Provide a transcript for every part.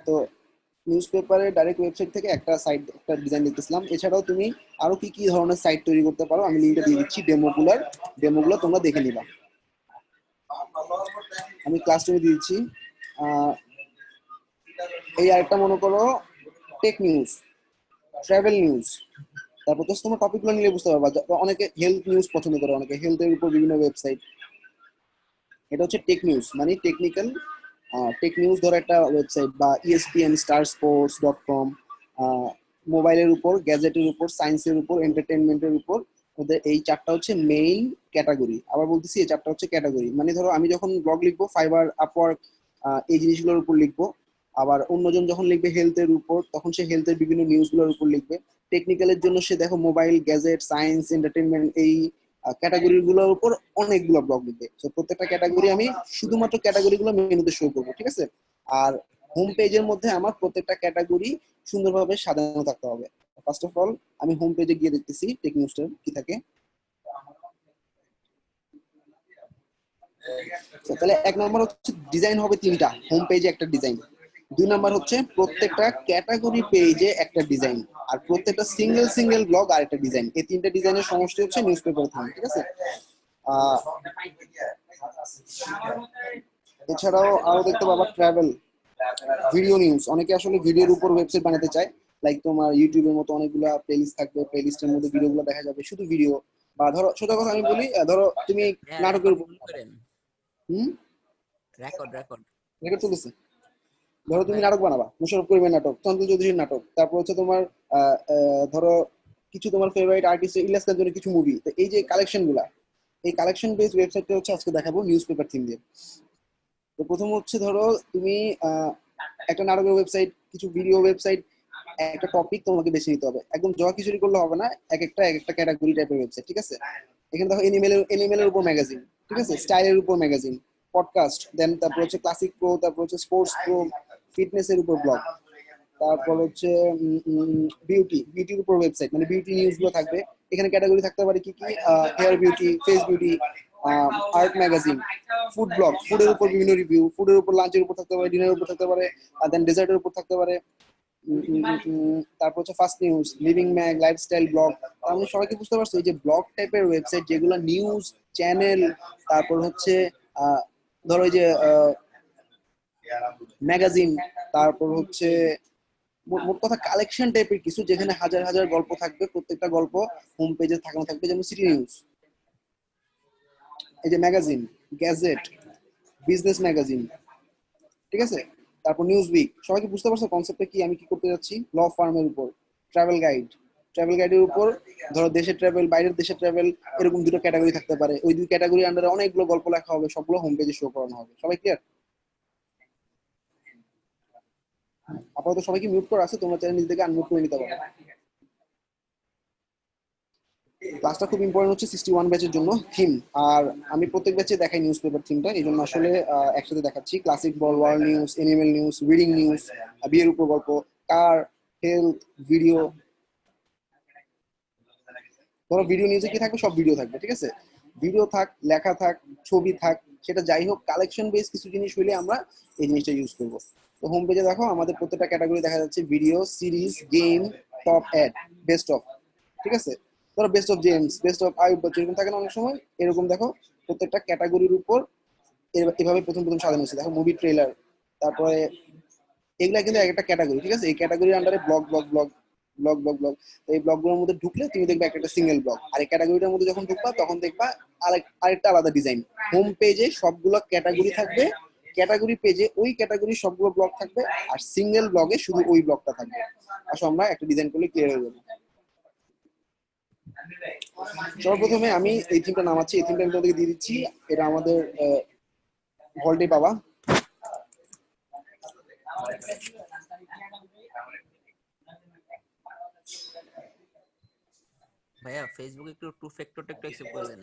তো নিউজ পেপারের direct website থেকে একটা সাইট একটা ডিজাইন দেখতেছিলাম। এছাড়াও তুমি আরো কি কি ধরনের সাইট তৈরি করতে পারো আমি লিঙ্কটা দিয়ে দিচ্ছি, ডেমোগুলো তোমরা দেখে নিবা। আমি ক্লাসরুমে দিয়ে দিচ্ছি। এই আরেকটা মনে করো টেক নিউজ, ট্রাভেল নিউজ, তারপর তো তোমার টপিকগুলো নিলে বুঝতে পারবা। অনেকে হেলথ নিউজ পছন্দ করে, অনেকে হেলথের উপর বিভিন্ন ওয়েবসাইট। এটা হচ্ছে টেক নিউজ মানে টেকনিক্যাল টেক নিউজ ধরো একটা ওয়েবসাইট, বা ESPN, star sports dot com, মোবাইলের উপর, গ্যাজেটের উপর, সায়েন্সের উপর, এন্টারটেনমেন্টের উপর। ওদের এই চারটা হচ্ছে মেইন ক্যাটাগরি। আবার বলতেছি এই চারটা হচ্ছে ক্যাটাগরি। মানে ধরো আমি যখন ব্লগ লিখবো ফাইবার, আপওয়ার্ক, এই জিনিসগুলোর উপর লিখবো। আবার অন্যজন যখন লিখবে হেলথের উপর, তখন সে হেলথের বিভিন্ন নিউজগুলোর উপর লিখবে। টেকনিক্যালের জন্য সে দেখো মোবাইল, গ্যাজেট, সায়েন্স, এন্টারটেনমেন্ট, এই ক্যাটাগরি গুলোর উপর অনেকগুলো ব্লগ লিখবে। তো প্রত্যেকটা ক্যাটাগরি আমি শুধুমাত্র ক্যাটাগরি গুলো মেনুতে শো করবো, ঠিক আছে? আর হোম পেজের মধ্যে আমার প্রত্যেকটা ক্যাটাগরি সুন্দরভাবে সাজানো থাকতে হবে। ফার্স্ট অফ অল আমি হোম পেজে গিয়ে দেখতেছি টেক নিউজটার কি থাকে। তাহলে এক নম্বর হচ্ছে ডিজাইন হবে তিনটা, হোম পেজে একটা ডিজাইন। দুই নাম্বার হচ্ছে প্রত্যেকটা ক্যাটাগরি পেজে একটা ডিজাইন। আর প্রত্যেকটা সিঙ্গেল সিঙ্গেল ব্লগ আর একটা ডিজাইন। এই তিনটা ডিজাইনের সমষ্টি হচ্ছে নিউজ পেপার থিম, ঠিক আছে? আহ এছাড়াও আরো দেখতে পাবা ট্রাভেল, ভিডিও নিউজ। অনেকে আসলে ভিডিওর উপর ওয়েবসাইট বানাতে চায়। লাইক তোমার ইউটিউবের মতো অনেকগুলো প্লেলিস্ট থাকবে, প্লেলিস্টের মধ্যে ভিডিওগুলো দেখা যাবে, শুধু ভিডিও। বা ধরো সোজা কথা আমি বলি, ধরো তুমি নাটকের উপর। হুম, রেকর্ড রেকর্ড রেকর্ড চলতেছে। ধরো তুমি নাটক বানাবা, মোশাররফ করিমের নাটক, চঞ্চল চৌধুরীর নাটক, তারপর হচ্ছে তোমার ধরো কিছু তোমার ফেভারিট আর্টিস্ট ইলিয়াস কাঞ্চনের কিছু মুভি। তো এই যে কালেকশন গুলা, এই কালেকশন বেস ওয়েবসাইটটা হচ্ছে আজকে দেখাবো নিউজ পেপার থিম দিয়ে। তো প্রথম হচ্ছে ধরো তুমি একটা নাটকের ওয়েবসাইট, কিছু ভিডিও ওয়েবসাইট, একটা টপিক তোমাকে বেছে নিতে হবে। একদম জয়া খিচুড়ি করলে হবে না, এক একটা ক্যাটাগরি টাইপের ওয়েবসাইট, ঠিক আছে? এখানে দেখো এনিমেলের উপর ম্যাগাজিন, ঠিক আছে, স্টাইলের উপর ম্যাগাজিন, পডকাস্ট, দেন তারপর হচ্ছে ক্লাসিক প্রো, তারপর হচ্ছে স্পোর্টস প্রো, ফিটনেসের উপর ব্লগ, তারপর হচ্ছে বিউটির উপর ওয়েবসাইট, মানে বিউটি নিউজ গুলো থাকবে। এখানে ক্যাটাগরি থাকতে পারে কি কি, hair beauty, face beauty, art magazine, food blog, ফুডের উপর বিভিন্ন রিভিউ, ফুডের উপর, লাঞ্চের উপর থাকতে পারে, ডিনারের উপর থাকতে পারে, দেন ডেজার্টের উপর থাকতে পারে। তারপর হচ্ছে first news, living mag, lifestyle blog. আমি সবাইকে বুঝতে পারছো এই যে ব্লগ টাইপের ওয়েবসাইট যেগুলো নিউজ চ্যানেল, তারপর হচ্ছে ধরো এই যে ম্যাগাজিন, তারপর হচ্ছে মোট কথা কালেকশন টাইপের কিছু, যেখানে হাজার হাজার গল্প থাকবে, প্রত্যেকটা গল্প হোম পেজে থাকানো থাকবে। যেমন সিটি নিউজ, এই যে ম্যাগাজিন, গ্যাজেট, বিজনেস ম্যাগাজিন, ঠিক আছে? তারপর নিউজ উইক। সবাই কি বুঝতে পারছো কনসেপ্টটা কি, আমি কি করতে যাচ্ছি? ল ফার্মের উপর, ট্রাভেল গাইড, ট্রাভেল গাইডের উপর ধরো দেশের ট্রাভেল, বাইরের দেশের ট্রাভেল, এরকম দুটো ক্যাটাগরি থাকতে পারে। ওই দুই ক্যাটাগরি আন্ডারে অনেকগুলো গল্প লেখা হবে, সবগুলো হোম পেজে শো করানো হবে। সবাই ক্লিয়ার? আপাতত সবাইকে মিউট করা আছে, তোমরা চ্যানেল নিজ থেকে আনমিউট করে নিতে পারো। ক্লাসটা খুব ইম্পর্টেন্ট হচ্ছে 61 ব্যাচের জন্য থিম। আর আমি প্রত্যেক ব্যাচে দেখাই নিউজ পেপার থিমটা, এই জন্য আসলে একসাথে দেখাচ্ছি। Classic ball, world news, animal news, reading news, বিয়ের উপর গল্প, কার, হেলথ, ভিডিও। ধরো ভিডিও নিউজে কি থাকবে, সব ভিডিও থাকবে, ঠিক আছে? ভিডিও থাক, লেখা থাক, ছবি থাক, সেটা যাই হোক, কালেকশন বেস কিছু জিনিস হইলে আমরা এই জিনিসটা ইউজ করবো। তো হোম পেজে দেখো আমাদের প্রত্যেকটা ক্যাটাগরি দেখা যাচ্ছে, video, series, game, top ad, best of, ঠিক আছে? ধরো best of James, best of আইব বচ্চন, এরকম থাকে না অনেক সময়? এরকম দেখো প্রত্যেকটা ক্যাটাগরির উপর এভাবে প্রথম প্রথম সাজানো হচ্ছে। দেখো মুভি ট্রেলার, তারপরে এগুলা কিন্তু একটা ক্যাটাগরি, ঠিক আছে? এই ক্যাটাগরির আন্ডারে blog blog blog blog blog blog. এই ব্লগগুলোর মধ্যে ঢুকলে তুমি দেখবে একটা সিঙ্গেল ব্লগ। আর এই ক্যাটাগরিটার মধ্যে যখন ঢুকবা তখন দেখবা আরেকটা আলাদা ডিজাইন। হোম পেজে সবগুলো ক্যাটাগরি থাকবে, ক্যাটাগরি পেজে ওই ক্যাটাগরির সবগুলো ব্লগ থাকবে, আর সিঙ্গেল ব্লগে শুধু ওই ব্লগটা থাকবে। আসলে আমরা একটা ডিজাইন করলে ক্লিয়ার হয়ে যাবে। সর্বপ্রথমে আমি এই থিমটা নামাচ্ছি, এই থিমটা আমি তোমাদেরকে দিয়ে দিচ্ছি। এটা আমাদের ভল্টে পাওয়া। ভাইয়া ফেসবুকে একটু টু ফ্যাক্টরটা একটু অ্যাকসেপ্ট করে দেন।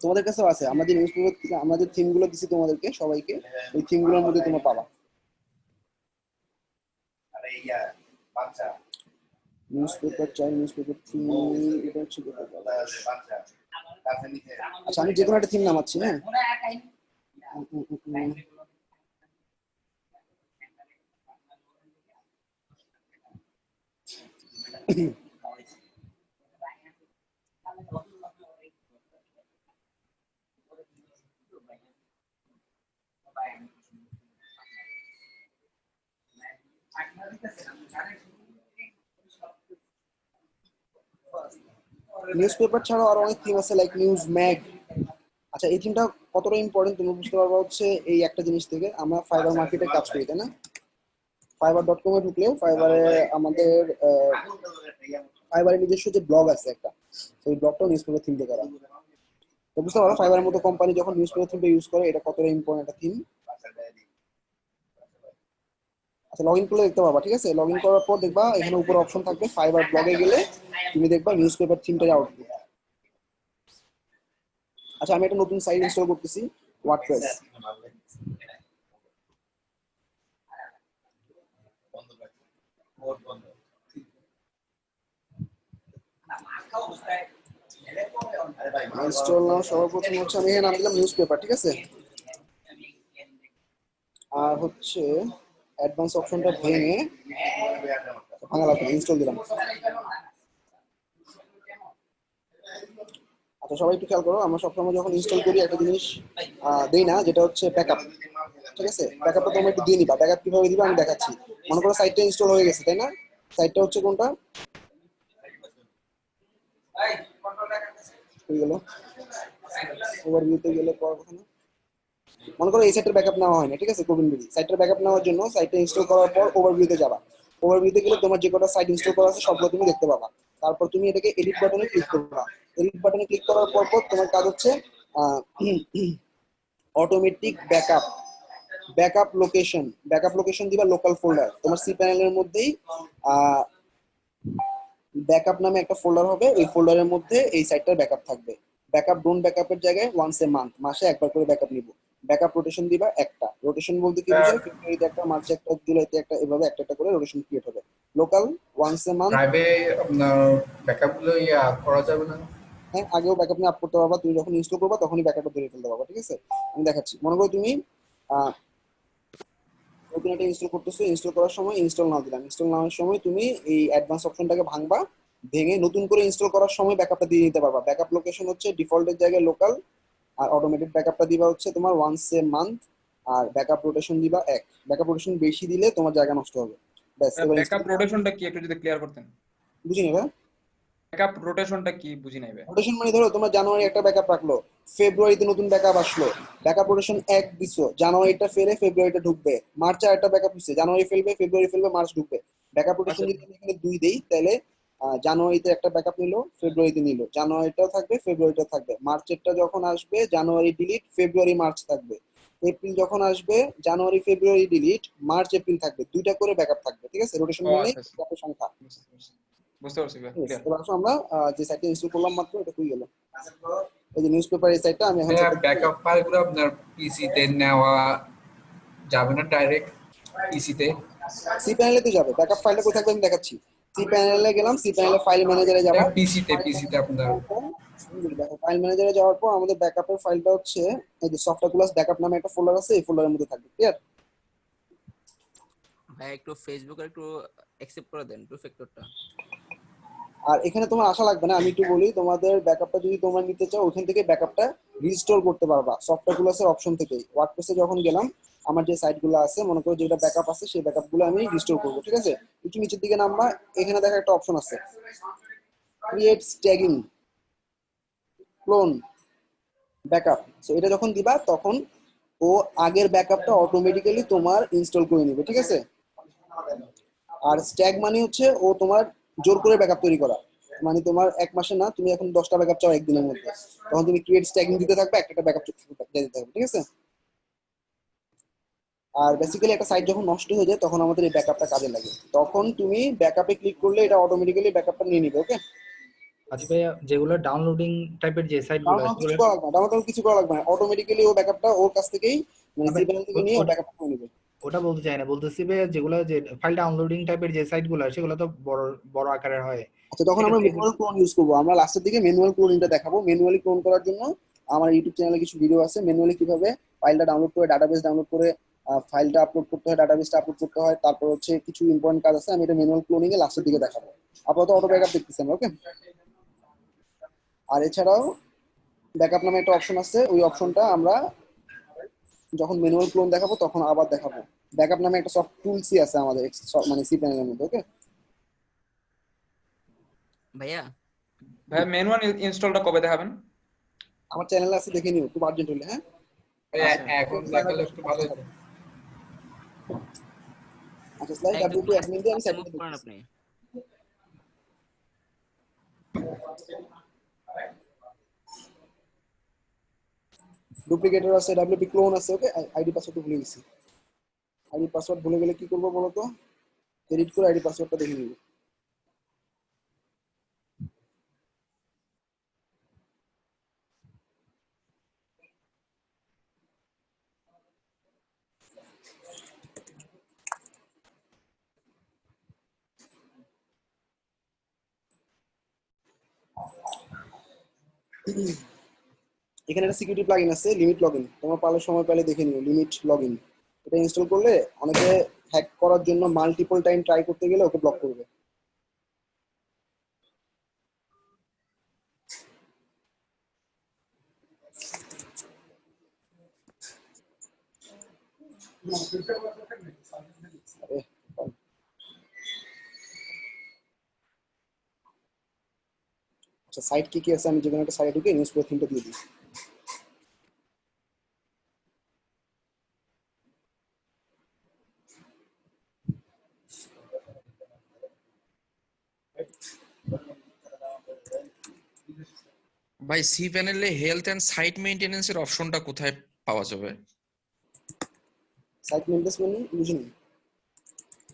তোমাদের কাছেও আছে, আমরা যে নিউজ পেপার থেকে আমরা যে থিম গুলো দিচ্ছি তোমাদেরকে সবাইকে, ওই থিম গুলোর মধ্যে তোমরা পাবা। নিউজ পেপার চাই, নিউজ পেপার থিম, এটা হচ্ছে আচ্ছা আমি যে কোনো একটা থিম নামাচ্ছি। হ্যাঁ নিউজ পেপার ছাড়াও আরো অনেক থিম আছে, লাইক নিউজ ম্যাগ। আচ্ছা এই থিমটা কতটা ইম্পর্টেন্ট তুমি বুঝতে পারবা হচ্ছে এই একটা জিনিস থেকে, আমরা ফাইবার মার্কেটে কাজ করি তাই না? fiverr.com এ ঢুকলে ফাইবারে আমাদের ফাইবারের নিজস্ব যে ব্লগ আছে একটা, সেই ব্লগটাও নিউজ পেপার থিম দিয়ে করা। তো বুঝতে পারো ফাইবারের মতো কোম্পানি যখন নিউজ পেপার থিমটা ইউজ করে এটা কতটা ইম্পর্টেন্ট একটা থিম। আচ্ছা লগ ইন করলে দেখতে পাবা, ঠিক আছে? লগ ইন করার পর দেখবা এখানে উপরে অপশন থাকবে ফাইবার ব্লগে গেলে তুমি দেখবা নিউজ পেপার থিমটা আউটপুট। আচ্ছা আমি একটা নতুন সাইট ইনস্টল করতেছি, ওয়ার্ডপ্রেস। ইনস্টল নাও, সর্বপ্রথম হচ্ছে আমি এখানে নাম দিলাম নিউজ পেপার, ঠিক আছে? আর হচ্ছে অ্যাডভান্স অপশনটা ভেঙে ভাঙা লাগবে, ইনস্টল দিলাম। আচ্ছা সবাই একটু খেয়াল করো, আমরা সবসময় যখন ইনস্টল করি একটা জিনিস দেই না, যেটা হচ্ছে ব্যাকআপ। ঠিক আছে, ব্যাকআপটা তোমরা একটু দিয়ে নিবা। ব্যাকআপ কিভাবে দিবা আমি দেখাচ্ছি। মনে করো সাইটটা ইনস্টল হয়ে গেছে তাই না? সাইটটা হচ্ছে কোনটা হয়ে গেল, ওভারভিউতে গেলে পর ওখানে মনে করো এই সাইটের ব্যাকআপ নেওয়া হয় না, ঠিক আছে? কোবিনবিডি সাইটের ব্যাকআপ নেওয়ার জন্য সাইটটা ইনস্টল করার পর ওভারভিউতে যাবা। ওভারভিউতে গেলে তোমার যে কটা সাইট ইনস্টল করা আছে সবগুলো তুমি দেখতে পাবা। তারপর তুমি এটাকে এডিট বাটনে ক্লিক করবা। এডিট বাটনে ক্লিক করার পর তোমার কাজ হচ্ছে অটোমেটিক ব্যাকআপ, ব্যাকআপ লোকেশন দিবা লোকাল ফোল্ডার। তোমার সি প্যানেলের মধ্যেই ব্যাকআপ নামে একটা ফোল্ডার হবে, ওই ফোল্ডারের মধ্যে এই সাইটটার ব্যাকআপ থাকবে। ব্যাকআপ ডোন ব্যাকআপের জায়গায় ওয়ান্স এ মান্থ, মাসে একবার করে ব্যাকআপ নিব। ব্যাকআপ রোটেশন দিবা একটা। রোটেশন বলতে কি বোঝায়? ফেব্রুয়ারিতে একটা, মার্চে একটা, জুলাইতে একটা, এভাবে একটা একটা করে রোটেশন ক্রিয়েট হবে। Local once a month. ড্রাইভে আপনার ব্যাকআপ গুলো করা যাবে না? হ্যাঁ আগেও ব্যাকআপ নিয়ে আপ করতে পারবা, তুমি যখন ইনস্টল করবা তখনই ব্যাকআপটা ধরে ফেলতে পারবা, ঠিক আছে? আমি দেখাচ্ছি। মনে করো তুমি নতুন একটা ইনস্টল করতেছো, ইনস্টল করার সময় ইনস্টল নাও দিলাম। ইনস্টল নাওয়ার সময় তুমি এই অ্যাডভান্স অপশনটাকে ভাঙবা, ভেঙে নতুন করে ইনস্টল করার সময় ব্যাকআপটা দিয়ে নিতে পারবা। ব্যাকআপ লোকেশন হচ্ছে ডিফল্টের জায়গায় লোকাল, আর অটোমেটেড ব্যাকআপটা দিবা হচ্ছে তোমার ওয়ান্স এ মান্থ, আর ব্যাকআপ রোটেশন দিবা এক। ব্যাকআপ রোটেশন বেশি দিলে তোমার জায়গা নষ্ট হবে। ব্যাস এবার ব্যাকআপ রোটেশনটা কি একটু যদি ক্লিয়ার করতেন? বুঝি নেবা। ব্যাকআপ রোটেশনটা কি বুঝি নাই ভাই। রোটেশন মানে ধরো তোমার জানুয়ারি একটা ব্যাকআপ রাখলো, ফেব্রুয়ারিতে নতুন ব্যাকআপ আসলো, ব্যাকআপ রোটেশন এক দিছো, জানুয়ারিটা ফেলে ফেব্রুয়ারিটা ঢুকবে। মার্চে একটা ব্যাকআপ দিচ্ছে, জানুয়ারি ফেলবে, ফেব্রুয়ারি ফেলবে, মার্চ ঢুকবে। ব্যাকআপ রোটেশন যদি আমি এখানে দুই দেই তাহলে জানুয়ারিতে একটা ব্যাকআপ নিলো, ফেব্রুয়ারিতে নিল, জানুয়ারিটাও থাকবে, ফেব্রুয়ারিটাও থাকবে। মার্চেরটা যখন আসবে জানুয়ারি ডিলিট, ফেব্রুয়ারি মার্চ থাকবে। এপ্রিল যখন আসবে জানুয়ারি ফেব্রুয়ারি ডিলিট, মার্চ এপ্রিল থাকবে। দুইটা করে ব্যাকআপ থাকবে, ঠিক আছে? রোটেশন ও মানে আচ্ছা আচ্ছা, সংখ্যা। বুঝতে পারছি ভাই, ক্লিয়ার। এবার আসো আমরা যে সাইটটা ইনস্টল করলাম মাত্র, এটা হয়ে গেল। এই যে নিউজ পেপার এই সাইটটা আমি এখন ব্যাকআপ ফাইলগুলো আপনার পিসিতে নেওয়া যাবে না ডাইরেক্ট পিসিতে? সি প্যানেলে যাবে। ব্যাকআপ ফাইলটা কোথায় থাকবে আমি দেখাচ্ছি। সি প্যানেলে গেলাম, সি প্যানেলে ফাইল ম্যানেজারে যাব। পিসিতে আপনার ফাইল ম্যানেজারে যাওয়ার পর আমাদের ব্যাকআপের ফাইলটা হচ্ছে এই যে সফটওয়্যার ক্লাস ব্যাকআপ নামে একটা ফোল্ডার আছে, এই ফোল্ডারের মধ্যে থাকবে। ক্লিয়ার? ভাই একটু ফেসবুকে একটু অ্যাকসেপ্ট করে দেন টু ফ্যাক্টরটা। আর এখানে তোমার আশা লাগবে না, আমি একটু বলি। তোমাদের ব্যাকআপটা যদি তোমরা নিতে চাও ওখান থেকে ব্যাকআপটা রিস্টোর করতে পারবা সফটওয়্যার ক্লাসের অপশন থেকেই। ওয়ার্ডপ্রেসে যখন গেলাম, আমার যে সাইটগুলো আছে মনে করো যেটা ব্যাকআপ আছে সেই ব্যাকআপগুলো আমি রিস্টোর করব, ঠিক আছে? একটু নিচের দিকে নামবা, এখানে দেখা একটা অপশন আছে create tagging clone backup. So এটা যখন দিবা তখন ও আগের ব্যাকআপটা অটোমেটিক্যালি তোমার ইনস্টল করে নেবে, ঠিক আছে? আর স্ট্যাগ মানে হচ্ছে ও তোমার জোর করে ব্যাকআপ তৈরি করা, মানে তোমার এক মাসে না, তুমি এখন 10টা ব্যাকআপ চাও একদিনের মধ্যে, তখন তুমি ক্রিয়েট স্ট্যাগিং দিতে থাকবে, একটা ব্যাকআপ দিতে থাকবে, ঠিক আছে? আর বেসিক্যালি একটা সাইট যখন নষ্ট হয়ে যায় তখন আমাদের এই ব্যাকআপটা কাজে লাগে, তখন তুমি ব্যাকআপে ক্লিক করলে এটা অটোমেটিক্যালি ব্যাকআপটা নিয়ে নিবে। ওকে, আচ্ছা ভাইয়া, যেগুলো ডাউনলোডিং টাইপের যে সাইটগুলো কিছু করা লাগবে না, ডাউনলোড কিছু করা লাগবে না, অটোমেটিক্যালি ও ব্যাকআপটা ওর কাছ থেকেই মানে সি প্যানেল থেকে নিয়ে ও ব্যাকআপটা করে নেবে। ওটা বলতে চাই না, বলতেছি ভাইয়া যেগুলো যে ফাইল ডাউনলোডিং টাইপের যে সাইটগুলো সেগুলো তো বড় বড় আকারের হয়। আচ্ছা, তখন আমরা সেক্ষেত্রে ম্যানুয়াল ক্লোন ইউজ করবো। আমরা লাস্টের দিকে ম্যানুয়াল ক্লোনিংটা দেখাবো। ম্যানুয়ালি ক্লোন করার জন্য আমার ইউটিউব চ্যানেলে কিছু ভিডিও আছে, ম্যানুয়ালি কিভাবে ফাইলটা ডাউনলোড করে, ডাটাবেস ডাউনলোড করে ফাইলটা আপলোড করতে হয়, ডাটাবেসটা আপলোড করতে হয়। তারপর হচ্ছে কিছু ইম্পর্টেন্ট কাজ আছে, আমি এটা ম্যানুয়াল ক্লোনিং এ লাস্টের দিকে দেখাবো। আপাতত অটো ব্যাকআপ দেখতেছি আমরা, ওকে। আর এছাড়াও ব্যাকআপ নামে একটা অপশন আছে, ওই অপশনটা আমরা যখন ম্যানুয়াল ক্লোন দেখাবো তখন আবার দেখাবো। ব্যাকআপ নামে একটা সফট টুলসই আছে আমাদের মানে সি প্যানেলের মধ্যে, ওকে। ভাইয়া ভাই ম্যানুয়াল ইনস্টলটা কবে দেখাবেন? আমার চ্যানেলে আছে, দেখে নিও খুব আর্জেন্ট হলে, হ্যাঁ। ভাই এখন দেখালে একটু ভালো হতো। আচ্ছা, স্লাইড ভাই একটু ডাব্লিউপি অ্যাডমিন দিয়ে আমি ক্লাসে মুভ সেটিংটা করেন দেখতেছি। আপনি। ডুপ্লিকেটর আছে, ডাব্লিউপি ক্লোন আছে, ওকে। আইডি পাসওয়ার্ড ভুলে গেছি। আইডি পাসওয়ার্ড ভুলে গেলে কি করবো বলো তো? এডিট করে আইডি পাসওয়ার্ডটা দেখে নিব। এখানে একটা সিকিউরিটি প্লাগইন আছে, লিমিট লগইন। তোমার পারলে সময় পেলে দেখে নিও, লিমিট লগইন। এটা ইনস্টল করলে অনেকে হ্যাক করার জন্য মাল্টিপল টাইম ট্রাই করতে গেলে ওকে ব্লক করবে। আরে, আচ্ছা, সাইট কি কি আছে আমি যেকোনো একটা সাইটে ঢুকে নিউজ পেপার থিমটা দিয়ে দিই। ভাই সি প্যানেলে হেলথ এন্ড সাইট মেইনটেনেন্স এর অপশনটা কোথায় পাওয়া যাবে? সাইট মেনটেন্স মানে বুঝিনি।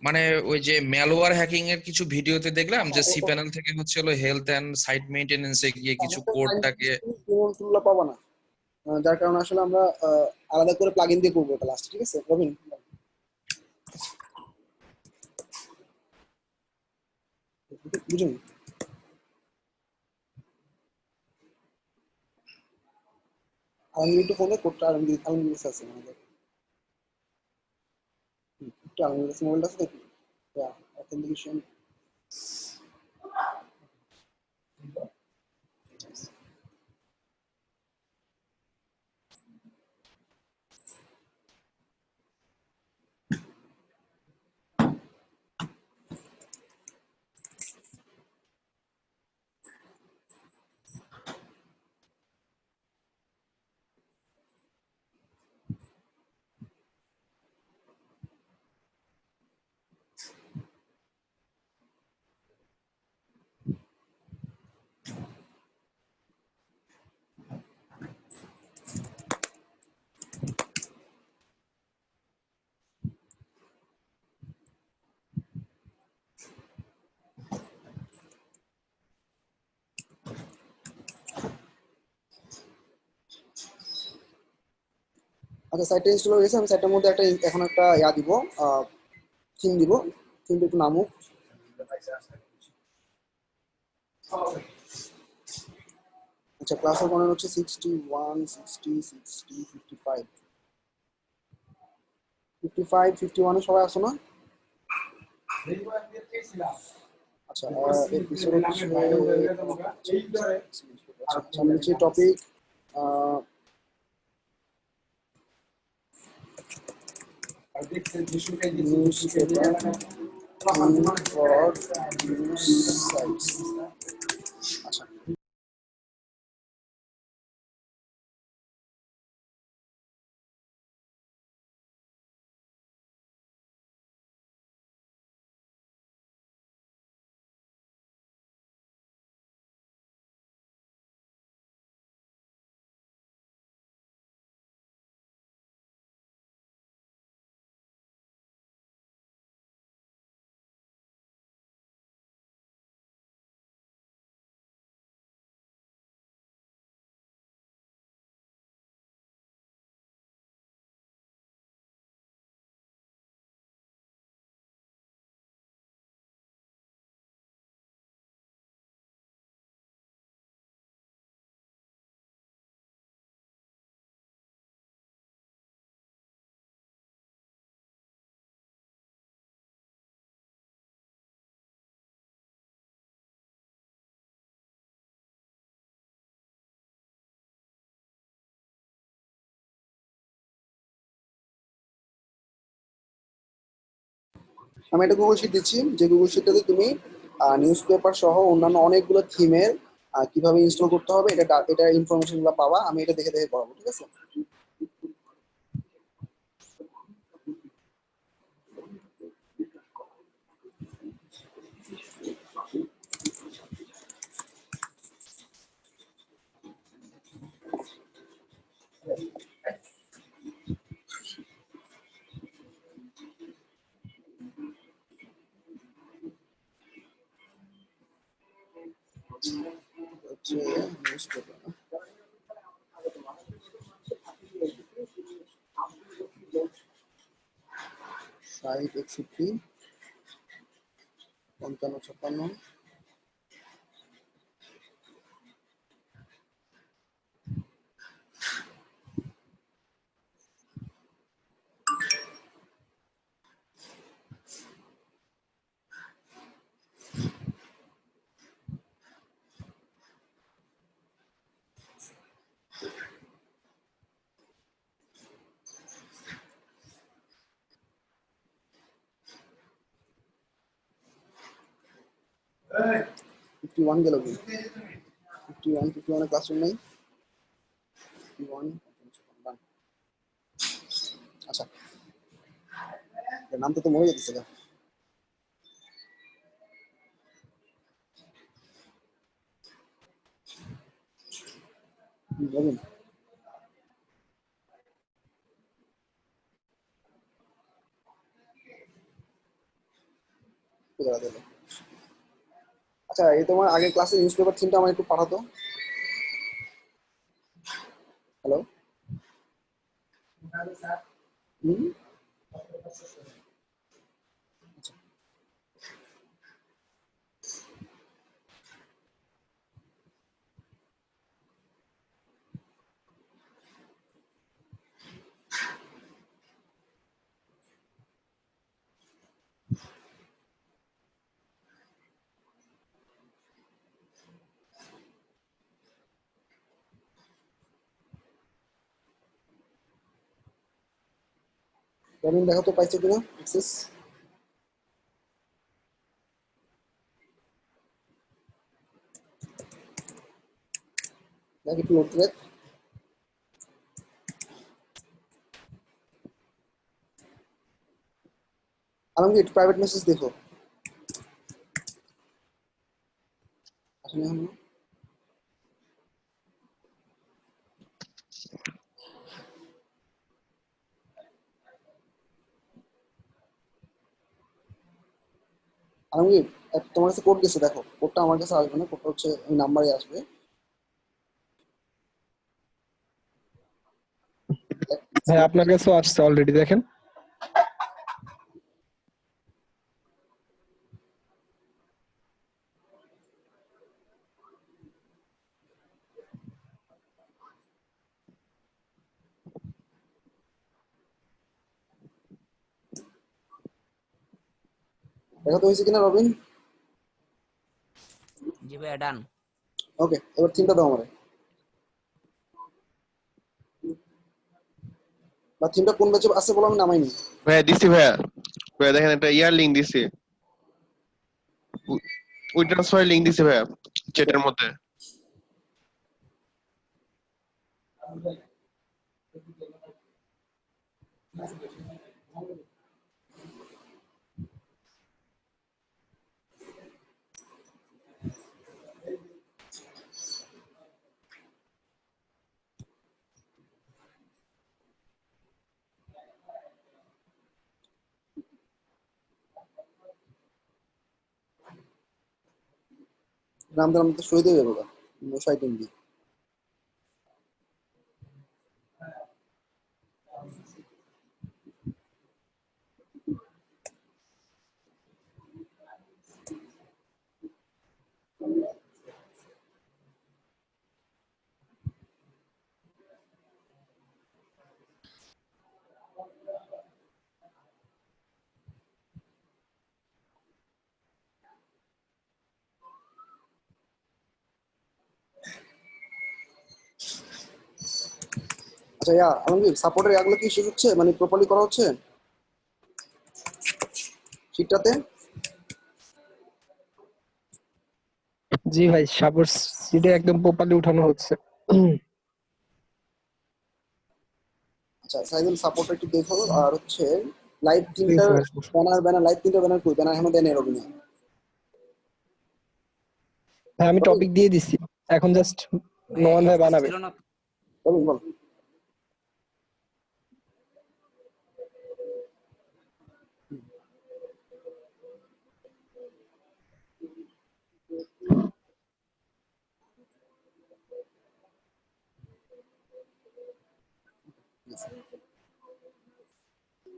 মানে ওই যে ম্যালওয়্যার হ্যাকিং এর কিছু ভিডিওতে দেখলাম যে সি প্যানেল থেকে হচ্ছে হলো হেলথ এন্ড সাইট মেইনটেনেন্স এ গিয়ে কিছু কোডটাকে। টুলটা পাবা না। যার কারণে আসলে আমরা আলাদা করে প্লাগইন দিয়ে করবো এটা লাস্ট, ঠিক আছে রবিন? বুঝুন। আলমির একটু ফোনে কোডটা আলমির কাছে আছে আমাদের। একটু আলমির কাছে মোবাইলটা আছে দেখুন। অথেন্টিকেশন। আচ্ছা, সাইটটা ইনস্টল হয়ে গেছে। আমি সাইটটার মধ্যে এখন একটা দিব, থিম দিব। থিমটা একটু নামুক। আচ্ছা, ক্লাসের মনে হচ্ছে 61, 60, 60, 55, 55, 51 সবাই আসো না? আচ্ছা, এপিসোড হচ্ছে আচ্ছা, আমি হচ্ছে topic news paper for news sites. আচ্ছা। আমি একটা গুগল শিট দিচ্ছি, যে গুগল শিটটাতে তুমি নিউজ পেপার সহ অন্যান্য অনেকগুলো থিমের কিভাবে ইনস্টল করতে হবে এটা ইনফরমেশন গুলো পাবা। আমি এটা দেখে দেখে পড়াবো, ঠিক আছে? হচ্ছে newspaper, site 61, 55, 56। Fifty one গেল কি? 51 ক্লাসরুম নেই। 51, আচ্ছা এর নাম তো মরে যেতেছে গা। রবিন, কোথায় গেল? আচ্ছা এই তোমার আগের ক্লাসের নিউজ পেপার থিমটা আমার একটু পাঠাতো। হ্যালো। হুম। রবিন দেখো তো পাইছো কিনা অ্যাক্সেস, নাকি একটু লোড দেখ। আলমগীর একটু প্রাইভেট মেসেজ দেখো। আসলে এখন আলমগীর তোমার কাছে কোড গেছে, দেখো কোডটা আমার কাছে আসবে না, কোডটা হচ্ছে ওই নাম্বারে আসবে। হ্যাঁ আপনার কাছেও আসছে অলরেডি, দেখেন। দেখো তো হয়েছে কিনা রবিন। জি ভাইয়া ডান। ওকে, এবার থিমটা দাও আমারে, বা থিমটা কোন ব্যাচে আছে বলো, আমি নামাইনি। ভাইয়া দিছি ভাইয়া। ভাইয়া দেখেন একটা ইয়ার লিঙ্ক দিছি, ওই ট্রান্সফার লিঙ্ক দিছি ভাইয়া চ্যাটের মধ্যে। নাম দিলাম তো শহীদ হয়ে যাবে গা, 9 দিন। আচ্ছা আলমগীর সাপোর্টের ইয়াগুলো কি শেষ হচ্ছে, মানে প্রপারলি করা হচ্ছে? শীটটাতে জি ভাই, সাপোর্ট সিটে একদম প্রপারলি উঠানো হচ্ছে। আচ্ছা সাইজুল সাপোর্ট একটু দেখো। আর হচ্ছে live G printer sir. Banner live printer banner কই ব্যানার এখনো দেন এরকম ভাই আমি টপিক দিয়ে দিছি, এখন জাস্ট নোমান ভাই বানাবে। ছিল না তো? বল বল।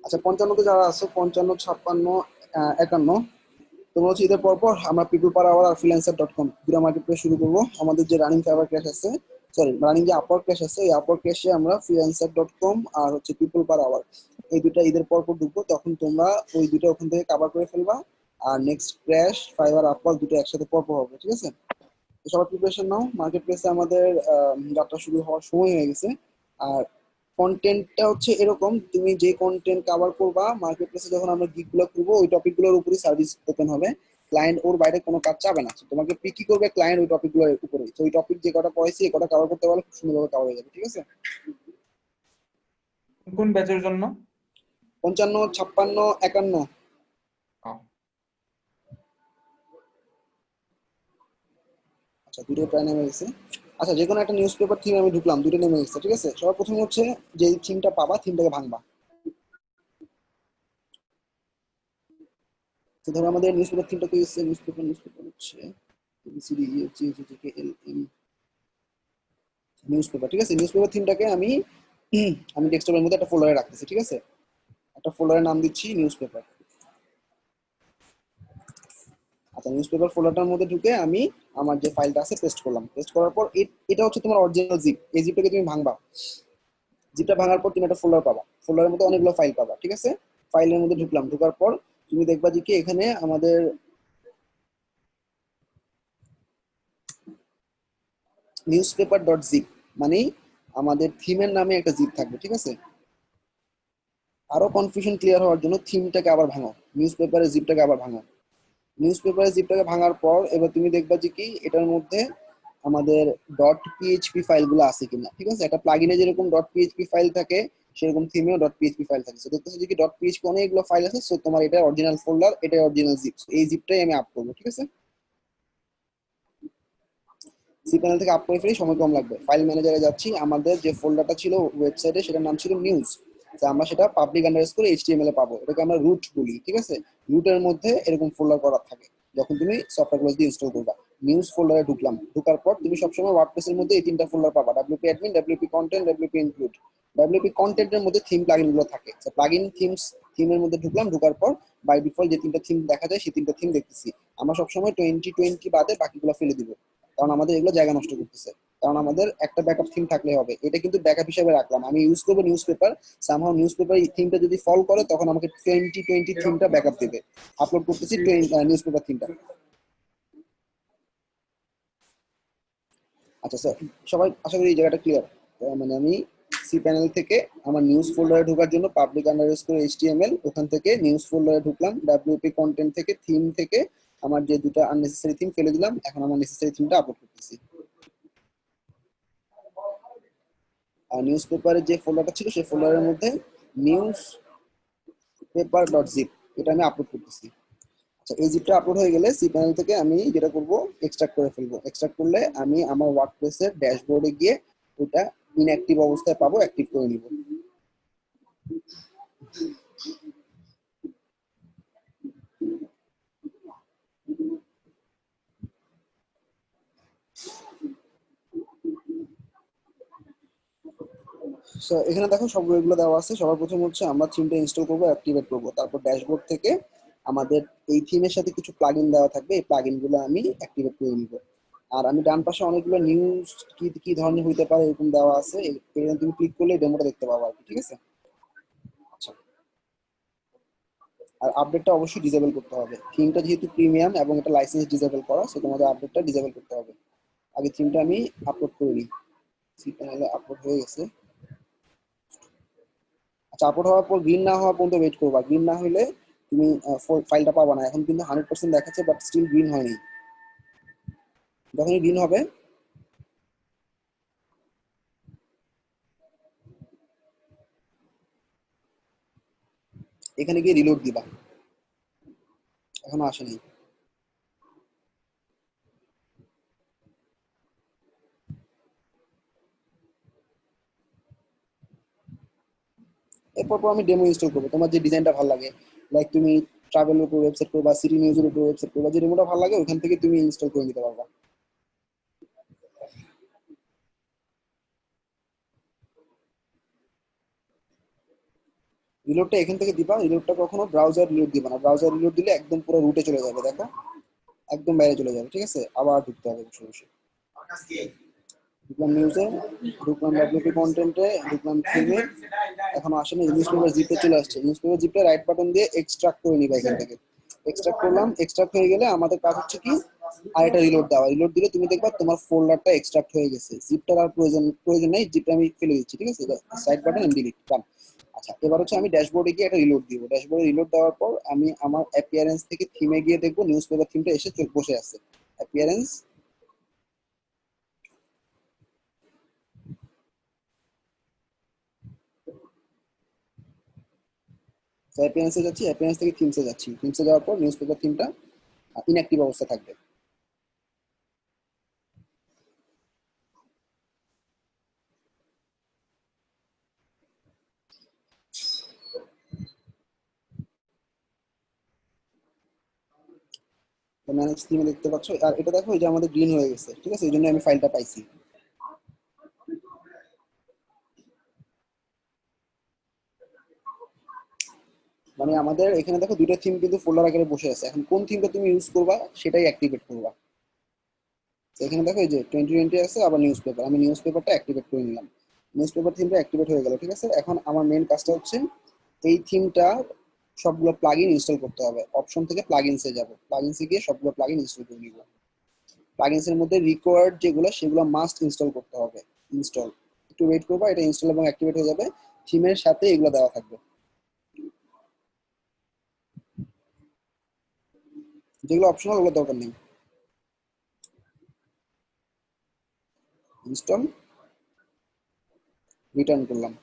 আচ্ছা 55 তে যারা আছে 55, 56, 51, তোমরা হচ্ছে ঈদের পর আমরা পিপল পার আওয়ার আর ফ্রিল্যান্সার.com দুটো মার্কেট প্লেস শুরু করবো। আমাদের যে রানিং ফাইবার ক্র্যাশ আছে, সরি রানিং যে আপওয়ার্ক ক্র্যাশ আছে, এই আপওয়ার্ক ক্র্যাশে আমরা ফ্রিল্যান্সার.com আর হচ্ছে পিপল পার আওয়ার এই দুটো ঈদের পর ঢুকবো। তখন তোমরা ওই দুটো ওখান থেকে কভার করে ফেলবা। আর নেক্সট ক্র্যাশ ফাইবার আপওয়ার্ক দুটো একসাথে পর হবে, ঠিক আছে? তো সবার প্রিপারেশন নাও। মার্কেট প্লেসে আমাদের যাত্রা শুরু হওয়ার সময় হয়ে গেছে। আর কন্টেন্টটা হচ্ছে এরকম, তুমি যে কন্টেন্ট কভার করবা মার্কেট প্লেসে যখন আমরা গিগগুলো করবো ওই টপিকগুলোর উপরই সার্ভিস ওপেন হবে। ক্লায়েন্ট ওর বাইরে কোনো কাজ চাবে না। So, তোমাকে পিকি করবে ক্লায়েন্ট ওই টপিকগুলোর উপরে। তো ওই টপিক যে কটা পড়াইছি এই কটা কভার করতে পারলে খুব সুন্দরভাবে কভার হয়ে যাবে, ঠিক আছে? কোন ব্যাচের জন্য? 55, 56, 51। ও, আচ্ছা দুটো প্রায় নেমে গেছে। আচ্ছা যে কোনো একটা নিউজ পেপার থিম আমি ঢুকলাম, দুটো নেমে গেছে, ঠিক আছে? সবার প্রথমে হচ্ছে যে থিমটা পাবা থিমটাকে ভাঙবা। তো ধরো আমাদের নিউজ পেপার থিমটা কি হচ্ছে? নিউজ পেপার হচ্ছে এবিসিডি জি জি জি কে এল এম নিউজ পেপার, ঠিক আছে? নিউজ পেপার থিমটাকে আমি ডেস্কটপের মধ্যে একটা ফোল্ডারে রাখতেছি, ঠিক আছে? একটা ফোল্ডারের নাম দিচ্ছি নিউজ পেপার। আচ্ছা নিউজ পেপার ফোল্ডারটার মধ্যে ঢুকে আমি আমার যে ফাইলটা আছে পেস্ট করলাম। পেস্ট করার পর এটা হচ্ছে তোমার অরিজিনাল জিপ। এই জিপটাকে তুমি ভাঙবা। জিপটা ভাঙার পর তুমি একটা ফোল্ডার পাবা। ফোল্ডারের মধ্যে অনেকগুলো ফাইল পাবা, ঠিক আছে? ফাইলের মধ্যে ঢুকলাম, ঢোকার পর তুমি দেখবা যে কি এখানে আমাদের নিউজ পেপার ডট জিপ মানে আমাদের থিমের নামে একটা জিপ থাকবে, ঠিক আছে? আরো কনফিউশন ক্লিয়ার হওয়ার জন্য থিমটাকে আবার ভাঙো, নিউজ পেপারের জিপটাকে আবার ভাঙো। নিউজ পেপারের জিপটাকে ভাঙার পর এবার তুমি দেখবা যে কি এটার মধ্যে আমাদের ডট পিএইচপি ফাইলগুলো আছে কিনা, ঠিক আছে? একটা প্লাগইনে যেরকম ডট পিএইচপি ফাইল থাকে সেরকম থিমেও ডট পিএইচপি ফাইল থাকে। সো দেখতেছো যে কি ডট পিএইচপি অনেকগুলো ফাইল আছে। সো তোমার এটা অরিজিনাল ফোল্ডার, এটা অরিজিনাল জিপ। এই জিপটাই আমি আপ করবো, ঠিক আছে? সি প্যানেল থেকে আপ করে ফেলি, সময় কম লাগবে। ফাইল ম্যানেজারে যাচ্ছি, আমাদের যে ফোল্ডারটা ছিল ওয়েবসাইটে সেটার নাম ছিল নিউজ। আমরা সেটা পাবলিক আন্ডারস্কোর এইচটিএমএল এ পাবো, এটাকে আমরা রুট বলি, ঠিক আছে? রুটের মধ্যে এরকম ফোল্ডার করা থাকে যখন তুমি সফটওয়্যার দিয়ে ইনস্টল করবা। নিউজ ফোল্ডারে ঢুকলাম, ঢোকার পর তুমি সবসময় ওয়ার্ডপ্রেসের মধ্যে এই তিনটা ফোল্ডার পাবা: WP admin, WP content, WP include. WP কন্টেন্টের মধ্যে থিম প্লাগইন গুলো থাকে। প্লাগইন থিমস থিমের মধ্যে ঢুকলাম, ঢোকার পর বাই ডিফল্ট যে তিনটা থিম দেখা যায় সেই তিনটা থিম দেখতেছি। আমরা সবসময় 2020 বাদে বাকিগুলো ফেলে দিব, কারণ আমাদের এগুলো জায়গা নষ্ট করতেছে। কারণ আমাদের একটা ব্যাকআপ থিম থাকলে হবে। এটা কিন্তু ব্যাকআপ হিসেবে রাখলাম। আমি ইউজ করবো news paper, somehow news paper থিমটা যদি ফল করে তখন আমাকে 2020 থিমটা ব্যাকআপ দেবে। আপলোড করতেছি নিউজ পেপার থিমটা। আচ্ছা স্যার, সবাই আশা করি এই জায়গাটা ক্লিয়ার। মানে আমি সি প্যানেল থেকে আমার নিউজ ফোল্ডারে ঢোকার জন্য পাবলিক আন্ডারস্কোর এইচটিএমএল, ওখান থেকে নিউজ ফোল্ডারে ঢুকলাম। ডাব্লিউপি কন্টেন্ট থেকে থিম থেকে আমার যে দুটো আননেসেসারি থিম ফেলে দিলাম, এখন আমার নেসেসারি থিমটা আপলোড করতেছি। আর নিউজ পেপারের যে ফোল্ডারটা ছিল সেই ফোল্ডারের মধ্যে নিউজ পেপার ডট জিপ এটা আমি আপলোড করতেছি। আচ্ছা এই জিপটা আপলোড হয়ে গেলে সি প্যানেল থেকে আমি যেটা করব এক্সট্রাক্ট করে ফেলবো। এক্সট্রাক্ট করলে আমি আমার ওয়ার্ডপ্রেসের ড্যাশবোর্ডে গিয়ে ওটা ইনঅ্যাক্টিভ অবস্থায় পাবো, অ্যাক্টিভ করে নিব। সো এখানে দেখো সব এগুলো দেওয়া আছে। সবার প্রথম হচ্ছে আমরা থিমটা ইনস্টল করবো, অ্যাক্টিভেট করবো। তারপর ড্যাশবোর্ড থেকে আমাদের এই থিমের সাথে কিছু প্লাগইন দেওয়া থাকবে, এই প্লাগইন গুলো আমি অ্যাক্টিভেট করে নিব। আর আমি ডান পাশে অনেকগুলো নিউজ কি কি ধরনের হইতে পারে এরকম দেওয়া আছে, এখানে তুমি ক্লিক করলে ডেমোটা দেখতে পাবো আর কি, ঠিক আছে? আচ্ছা আর আপডেটটা অবশ্যই ডিসেবল করতে হবে। থিমটা যেহেতু প্রিমিয়াম এবং এটা লাইসেন্স ডিসেবল করা, সো তোমাদের আপডেটটা ডিসেবল করতে হবে। আগে থিমটা আমি আপলোড করে নিই। সি প্যানেলে আপলোড হয়ে গেছে। আচ্ছা আপলোড হওয়ার পর গ্রিন না হওয়া পর্যন্ত ওয়েট করবা। গ্রিন না হলে তুমি ফাইলটা পাবা না। এখন কিন্তু 100% দেখাচ্ছে, বাট স্টিল গ্রিন হয়নি। যখনই গ্রিন হবে এখানে গিয়ে রিলোড দিবা। এখনো আসেনি। এরপর আমি ডেমো ইনস্টল করবো। তোমার যে ডিজাইনটা ভালো লাগে, লাইক তুমি ট্রাভেলের উপর ওয়েবসাইট করবা, সিটি নিউজের উপর ওয়েবসাইট করবা, যে ডেমোটা ভালো লাগে ওখান থেকে তুমি ইনস্টল করে নিতে পারবা। রিলোডটা এখান থেকে দিবা। রিলোডটা কখনো ব্রাউজার রিলোড দিবা না। ব্রাউজার রিলোড দিলে একদম পুরো রুটে চলে যাবে, দেখো একদম বাইরে চলে যাবে। ঠিক আছে, আবার ঢুকতে হবে বসে বসে। ঢুকলাম নিউজে, ঢুকলাম ডাব্লিউপি কন্টেন্টে, ঢুকলাম থিমে, এখনো আসেনি। নিউজ পেপার জিপে চলে আসছে। নিউজ পেপার জিপে রাইট বাটন দিয়ে এক্সট্রাক্ট করে নিবা এখান থেকে। এক্সট্রাক্ট করলাম। এক্সট্রাক্ট হয়ে গেলে আমাদের কাজ হচ্ছে কি, আর এটা রিলোড দেওয়া। রিলোড দিলে তুমি দেখবা তোমার ফোল্ডারটা এক্সট্রাক্ট হয়ে গেছে। জিপটার আর প্রয়োজন নেই, জিপটা আমি ফেলে দিচ্ছি। ঠিক আছে, সাইড বাটন এন্ড ডিলিট, ডান। আচ্ছা, এবার হচ্ছে আমি ড্যাশবোর্ডে গিয়ে একটা রিলোড দিব। ড্যাশবোর্ডে রিলোড দেওয়ার পর আমি আমার অ্যাপিয়ারেন্স থেকে থিমে গিয়ে দেখবো নিউজ পেপার থিমটা এসে বসে আছে। অ্যাপিয়ারেন্স, অ্যাপিয়ারেন্সে যাচ্ছি, অ্যাপিয়ারেন্স থেকে থিমসে যাচ্ছি। থিমসে যাওয়ার পর নিউজ পেপার থিমটা ইনঅ্যাক্টিভ অবস্থা থাকবে। ম্যানেজ থিমে দেখতে পাচ্ছ, আর এটা দেখো এই যে আমাদের গ্রিন হয়ে গেছে। ঠিক আছে, এই জন্য আমি ফাইলটা পাইছি। মানে আমাদের এখানে দেখো দুইটা থিম কিন্তু ফোল্ডার আকারে বসে আছে। এখন কোন থিমটা তুমি ইউজ করবা সেটাই অ্যাক্টিভেট করবা। তো এখানে দেখো এই যে 2020 আছে, আবার নিউজ পেপার, আমি নিউজ পেপারটা অ্যাক্টিভেট করে নিলাম। নিউজ পেপার থিমটা অ্যাক্টিভেট হয়ে গেল। ঠিক আছে, এখন আমার মেইন কাজটা হচ্ছে এই থিমটা সবগুলো প্লাগইন ইনস্টল করতে হবে। অপশন থেকে প্লাগইনসে যাব, প্লাগইনসে গিয়ে সবগুলো প্লাগইন ইনস্টল করে নিব। প্লাগইনসের মধ্যে রিকোয়ার্ড যেগুলো সেগুলো মাস্ট ইনস্টল করতে হবে। ইনস্টল, একটু ওয়েট করবা, এটা ইনস্টল এবং অ্যাক্টিভেট হয়ে যাবে। থিমের সাথে এগুলো দেওয়া থাকবে। যেগুলো অপশনাল ওগুলো দরকার নেই। ইনস্টল, রিটার্ন করলাম।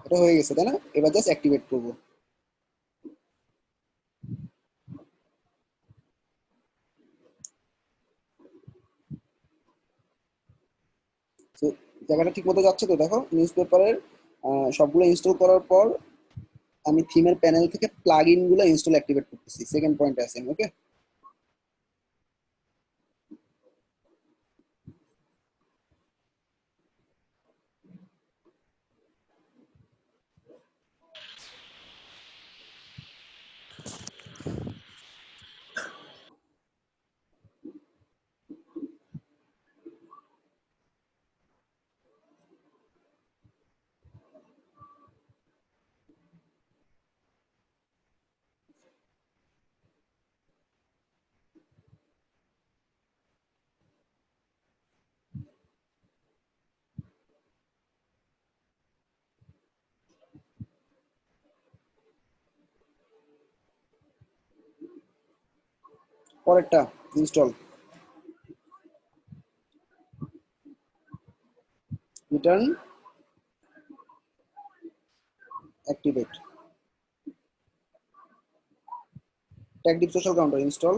এটা হয়ে গেছে, তাই না? এবার জাস্ট অ্যাক্টিভেট করবো। তো জায়গাটা ঠিক মতো যাচ্ছে তো? দেখো নিউজ পেপারের সবগুলো ইনস্টল করার পর আমি থিমের প্যানেল থেকে প্লাগইন গুলো ইনস্টল অ্যাক্টিভেট করতেছি। সেকেন্ড পয়েন্টে আছি আমি, ওকে? পরেরটা install, return, activate. Tag social counter install.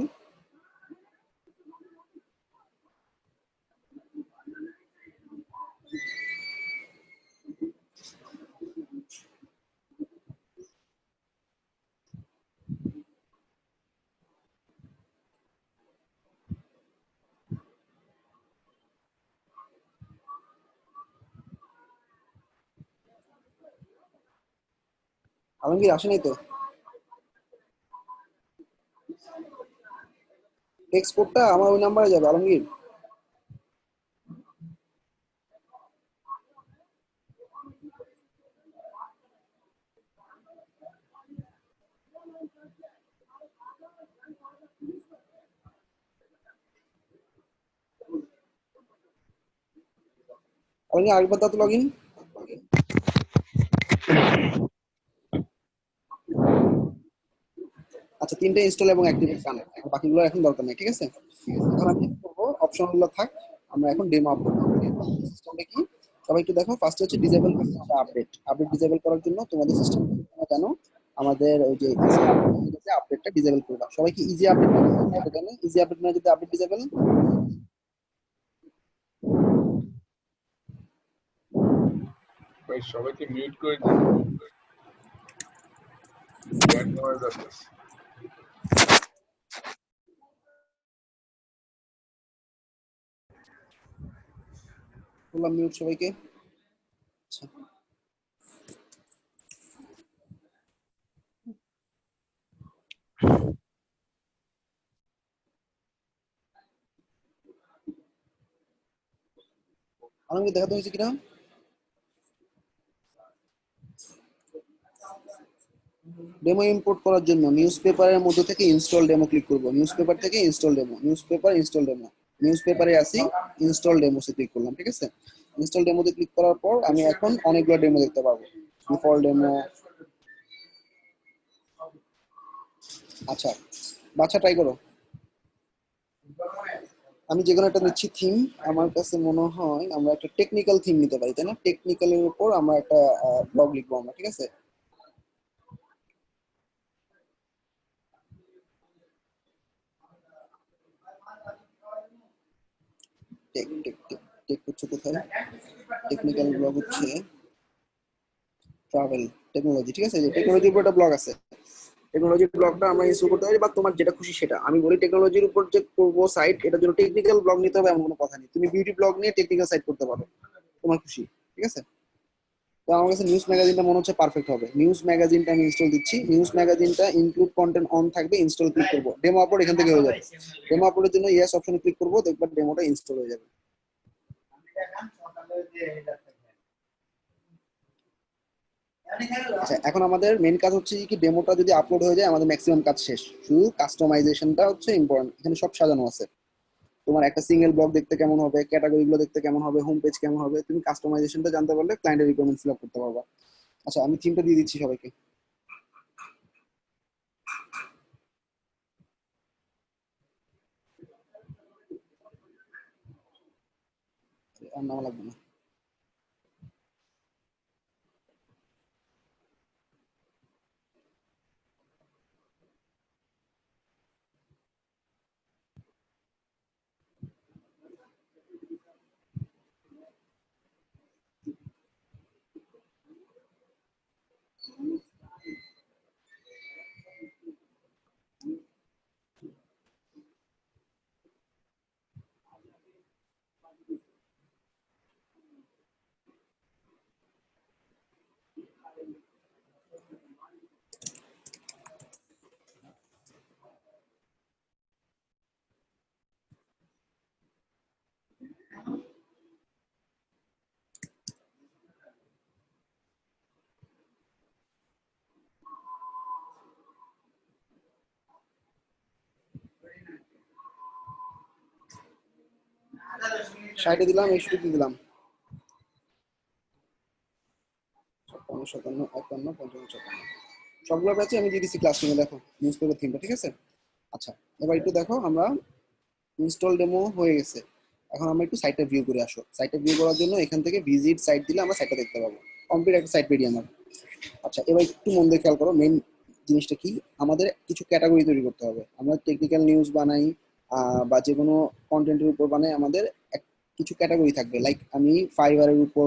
Alamgir আসেনি তো? টেক্সট কোডটা আমার ওই নাম্বারে যাবে আলমগীর। আলমগীর আরেকবার দাও তো লগ ইন। আচ্ছা, তিনটে ইনস্টল এবং অ্যাক্টিভেট কানেক্ট, বাকিগুলো এখন দরকার নেই, ঠিক আছে? এখন আমি কি করবো, অপশনগুলো থাক, আমরা এখন ডেমো আপলোড করবো। সিস্টেমটা কি সবাই একটু দেখো। ফার্স্টে হচ্ছে ডিসেবল করতে হবে আপডেট। আপডেট ডিসেবল করার জন্য তোমাদের সিস্টেম জানো, আমাদের ওই যে ইজি আপডেটটা ডিসেবল করবা। সবাই কি ইজি আপডেট জানে? ইজি আপডেট না যদি আপডেট ডিসেবল। ভাই সবাইকে মিউট করে দিন, ব্যাড নয়েজ আসছে। বললাম মিউট সবাইকে। আচ্ছা, আমাকে দেখাতে হয়েছে কিনা। ডেমো ইম্পোর্ট করার জন্য নিউজ পেপারের মধ্যে থেকে ইনস্টল ডেমো ক্লিক করব। নিউজ পেপার থেকে install demo, news paper install demo, news পেপারে আসি, ইনস্টল ডেমোসে ক্লিক করলাম, ঠিক আছে? ইনস্টল ডেমোতে ক্লিক করার পর আমি এখন অনেকগুলো ডেমো দেখতে পাবো। Default demo. আচ্ছা, বাচ্চা ট্রাই করো। আমি যে কোনো একটা নিচ্ছি থিম। আমার কাছে মনে হয় আমরা একটা টেকনিক্যাল থিম নিতে পারি, তাই না? টেকনিক্যালের উপর আমরা একটা ব্লগ লিখবো আমরা, ঠিক আছে? টেক টেক টেক টেক হচ্ছে কোথায়? টেকনিক্যাল ব্লগ হচ্ছে ট্রাভেল টেকনোলজি, ঠিক আছে? যে টেকনোলজির উপর একটা ব্লগ আছে, টেকনোলজির ব্লগটা আমরা ইনস্টল করতে পারি, বা তোমার যেটা খুশি সেটা। আমি বলি টেকনোলজির উপর যে করবো সাইট, এটার জন্য টেকনিক্যাল ব্লগ নিতে হবে এমন কোনো কথা নেই। তুমি বিউটি ব্লগ নিয়ে টেকনিক্যাল সাইট করতে পারো, তোমার খুশি, ঠিক আছে? তো আমার কাছে নিউজ ম্যাগাজিনটা মনে হচ্ছে পারফেক্ট হবে। নিউজ ম্যাগাজিনটা আমি ইনস্টল দিচ্ছি। নিউজ ম্যাগাজিনটা ইনক্লুড কন্টেন্ট অন থাকবে, ইনস্টল ক্লিক করবো। ডেমো আপলোড এখান থেকে হয়ে যাবে। ডেমো আপলোডের জন্য ইয়েস অপশনে ক্লিক করবো, দেখবা ডেমোটা ইনস্টল হয়ে যাবে। আচ্ছা, এখন আমাদের মেইন কাজ হচ্ছে কি, ডেমোটা যদি আপলোড হয়ে যায় আমাদের ম্যাক্সিমাম কাজ শেষ। শুধু কাস্টমাইজেশনটা হচ্ছে ইম্পর্টেন্ট। এখানে সব সাজানো আছে, তোমার একটা সিঙ্গেল ব্লগ দেখতে কেমন হবে, ক্যাটাগরি গুলো দেখতে কেমন হবে, হোম পেজ কেমন হবে, তুমি কাস্টমাইজেশনটা জানতে পারলে ক্লায়েন্টের রিকোয়ারমেন্ট ফিল আপ করতে পারবা। আচ্ছা, আমি থিমটা দিয়ে দিচ্ছি সবাইকে। আর নাম লাগবে না। সাইডে দিলাম, এই শুরুতে দিলাম 56, 57, 51, 55, 56 সবগুলো ব্যাচে আমি দিয়ে দিচ্ছি ক্লাসরুমে। দেখো নিউজ পেপার থিমটা, ঠিক আছে? আচ্ছা, এবার একটু দেখো, আমরা ইনস্টল ডেমো হয়ে গেছে। এখন আমরা একটু সাইটটা ভিউ করে আসো। সাইটটা ভিউ করার জন্য এখান থেকে ভিজিট সাইট দিলে আমরা সাইটটা দেখতে পাবো। কমপ্লিট একটা সাইট রেডি আমার। আচ্ছা, এবার একটু মন দিয়ে খেয়াল করো, মেইন জিনিসটা কি, আমাদের কিছু ক্যাটাগরি তৈরি করতে হবে। আমরা টেকনিক্যাল নিউজ বানাই বা যে কোনো কন্টেন্টের উপর বানাই, আমাদের কিছু ক্যাটাগরি থাকবে। লাইক আমি ফাইবারের উপর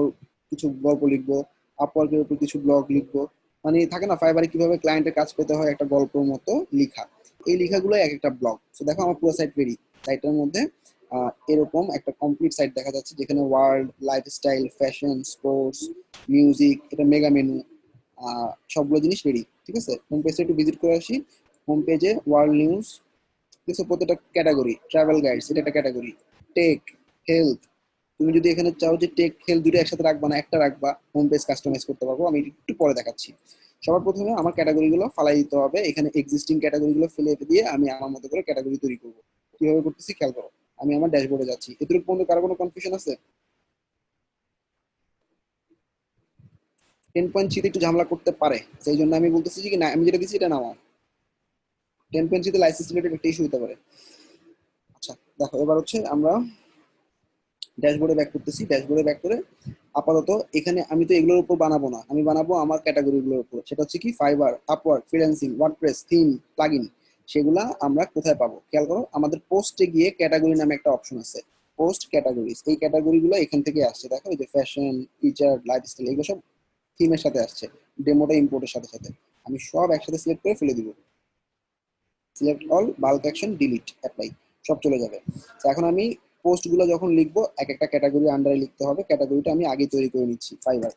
কিছু গল্প লিখবো, আপওয়ার্কের উপর কিছু ব্লগ লিখবো। মানে থাকে না ফাইবারে কিভাবে ক্লায়েন্টের কাজ পেতে হয়, একটা গল্পের মতো লিখা। এই লেখাগুলো এক একটা ব্লগ। তো দেখো আমার পুরো সাইট রেডি। সাইটের মধ্যে এরকম একটা কমপ্লিট সাইট দেখা যাচ্ছে, যেখানে world, lifestyle, fashion, sports, music, এটা মেগা মেনু, সবগুলো জিনিস রেডি, ঠিক আছে? হোম পেজে একটু ভিজিট করে আসি। হোম পেজে ওয়ার্ল্ড নিউজ, ঠিক আছে? প্রত্যেকটা ক্যাটাগরি, ট্রাভেল গাইডস এটা একটা ক্যাটাগরি, টেক, হেলথ। তুমি যদি এখানে চাও যে টেক হেলথ দুটো একসাথে রাখবা না, একটা রাখবা, হোম পেজ কাস্টমাইজ করতে পারবো। আমি একটু পরে দেখাচ্ছি। সবার প্রথমে আমার ক্যাটাগরি গুলো ফালাই দিতে হবে। এখানে এক্সিস্টিং ক্যাটাগরি গুলো ফেলে দিয়ে আমি আমার মতো করে ক্যাটাগরি তৈরি করবো। কিভাবে করতেছি খেয়াল করো। আমি আমার ড্যাশবোর্ডে যাচ্ছি। এতটুকু পর্যন্ত কারো কোনো কনফিউশন আছে? 10.3 একটু ঝামেলা করতে পারে, সেই জন্য আমি বলতেছি যে কি না, আমি যেটা দিচ্ছি এটা নামাও। টেনপেন্সিতে লাইসেন্স রিলেটেড একটা ইস্যু হতে পারে। আচ্ছা দেখো, এবার হচ্ছে আমরা ড্যাশবোর্ডে ব্যাক করতেছি। ড্যাশবোর্ডে ব্যাক করে আপাতত এখানে আমি তো এগুলোর উপর বানাবো না, আমি বানাবো আমার ক্যাটাগরিগুলোর উপর। সেটা হচ্ছে কি fibre, Upwork, freelancing, WordPress, theme, plugin. সেগুলা আমরা কোথায় পাবো? খেয়াল করো, আমাদের পোস্টে গিয়ে ক্যাটাগরি নামে একটা অপশন আছে, পোস্ট ক্যাটাগরিজ। এই ক্যাটাগরিগুলো এখান থেকে আসছে। দেখো এই যে ফ্যাশন, ফিচার, লাইফস্টাইল, এগুলো সব থিমের সাথে আসছে, ডেমোটা ইম্পোর্টের সাথে সাথে। আমি সব একসাথে সিলেক্ট করে ফেলে দিব। Select all, bulk action, delete, apply, সব চলে যাবে। তো এখন আমি পোস্টগুলো যখন লিখবো এক একটা ক্যাটাগরি আন্ডারে লিখতে হবে। ক্যাটাগরিটা আমি আগে তৈরি করে নিচ্ছি। ফাইবার,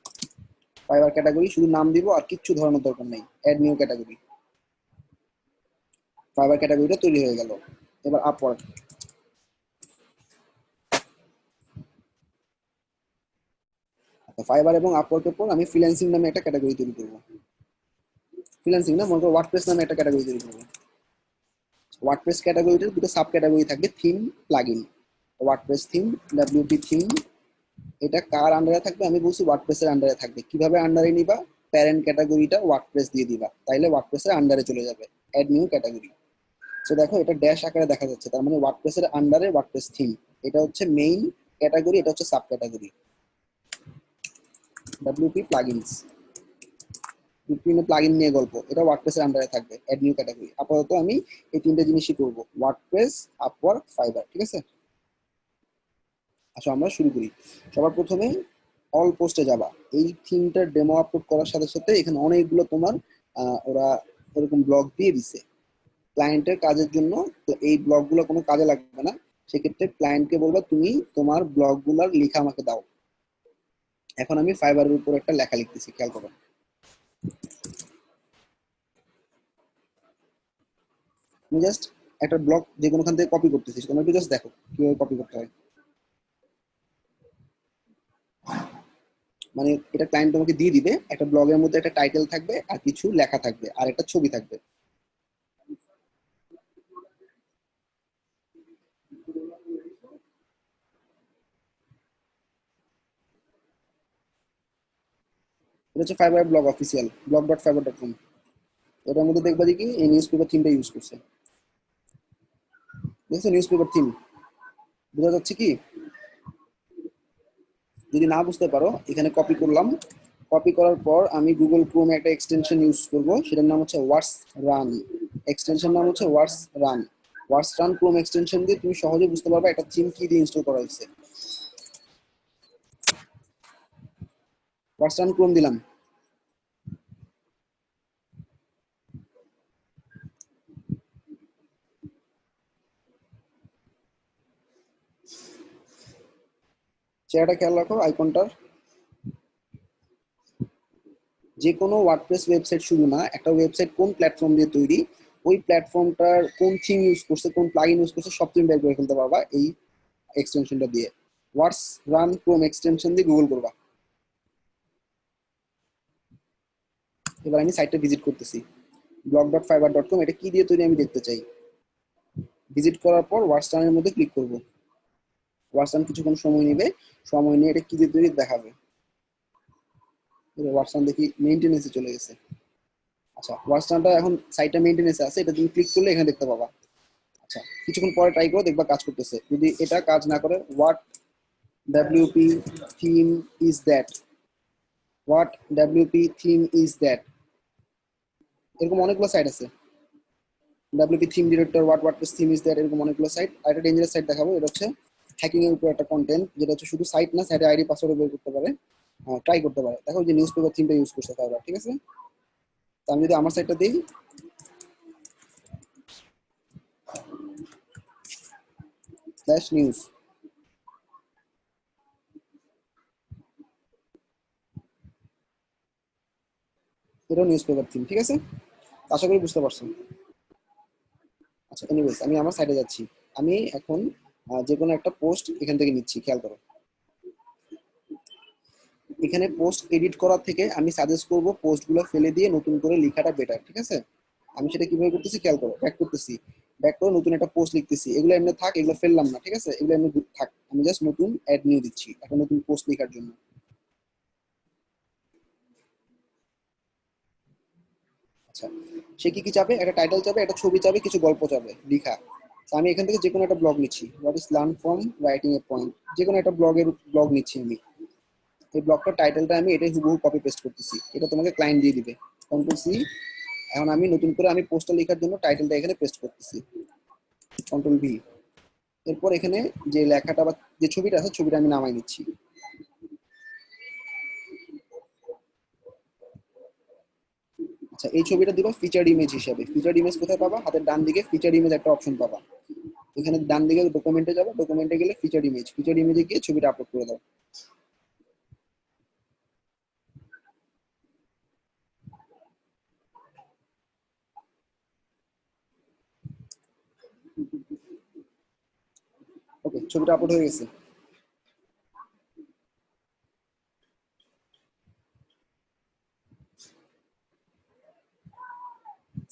ফাইবার ক্যাটাগরি, শুধু নাম দিব আর কিচ্ছু ধরানোর দরকার নেই। অ্যাড নিউ ক্যাটাগরি, ফাইবার ক্যাটাগরিটা তৈরি হয়ে গেল। এবার আপওয়ার্ক, ফাইবার এবং আপওয়ার্কের পর আমি ফ্রিল্যান্সিং নামে একটা ক্যাটাগরি তৈরি করবো। ফ্রিল্যান্সিং না, মনে করো ওয়ার্ডপ্রেস নামে একটা ক্যাটাগরি তৈরি করবো। ওয়ার্ডপ্রেস ক্যাটাগরিটার দুটো সাব ক্যাটাগরি থাকবে, theme, plugin. WordPress theme, WP theme, এটা কার আন্ডারে থাকবে? আমি বলছি ওয়ার্ডপ্রেসের আন্ডারে থাকবে। কিভাবে আন্ডারে নিবা? প্যারেন্ট ক্যাটাগরিটা ওয়ার্ডপ্রেস দিয়ে দিবা, তাইলে ওয়ার্ডপ্রেসের আন্ডারে চলে যাবে। Add new category. সো দেখো এটা ড্যাশ আকারে দেখা যাচ্ছে, তার মানে ওয়ার্ডপ্রেসের আন্ডারে ওয়ার্ডপ্রেস থিম, এটা হচ্ছে মেইন ক্যাটাগরি, এটা হচ্ছে সাব ক্যাটাগরি। ডব্লিউপি প্লাগইনস, বিভিন্ন প্লাগইন নিয়ে গল্প, এটা ওয়ার্ডপ্রেসের আন্ডারে থাকবে। Add new category. আপাতত আমি এই তিনটে জিনিসই করবো, ওয়ার্ডপ্রেস, আপওয়ার্ক, ফাইবার। ঠিক আছে, আচ্ছা আমরা শুরু করি। সবার প্রথমে অল পোস্টে যাবা। এই থিমটার ডেমো আপলোড করার সাথে সাথে এখানে অনেকগুলো তোমার ওরা এরকম ব্লগ দিয়ে দিছে ক্লায়েন্টের কাজের জন্য। তো এই ব্লগগুলো কোনো কাজে লাগবে না, সেক্ষেত্রে ক্লায়েন্টকে বলবা তুমি তোমার ব্লগগুলোর লেখা আমাকে দাও। এখন আমি ফাইবারের উপর একটা লেখা লিখতেছি, খেয়াল করো। আমি জাস্ট একটা ব্লগ যে কোনোখান থেকে কপি করতেছি, তোমরা একটু জাস্ট দেখো কিভাবে কপি করতে হয়। মানে এটা ক্লায়েন্ট তোমাকে দিয়ে দিবে, একটা ব্লগের মধ্যে একটা টাইটেল থাকবে আর কিছু লেখা থাকবে আর একটা ছবি থাকবে। এটা হচ্ছে ফাইবার ব্লগ অফিসিয়াল, blog.fiverr.com। এটার মধ্যে দেখবা দেখি এই নিউজ পেপার থিমটা ইউজ করছে। দেখছো নিউজ পেপার থিম বোঝা যাচ্ছে কি? যদি না বুঝতে পারো, এখানে কপি করলাম। কপি করার পর আমি গুগল ক্রোমে একটা এক্সটেনশন ইউজ করব, সেটার নাম হচ্ছে ওয়াটস রান। এক্সটেনশন নাম হচ্ছে ওয়াটস রান। ওয়াটস রান ক্রোম এক্সটেনশন দিয়ে তুমি সহজে বুঝতে পারবে একটা থিম কি দিয়ে ইনস্টল করা হয়েছে। ওয়াটস রান ক্রোম দিলাম। চেহারাটা খেয়াল রাখো আইকনটার। যে কোনো ওয়ার্ডপ্রেস ওয়েবসাইট শুধু না, একটা ওয়েবসাইট কোন প্ল্যাটফর্ম দিয়ে তৈরি, ওই প্ল্যাটফর্মটার কোন থিম ইউজ করছে, কোন প্লাগইন ইউজ করছে, সব তুমি বের করে ফেলতে পারবা এই এক্সটেনশনটা দিয়ে। ওয়াটস রান ক্রোম এক্সটেনশন দিয়ে গুগল করবা। এবার আমি সাইটটা ভিজিট করতেছি, blog.fiverr.com। এটা কি দিয়ে তৈরি আমি দেখতে চাই। ভিজিট করার পর ওয়াটস রানের মধ্যে ক্লিক করব। ওয়াটস রান কিছুক্ষণ সময় নেবে, সময় নিয়ে এটা কি দিয়ে তৈরি দেখাবে। ওয়াটস রান দেখি মেইনটেনেন্সে চলে গেছে। আচ্ছা ওয়াটস রানটা এখন সাইটটা মেইনটেনেন্সে আছে, এটা তুমি ক্লিক করলে এখানে দেখতে পাবা। আচ্ছা কিছুক্ষণ পরে ট্রাই করো, দেখবা কাজ করতেছে। যদি এটা কাজ না করে, what WP theme is that, what WP theme is that, এরকম অনেকগুলো সাইট আছে। WP theme director, what WordPress theme is that, এরকম অনেকগুলো সাইট। আর একটা ডেঞ্জারাস সাইট দেখাবো, এটা হচ্ছে হ্যাকিং এর উপর একটা কন্টেন্ট, যেটা হচ্ছে শুধু সাইট না, সাইটে আইডি পাসওয়ার্ড বের করতে পারে, ট্রাই করতে পারে। দেখো যে নিউজ পেপার থিমটা ইউজ করছে ফাইবার। ঠিক আছে, তো আমি যদি আমার সাইটটা দিই, ফ্ল্যাশ নিউজ, এটাও নিউজ পেপার থিম। ঠিক আছে, আশা করি বুঝতে পারছো। আচ্ছা এনিওয়েজ আমি আমার সাইটে যাচ্ছি। আমি এখন যে কোনো একটা পোস্ট এখান থেকে নিচ্ছি, খেয়াল করো। এখানে পোস্ট এডিট করার থেকে আমি সাজেস্ট করব পোস্টগুলো ফেলে দিয়ে নতুন করে লেখাটা বেটার। ঠিক আছে, আমি সেটা কিভাবে করতেছি খেয়াল করো। ব্যাক করতেছি, ব্যাক করে নতুন একটা পোস্ট লিখতেছি। এগুলো এমনি থাক, এগুলো ফেললাম না। ঠিক আছে, এগুলো এমনি থাক, আমি জাস্ট নতুন অ্যাড নিয়ে দিচ্ছি একটা নতুন পোস্ট লেখার জন্য। আচ্ছা, সে কি কি চাবে? একটা টাইটেল চাবে, একটা ছবি চাবে, কিছু গল্প চাবে লিখা। তো আমি এখান থেকে যে কোনো একটা ব্লগ নিচ্ছি, what is learn from writing A point, যে কোনো একটা ব্লগ নিচ্ছি আমি। এই ব্লগটার টাইটেলটা আমি এটাই হুবহু কপি পেস্ট করতেছি, এটা তোমাকে ক্লায়েন্ট দিয়ে দিবে। Control C. এখন আমি নতুন করে আমি পোস্টটা লেখার জন্য টাইটেলটা এখানে পেস্ট করতেছি, কন্ট্রোল ভি। এরপর এখানে যে লেখাটা বা যে ছবিটা আছে ছবিটা আমি নামাই নিচ্ছি। আচ্ছা, এই ছবিটা দিবা ফিচার্ড ইমেজ হিসাবে। ফিচার্ড ইমেজ কোথায় পাবা? হাতের ডান দিকে ফিচার্ড ইমেজ একটা অপশন পাবা। এখানে ডান দিকে ডকুমেন্টে যাবে, ডকুমেন্টে গেলে ফিচার্ড ইমেজ, ফিচার্ড ইমেজে গিয়ে ছবিটা আপলোড করে দাও। ওকে, ছবিটা আপলোড হয়ে গেছে।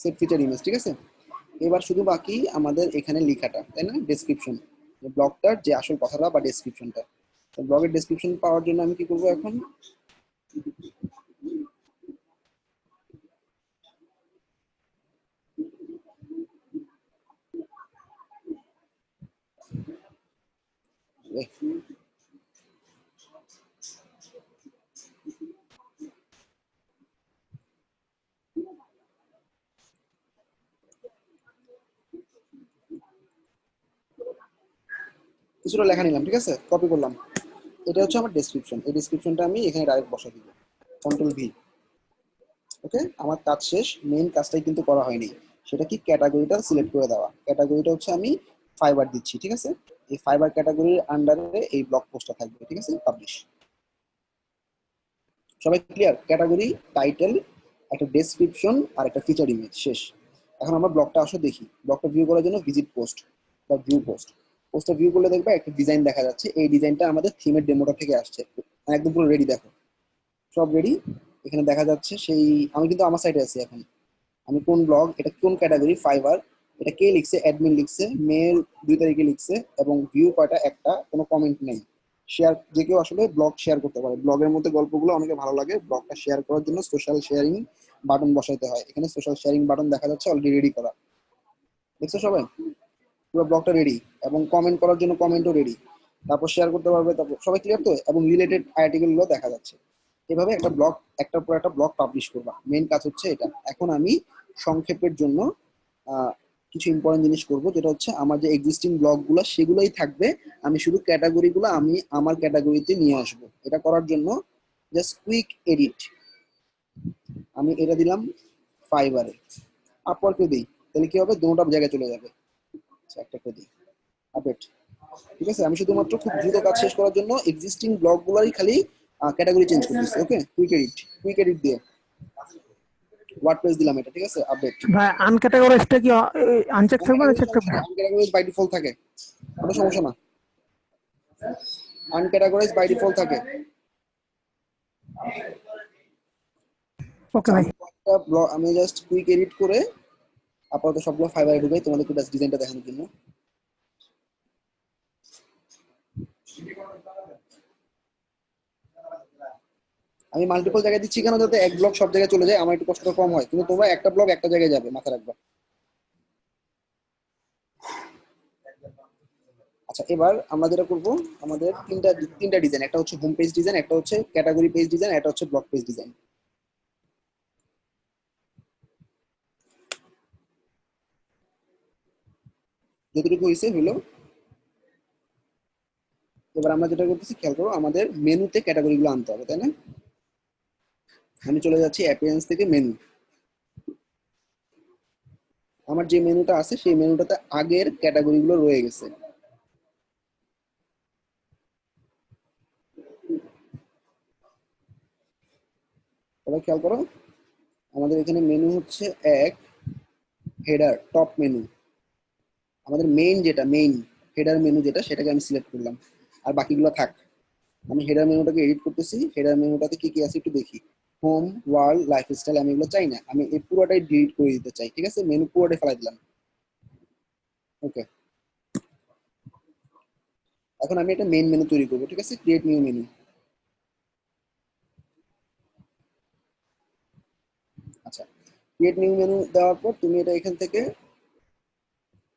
সেট ফিচার ইমেজ, ঠিক আছে। এবার শুধু বাকি আমাদের এখানে লেখাটা, তাই না? ডেসক্রিপশন, ব্লগটার যে আসল কথাটা বা ডেসক্রিপশনটা। ব্লগের ডেসক্রিপশন পাওয়ার জন্য আমি কি করবো এখন? কিছুটা লেখা নিলাম, ঠিক আছে, কপি করলাম। এটা হচ্ছে আমার ডেসক্রিপশন। এই ডেসক্রিপশনটা আমি এখানে ডাইরেক্ট বসা দিব, কন্ট্রোল ভি। ওকে, আমার কাজ শেষ। মেইন কাজটাই কিন্তু করা হয়নি, সেটা কি? ক্যাটাগরিটা সিলেক্ট করে দেওয়া। ক্যাটাগরিটা হচ্ছে আমি ফাইবার দিচ্ছি, ঠিক আছে। এই ফাইবার ক্যাটাগরির আন্ডারে এই ব্লগ পোস্টটা থাকবে, ঠিক আছে, পাবলিশ। সবাই ক্লিয়ার? ক্যাটাগরি, টাইটেল, একটা ডেসক্রিপশন আর একটা ফিচার ইমেজ, শেষ। এখন আমরা ব্লগটা আসো দেখি। ব্লগটা ভিউ করার জন্য ভিজিট পোস্ট বা ভিউ পোস্ট। পোস্টটা ভিউ করলে দেখবে একটা ডিজাইন দেখা যাচ্ছে। এই ডিজাইনটা আমাদের থিমের ডেমোটা থেকে আসছে, একদম পুরো রেডি। দেখো, সব রেডি। এখানে দেখা যাচ্ছে সেই, আমি কিন্তু আমার সাইডে আছি এখন। আমি কোন ব্লগ, এটা কোন ক্যাটাগরি, ফাইবার, এটা কে লিখছে? অ্যাডমিন লিখছে, মেল 2 তারিখে লিখছে, এবং ভিউ কয়টা? একটা, কোনো কমেন্ট নেই। শেয়ার, যে কেউ আসলে ব্লগ শেয়ার করতে পারে। ব্লগের মধ্যে গল্পগুলো অনেকে ভালো লাগে, ব্লগটা শেয়ার করার জন্য সোশ্যাল শেয়ারিং বাটন বসাইতে হয়। এখানে সোশ্যাল শেয়ারিং বাটন দেখা যাচ্ছে অলরেডি রেডি করা, দেখছো সবাই? পুরো ব্লগটা রেডি, এবং কমেন্ট করার জন্য কমেন্টও রেডি। তারপর শেয়ার করতে পারবে। তারপর সবাই ক্লিয়ার তো? এবং রিলেটেড আর্টিকেলগুলো দেখা যাচ্ছে। এভাবে একটা ব্লগ, একটার পর একটা ব্লগ পাবলিশ করবা। মেইন কাজ হচ্ছে এটা। এখন আমি সংক্ষেপের জন্য কিছু ইম্পর্টেন্ট জিনিস করব, যেটা হচ্ছে আমার যে এক্সিস্টিং ব্লগগুলো সেগুলোই থাকবে। আমি শুধু ক্যাটাগরিগুলো আমি আমার ক্যাটাগরিতে নিয়ে আসব। এটা করার জন্য জাস্ট কুইক এডিট, আমি এটা দিলাম ফাইবারে। আপওয়ার্কে দিই, তাহলে কি হবে? দুটোটা জায়গায় চলে যাবে। আচ্ছা, একটা করে দিই আপডেট, ঠিক আছে। আমি শুধুমাত্র খুব দ্রুত কাজ শেষ করার জন্য এক্সিস্টিং ব্লগগুলোরই খালি ক্যাটাগরি চেঞ্জ করতেছি। ওকে, কুইক এডিট, কুইক এডিট দিয়ে ওয়ার্ডপ্রেস দিলাম এটা, ঠিক আছে। আপডেট। ভাই আনক্যাটাগরাইজটা কি আনচেক থাকবে না চেক থাকবে? আনক্যাটাগরাইজ বাই ডিফল্ট থাকে, কোনো সমস্যা না। আনক্যাটাগরাইজ বাই ডিফল্ট থাকে। ওকে ভাই। আমি জাস্ট কুইক এডিট করে আপাতত সবগুলো ফাইবারে ঢুকাই তোমাদেরকে জাস্ট ডিজাইনটা দেখানোর জন্য। আমি মাল্টিপল জায়গায় দিচ্ছি কেন? যাতে এক ব্লক সব জায়গায় চলে যায়, আমার একটু কষ্ট কম হয়। কিন্তু তোমরা একটা ব্লক একটা জায়গায় যাবে, মাথা রাখবা। আচ্ছা, এবার আমরা যেটা করব, আমাদের তিনটা ডিজাইন, একটা হচ্ছে হোম পেজ ডিজাইন, একটা হচ্ছে ক্যাটাগরি পেজ ডিজাইন, একটা হচ্ছে ব্লগ পেজ ডিজাইন। যতটুকু হয়েছে হলো। এবার আমরা যেটা করতেছি খেয়াল করো, আমাদের মেনুতে ক্যাটাগরিগুলো আনতে হবে, তাই না? আমি চলে যাচ্ছি অ্যাপিয়ারেন্স থেকে মেনু। আমার যে মেনুটা আছে সেই মেনুটাতে আগের ক্যাটাগরিগুলো রয়ে গেছে। সবাই খেয়াল করো, আমাদের এখানে মেনু হচ্ছে এক, হেডার, টপ মেনু। আমাদের মেইন যেটা, মেইন হেডার মেনু যেটা, সেটাকে আমি সিলেক্ট করলাম, আর বাকিগুলো থাক। আমি হেডার মেনুটাকে এডিট করতেছি। হেডার মেনুটাতে কি কি আছে একটু দেখি। হোম, ওয়ার্ল্ড, লাইফস্টাইল, আমি এগুলো চাই না, আমি এই পুরোটাই ডিলিট করে দিতে চাই, ঠিক আছে। মেনু পুরোটাই ফেলাই দিলাম। ওকে, এখন আমি একটা মেইন মেনু তৈরি করবো, ঠিক আছে। Create new menu. আচ্ছা, ক্রিয়েট নিউ মেনু দেওয়ার পর তুমি এটা এখান থেকে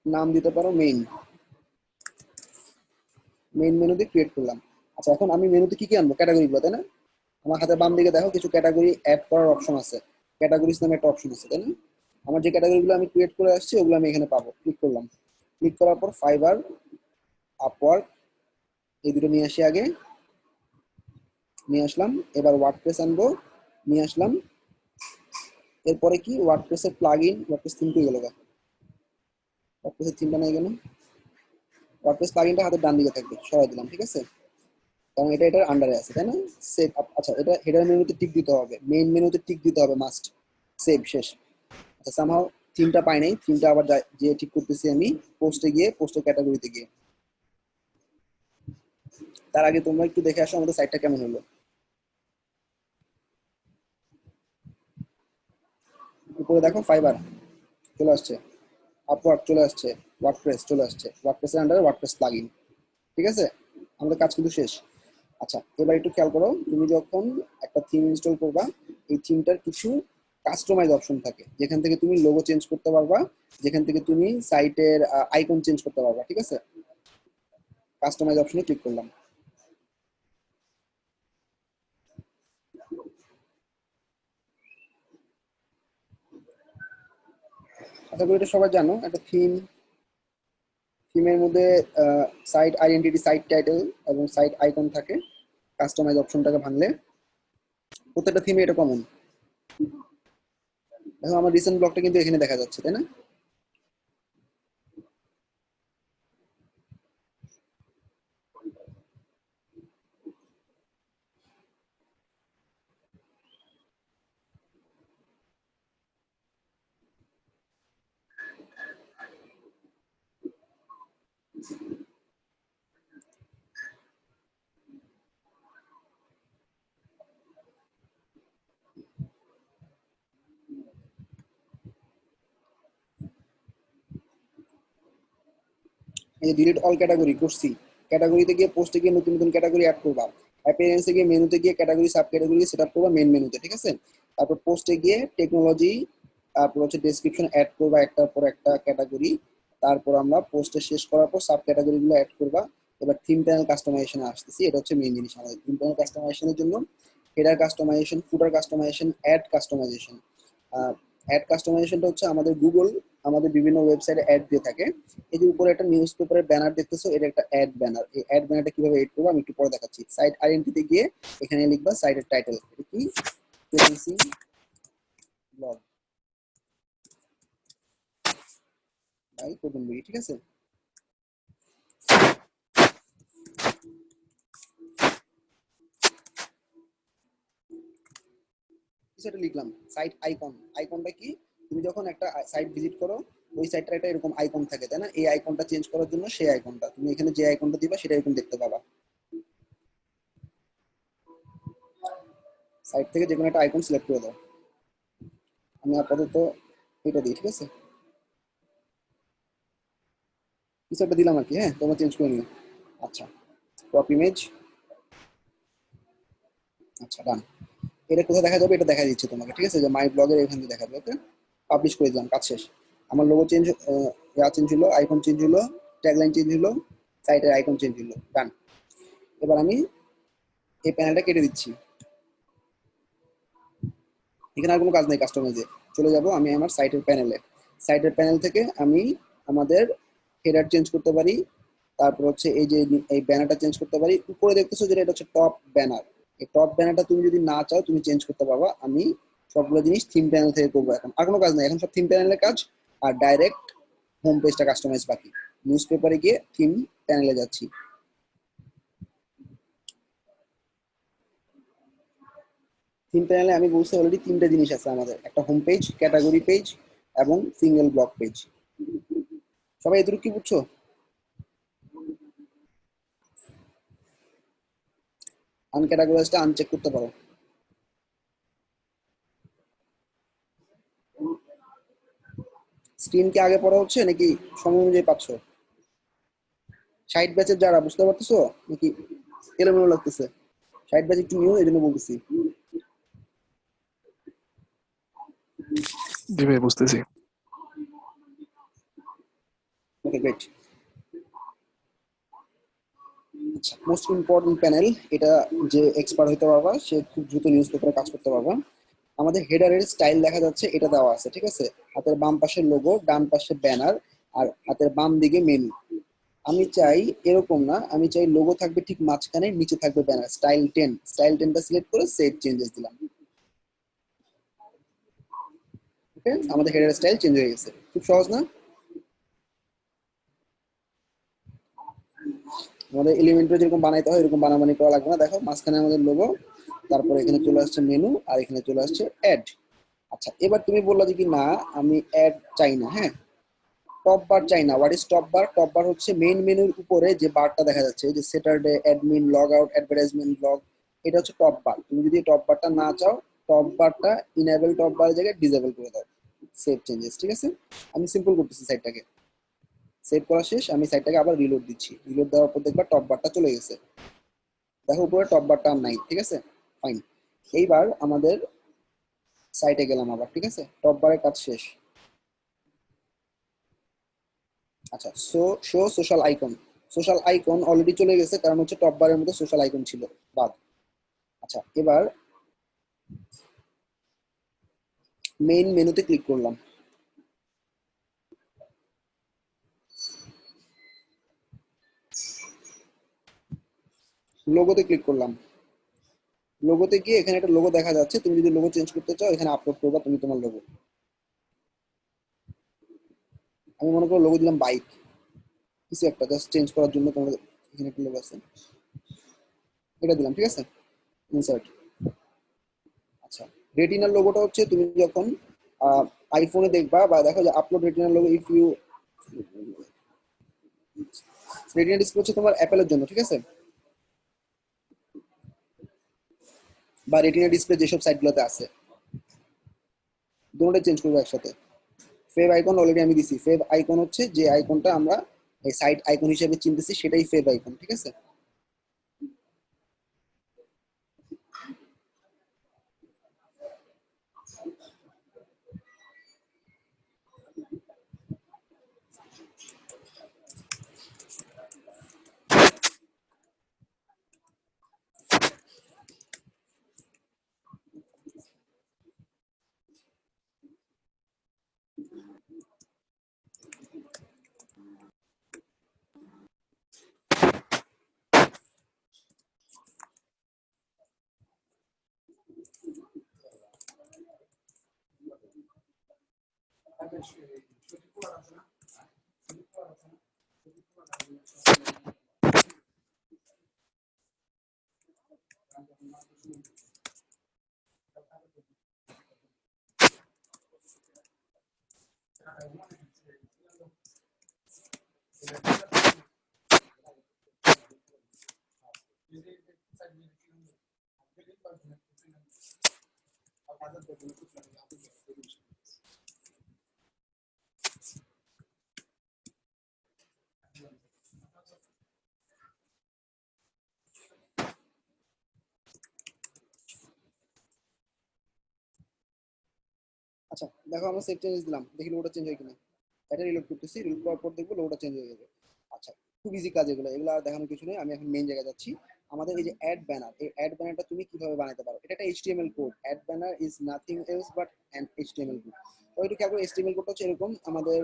নাম দিতে পারো মেইন মেনু দিয়ে ক্রিয়েট করলাম। আচ্ছা, এখন আমি মেনুতে কি কি আনবো? ক্যাটাগরি গুলো, তাই না? আমার হাতে বাম দিকে দেখো কিছু ক্যাটাগরি অ্যাড করার অপশন আছে, ক্যাটাগরিজ নামে একটা অপশন আছে, তাই না? আমার যে ক্যাটাগরি গুলো আমি ক্রিয়েট করে আসছি ওগুলো আমি এখানে পাবো। ক্লিক করলাম, ক্লিক করার পর ফাইবার, আপওয়ার্ক এই দুটো নিয়ে আসি, আগে নিয়ে আসলাম। এবার ওয়ার্ডপ্রেস আনবো, নিয়ে আসলাম। এরপরে কি ওয়ার্ডপ্রেসের প্লাগইন, ওয়ার্ডপ্রেস থিমটা গেল, ওয়ার্ডপ্রেসের থিমটা নাই কেন? ওয়ার্ডপ্রেস প্লাগইনটা হাতের ডান দিকে থাকবে, সরাই দিলাম, ঠিক আছে? কারণ এটা এটার আন্ডারে আছে, তাই না? সেভ। আচ্ছা, এটা হেডার মেনুতে টিক দিতে হবে, মেইন মেনুতে টিক দিতে হবে, মাস্ট। সেভ, শেষ। আচ্ছা, সামহাও থিমটা পাই নাই, থিমটা আবার যে ঠিক করতেছি আমি পোস্টে গিয়ে, পোস্টের ক্যাটাগরিতে গিয়ে। তার আগে তোমরা একটু দেখে আসো আমাদের সাইটটা কেমন হলো। উপরে দেখো ফাইবার চলে আসছে, আপওয়ার্ক চলে আসছে, ওয়ার্ডপ্রেস চলে আসছে, ওয়ার্ডপ্রেসের আন্ডারে ওয়ার্ডপ্রেস প্লাগইন, ঠিক আছে? আমাদের কাজ কিন্তু শেষ। আচ্ছা, এবার একটু খেয়াল করো, তুমি যখন একটা থিম ইনস্টল করবা, এই থিমটার কিছু কাস্টমাইজ অপশন থাকে, যেখান থেকে তুমি লোগো চেঞ্জ করতে পারবা, যেখান থেকে তুমি সাইটের আইকন চেঞ্জ করতে পারবা, ঠিক আছে? কাস্টমাইজ অপশনে ক্লিক করলাম। আশা করি এটা সবাই জানো, একটা থিমের মধ্যে সাইট আইডেন্টিটি, সাইট টাইটেল এবং সাইট আইকন থাকে। কাস্টমাইজ অপশনটাকে ভাঙলে প্রত্যেকটা থিমে এটা কমন। দেখো আমার রিসেন্ট ব্লগটা কিন্তু এখানে দেখা যাচ্ছে, তাই না? এই ডিলিট অল ক্যাটাগরি করছি, ক্যাটাগরিতে গিয়ে পোস্টে গিয়ে নতুন নতুন ক্যাটাগরি অ্যাড করবা, অ্যাপিয়ারেন্সে গিয়ে মেনুতে গিয়ে ক্যাটাগরি সাব ক্যাটাগরি সেটআপ করবা মেন মেনুতে, ঠিক আছে? তারপর পোস্টে গিয়ে টেকনোলজি, তারপর হচ্ছে ডেসক্রিপশন অ্যাড করবা একটার পর একটা ক্যাটাগরি। তারপর আমরা পোস্টে শেষ করার পর সাব ক্যাটাগরি গুলো অ্যাড করবা। এবার থিম প্যানেল কাস্টমাইজেশনে আসতেছি, এটা হচ্ছে মেইন জিনিস আমাদের থিম প্যানেল কাস্টমাইজেশনের জন্য। হেডার কাস্টমাইজেশন, ফুটার কাস্টমাইজেশন, অ্যাড কাস্টমাইজেশন। অ্যাড কাস্টমাইজেশনটা হচ্ছে আমাদের গুগল আমাদের বিভিন্ন ওয়েবসাইটে অ্যাড দিয়ে থাকে। এই যে উপরে একটা নিউজ পেপারের ব্যানার দেখতেছো, এটা একটা অ্যাড ব্যানার। এই অ্যাড ব্যানারটা কিভাবে এড করবো আমি একটু পরে দেখাচ্ছি। সাইট আইডেন্টিটি গিয়ে এখানে লিখবা সাইটের টাইটেল, এটা কি? কেবিসি ব্লগ বাই কোডনবিড়ি, ঠিক আছে? সেটা লিখলাম। সাইট আইকন, আইকনটা কি? তুমি যখন একটা সাইট ভিজিট করো, ওই সাইটটার একটা এরকম আইকন থাকে, তাই না? এই আইকনটা চেঞ্জ করার জন্য সেই আইকনটা তুমি এখানে যে আইকনটা দিবা সেটা এরকম দেখতে পাবা। সাইট থেকে যে কোনো একটা আইকন সিলেক্ট করে দাও। আমি আপাতত এটা দিই, ঠিক আছে? কিছু একটা দিলাম আর কি, হ্যাঁ, তোমরা চেঞ্জ করে নিও। আচ্ছা, ক্রপ ইমেজ, আচ্ছা ডান। এটা কোথায় দেখা যাবে? এটা দেখা দিচ্ছে তোমাকে, ঠিক আছে? যে মাই ব্লগের এখান থেকে দেখাবে। ওকে, পাবলিশ করে দিলাম, কাজ শেষ। আমার লোগো চেঞ্জ, চেঞ্জ হলো, আইকন চেঞ্জ হলো, ট্যাগলাইন চেঞ্জ হলো, সাইটের আইকন চেঞ্জ হলো, ডান। এবার আমি এই প্যানেলটা কেটে দিচ্ছি, এখানে আর কোনো কাজ নেই কাস্টমাইজে। চলে যাব আমি আমার সাইটের প্যানেলে। সাইটের প্যানেল থেকে আমি আমাদের হেডার চেঞ্জ করতে পারি, তারপর হচ্ছে এই যে এই ব্যানারটা চেঞ্জ করতে পারি। উপরে দেখতেছো যেটা, এটা হচ্ছে টপ ব্যানার। এই টপ ব্যানারটা তুমি যদি না চাও তুমি চেঞ্জ করতে পারবা। আমি সবগুলো জিনিস থিম প্যানেল থেকে করবো, এখন আর কোনো কাজ নেই, এখন সব থিম প্যানেলের কাজ। আর ডাইরেক্ট হোম পেজটা কাস্টমাইজ বাকি। নিউজ পেপারে গিয়ে থিম প্যানেলে যাচ্ছি। থিম প্যানেলে আমি বলছি অলরেডি তিনটা জিনিস আছে আমাদের, একটা হোম পেজ, ক্যাটাগরি পেজ এবং সিঙ্গেল ব্লক পেজ। সবাই এটুকু কি বুঝছো? আনক্যাটাগরাইজটা আনচেক করতে পারো। স্ক্রিন কি আগে পড়া হচ্ছে নাকি সময় অনুযায়ী পাচ্ছ? 60 ব্যাচের যারা, বুঝতে পারতেছো নাকি এলোমেলো লাগতেছে? 60 ব্যাচ একটু নিউ, এই জন্য বলতেছি। জি ভাই বুঝতেছি। Okay great. আচ্ছা, মোস্ট ইম্পর্টেন্ট প্যানেল, এটা যে এক্সপার্ট হতে পারবা সে খুব দ্রুত নিউজ পেপারে কাজ করতে পারবা। আমাদের হেডারের স্টাইল দেখা যাচ্ছে, এটা দেওয়া আছে, ঠিক আছে। হাতের বাম পাশে লোগো, ডান পাশে ব্যানার, আর হাতের বাম দিকে মেনু। আমি চাই এরকম না, আমি চাই লোগো থাকবে ঠিক মাঝখানে, নিচে থাকবে ব্যানার। স্টাইল 10টা সিলেক্ট করে সেভ চেঞ্জেস দিলাম। ওকে, আমাদের হেডার স্টাইল চেঞ্জ হয়ে গেছে। খুব সহজ না? আমাদের এলিমেন্টও যেরকম বানাইতে হয় এরকম বানাবানি করা লাগবে না। দেখো মাঝখানে আমাদের লোগো, তারপরে এখানে চলে আসছে মেনু, আর এখানে চলে আসছে অ্যাড। আচ্ছা, এবার তুমি বললা যে কি না আমি অ্যাড চাই না। হ্যাঁ, টপ বার চাই না। What is top bar? Top বার হচ্ছে মেইন মেনুর উপরে যে বারটা দেখা যাচ্ছে, এই যে Saturday, admin, log out, advertisement, blog, এটা হচ্ছে টপ বার। তুমি যদি টপ বারটা না চাও, টপ বারটা ইনেবল টপ বার জায়গায় ডিসেবল করে দাও। সেভ চেঞ্জেস, ঠিক আছে। আমি সিম্পল করতেছি সাইটটাকে। সেভ করা শেষ, আমি সাইটটাকে আবার রিলোড দিচ্ছি। রিলোড দেওয়ার পর দেখবা টপ বারটা চলে গেছে। দেখো উপরে টপ বারটা আর নাই, ঠিক আছে, ফাইন। এইবার আমাদের সাইটে গেলাম আবার, ঠিক আছে, টপ বারের কাজ শেষ। আচ্ছা, show social icon. Social icon already চলে গেছে, কারণ হচ্ছে টপ বারের মধ্যে সোশ্যাল আইকন ছিল, বাদ। আচ্ছা, এবার মেইন মেনুতে ক্লিক করলাম, লোগোতে ক্লিক করলাম। লোগোতে গিয়ে এখানে একটা লোগো দেখা যাচ্ছে, তুমি যদি লোগো চেঞ্জ করতে চাও এখানে আপলোড করবা তুমি তোমার লোগো। আমি মনে করো লোগো দিলাম বাইক, কিছু একটা জাস্ট চেঞ্জ করার জন্য তোমার এখানে একটা লোগো আছে, এটা দিলাম, ঠিক আছে, ইনসার্ট। আচ্ছা, রেটিনার লোগোটা হচ্ছে তুমি যখন আইফোনে দেখবা বা দেখো যে আপলোড রেটিনার logo, if you, retina display হচ্ছে তোমার অ্যাপেলের জন্য, ঠিক আছে, বা রেটিনা ডিসপ্লে যেসব সাইটগুলোতে আছে, দুটোটা চেঞ্জ করবো একসাথে। ফেভ আইকন অলরেডি আমি দিছি। ফেভ আইকন হচ্ছে যে আইকনটা আমরা এই সাইট আইকন হিসেবে চিনতেছি, সেটাই ফেভ আইকন, ঠিক আছে। আচ্ছা, দেখো আমরা সেভ চেঞ্জ দিলাম, দেখি লোগোটা চেঞ্জ হয় কিনা। এটা রিলোড করতেছি, রিলোড করার পর দেখবো লোগোটা চেঞ্জ হয়ে যাবে। আচ্ছা, খুব ইজি কাজ এগুলো, এগুলো আর দেখানোর কিছু নেই। আমি এখন মেইন জায়গায় যাচ্ছি। আমাদের এই যে অ্যাড ব্যানার, এই অ্যাড ব্যানারটা তুমি কিভাবে বানাতে পারো, এটা একটা HTML code. Add banner is nothing else but an HTML code. তো একটু খেয়াল করে, এইচটিএমএল কোডটা হচ্ছে এরকম। আমাদের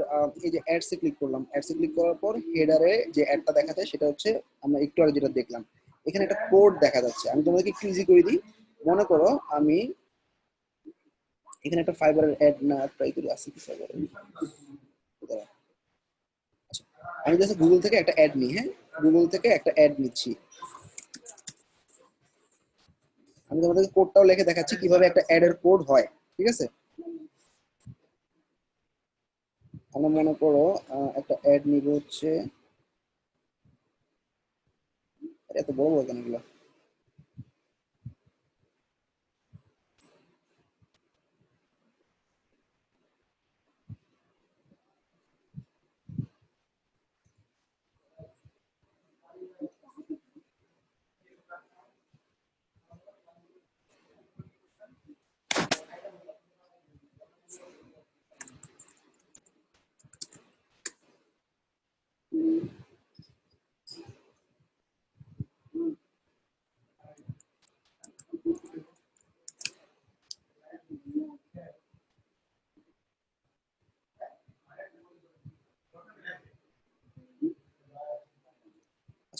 এই যে অ্যাডসে ক্লিক করলাম, অ্যাডসে ক্লিক করার পর হেডারে যে অ্যাডটা দেখা যায় সেটা হচ্ছে আমরা একটু আগে যেটা দেখলাম, এখানে একটা কোড দেখা যাচ্ছে। আমি তোমাদেরকে একটু ইজি করে দিই। মনে করো আমি এখানে একটা ফাইবারের অ্যাড না ট্রাই করি, আসি কি ফাইবারের। আচ্ছা, আমি জাস্ট গুগল থেকে একটা অ্যাড নিই। হ্যাঁ, গুগল থেকে একটা অ্যাড নিচ্ছি। আমি তোমাদেরকে কোডটাও লিখে দেখাচ্ছি কিভাবে একটা অ্যাড এর কোড হয়, ঠিক আছে। আমরা মনে করো একটা অ্যাড নিব হচ্ছে, এত বড় বড় কেন এগুলো।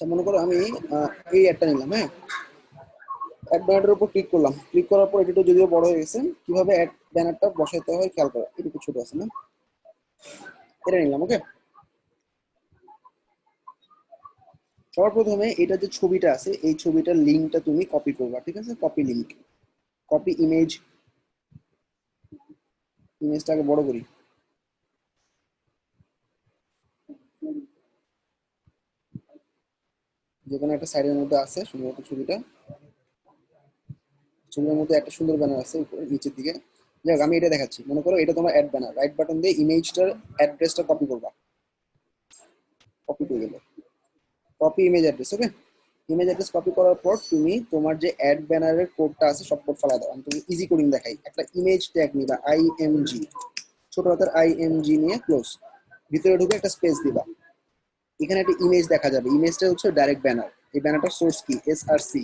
আচ্ছা মনে করো আমি এই অ্যাডটা নিলাম, হ্যাঁ, অ্যাড ব্যানারের উপর ক্লিক করলাম, ক্লিক করার পর এটা যদিও বড় হয়ে গেছে, কিভাবে অ্যাড ব্যানারটা বসাইতে হয় খেয়াল করো, এটা ছোট আছে না, এটা নিলাম। ওকে, সবার প্রথমে এটা যে ছবিটা আছে এই ছবিটার লিঙ্কটা তুমি কপি করবা, ঠিক আছে, কপি লিঙ্ক, কপি ইমেজ, ইমেজটাকে বড় করি, যেখানে একটা সাইডের মধ্যে আছে শুধুমাত্র ছবিটা, ছবির মধ্যে একটা সুন্দর ব্যানার আছে উপরে নিচের দিকে। যাই হোক, আমি এটা দেখাচ্ছি, মনে করো এটা তোমার অ্যাড ব্যানার, রাইট বাটন দিয়ে ইমেজটার অ্যাড্রেসটা কপি করবা, কপি করে গেল, কপি ইমেজ অ্যাড্রেস। ওকে, ইমেজ অ্যাড্রেস কপি করার পর তুমি তোমার যে অ্যাড ব্যানারের কোডটা আছে সব কোড ফেলা দাও। আমি তুমি ইজি কোডিং দেখাই, একটা ইমেজ ট্যাগ নিবা আইএমজি, ছোট হাতের আইএমজি নিয়ে ক্লোজ, ভিতরে ঢুকে একটা স্পেস দিবা, এখানে একটা ইমেজ দেখা যাবে, ইমেজটা হচ্ছে ডাইরেক্ট ব্যানার, এই ব্যানারটার সোর্স কি, SRC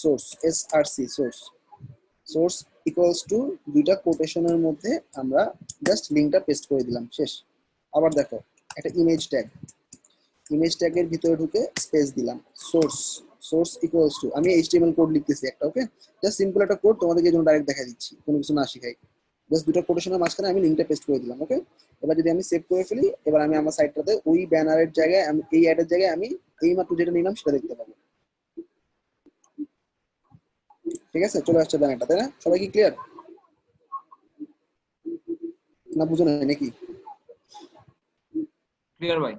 source, SRC source, source equals to দুইটা কোটেশনের মধ্যে আমরা জাস্ট লিঙ্কটা পেস্ট করে দিলাম, শেষ। আবার দেখো একটা ইমেজ ট্যাগ, ইমেজ ট্যাগের ভিতরে ঢুকে স্পেস দিলাম, সোর্স, সোর্স ইকুয়ালস টু, আমি এইচটিএমএল কোড লিখতেছি একটা, ওকে, জাস্ট সিম্পল একটা কোড তোমাদেরকে এই জন্য ডাইরেক্ট দেখা দিচ্ছি, কোনো কিছু না শিখাই, জাস্ট দুটো কোটেশনের মাঝখানে আমি লিঙ্কটা পেস্ট করে দিলাম। ওকে, এবার যদি আমি সেভ করে ফেলি, এবার আমি আমার সাইটটাতে ওই ব্যানারের জায়গায় আমি এই অ্যাডের জায়গায় আমি এই মাত্র যেটা নিলাম সেটা দেখতে পাবো। ঠিক আছে, চলে আসছে ব্যানারটা, তাই না? সবাই কি ক্লিয়ার, না বুঝো না নাকি? ক্লিয়ার ভাই?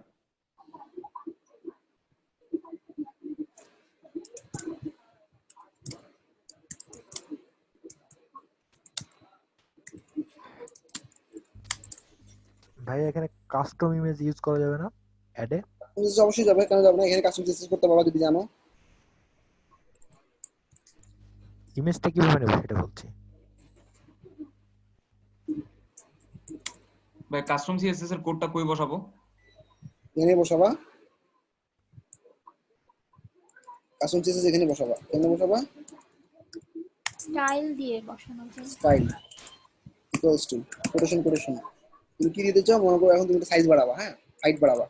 ভাই এখানে কাস্টম ইমেজ ইউজ করা যাবে না অ্যাডে? অবশ্যই যাবে, কেন যাবে না, এখানে কাস্টম সিস্টেম করতে পারবা যদি জানো। ইমেজটা কিভাবে নেব সেটা বলছি। ভাই কাস্টম সিএসএস এর কোডটা কই বসাবো? এখানে বসাবা, কাস্টম সিস্টেম এখানে বসাবা, এখানে বসাবা, স্টাইল দিয়ে বসানো যায়। Style equals to quotation, quotation তুমি কি দিতে চাও, মনে করো এখন তুমি সাইজ বাড়াবা, হ্যাঁ, হাইট বাড়াবা।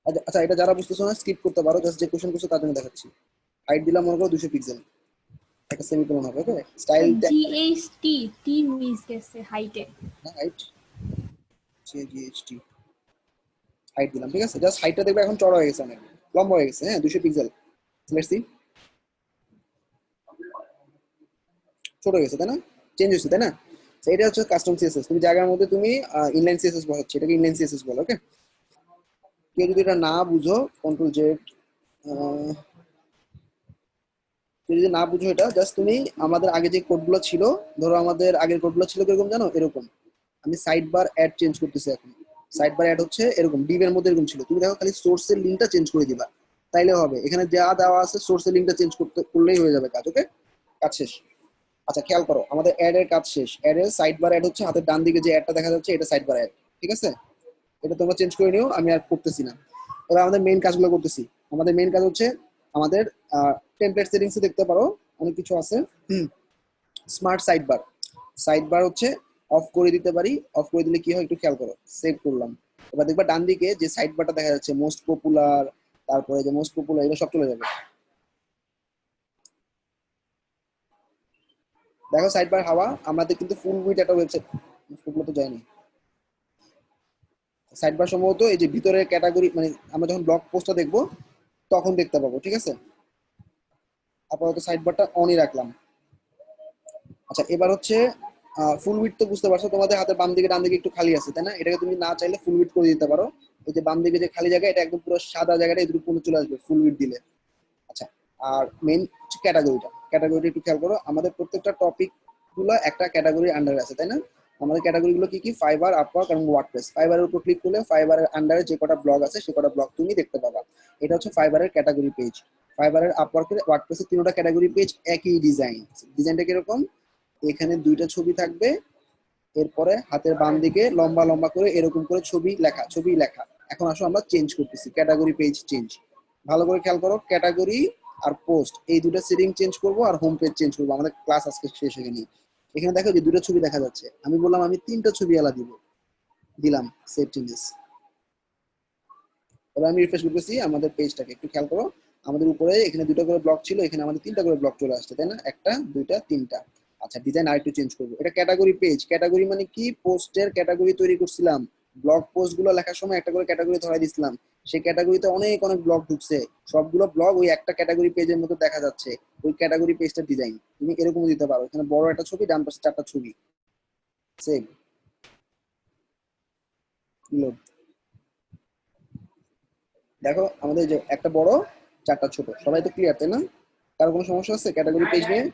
আচ্ছা আচ্ছা, এটা যারা বুঝতেছো না স্কিপ করতে পারো, জাস্ট যে কোশ্চেন করছো তার জন্য দেখাচ্ছি। হাইট দিলাম মনে করো 200 পিক্সেল, একটা সেমিকোলন হবে। ওকে, স্টাইল জিএইচটি টি মিস গেছে হাইটে। হাইট জিএইচটি হাইট দিলাম, ঠিক আছে, জাস্ট হাইটটা দেখবে এখন চড়া হয়ে গেছে, অনেক লম্বা হয়ে গেছে, হ্যাঁ 200 পিক্সেল, লেটস সি, ছোট হয়ে গেছে তাই না, চেঞ্জ হয়েছে তাই না। তো এটা হচ্ছে কাস্টম সিএসএস, তুমি জায়গার মধ্যে তুমি ইনলাইন সিএসএস বসাচ্ছ, এটাকে ইনলাইন সিএসএস বলো। ওকে, কেউ যদি এটা না বুঝো, কন্ট্রোল জেড, যদি না বুঝো এটা, জাস্ট তুমি আমাদের আগে যে কোডগুলো ছিল, ধরো আমাদের আগের কোডগুলো ছিল কিরকম জানো, এরকম, আমি সাইড বার অ্যাড চেঞ্জ করতেছি এখন, সাইড বার অ্যাড হচ্ছে এরকম ডিভ এর মধ্যে এরকম ছিল, তুমি দেখো খালি সোর্সের লিঙ্কটা চেঞ্জ করে দিবা, তাইলে হবে, এখানে যা দেওয়া আছে সোর্সের লিঙ্কটা চেঞ্জ করলেই হয়ে যাবে কাজ। ওকে, কাজ শেষ। আচ্ছা খেয়াল করো, আমাদের অ্যাড এর কাজ শেষ, অ্যাড এর সাইড বার অ্যাড হচ্ছে হাতের ডান দিকে যে অ্যাডটা দেখা যাচ্ছে এটা সাইড বার অ্যাড, ঠিক আছে, এটা তোমরা চেঞ্জ করে নিও, আমি আর করতেছি না। এবার আমাদের মেইন কাজগুলো করতেছি, আমাদের মেইন কাজ হচ্ছে আমাদের টেমপ্লেট সেটিংসে দেখতে পারো অনেক কিছু আছে, smart side bar, side bar হচ্ছে অফ করে দিতে পারি, অফ করে দিলে কি হয় একটু খেয়াল করো, সেভ করলাম, এবার দেখবা ডান দিকে যে সাইড বারটা দেখা যাচ্ছে মোস্ট পপুলার, তারপরে যে মোস্ট পপুলার এগুলো সব চলে যাবে, দেখো সাইড বার হাওয়া, আমাদের কিন্তু ফুল উইথ একটা ওয়েবসাইট তো যায়নি, সাইড বার সম্ভবত এই যে ভিতরের ক্যাটাগরি, মানে আমরা যখন ব্লগ পোস্টটা দেখবো তখন দেখতে পাবো, ঠিক আছে, আপাতত সাইড বারটা অনই রাখলাম। আচ্ছা এবার হচ্ছে ফুল উইথ তো বুঝতে পারছো, তোমাদের হাতের বাম দিকে ডান দিকে একটু খালি আছে তাই না, এটাকে তুমি না চাইলে ফুল উইথ করে দিতে পারো, এই যে বাম দিকে যে খালি জায়গা এটা একদম পুরো সাদা জায়গাটা এদিকে পুরো চলে আসবে ফুল উইথ দিলে। আচ্ছা, আর মেইন হচ্ছে ক্যাটাগরিটা একটু খেয়াল করো, আমাদের প্রত্যেকটা টপিক গুলো একটা ক্যাটাগরির আন্ডারে আছে তাই না, আমাদের ক্যাটাগরি গুলো কি কি, ফাইবার, আপওয়ার্ক এবং ওয়ার্ডপ্রেস। ফাইবারের উপর ক্লিক করলে ফাইবারের আন্ডারে যে কটা ব্লগ আছে সে কটা ব্লগ তুমি দেখতে পাবা, এটা হচ্ছে ফাইবারের ক্যাটাগরি পেজ। ফাইবারের, আপওয়ার্কের, ওয়ার্ডপ্রেসের তিনটা ক্যাটাগরি পেজ, একই ডিজাইন, ডিজাইনটা কিরকম, এখানে দুইটা ছবি থাকবে, এরপরে হাতের বাম দিকে লম্বা লম্বা করে এরকম করে ছবি লেখা। এখন আসো আমরা চেঞ্জ করতেছি, ক্যাটাগরি পেজ চেঞ্জ, ভালো করে খেয়াল করো, ক্যাটাগরি আর পোস্ট এই দুটো সেটিং চেঞ্জ করব, আর হোম পেজ চেঞ্জ করবো, আমাদের ক্লাস আজকে শেষ হয়ে গেল। এখানে দেখো যে দুটো ছবি দেখা যাচ্ছে, আমি বললাম আমি তিনটা ছবি আলা দিলাম সেভ চেঞ্জেস, এবার আমি রিফ্রেশ করতেছি আমাদের পেজটাকে, একটু খেয়াল করো আমাদের উপরে এখানে 2টা করে ব্লক ছিল, এখানে আমাদের 3টা করে ব্লক চলে আসছে, তাই না? 1টা 2টা 3টা। আচ্ছা ডিজাইন আরেকটু চেঞ্জ করবো, এটা ক্যাটাগরি পেজ। ক্যাটাগরি মানে কি? পোস্টের ক্যাটাগরি তৈরি করছিলাম, ব্লগ পোস্ট গুলো লেখার সময় একটা করে ক্যাটাগরি ধরাই দিছিলাম, সেই ক্যাটাগরিতে অনেক অনেক ব্লগ ঢুকছে, সবগুলো ব্লগ ওই একটা ক্যাটাগরি পেজের মতো দেখা যাচ্ছে, ওই ক্যাটাগরি পেজটার ডিজাইন তুমি এরকম দিতে পারো। এখানে বড় একটা ছবি, ডান পাশে 4টা ছবি, সেম। দেখো আমাদের যে একটা বড় 4টা ছোট, সবাই তো ক্লিয়ার তাই না? কারো কোনো সমস্যা আছে ক্যাটাগরি পেজ নিয়ে?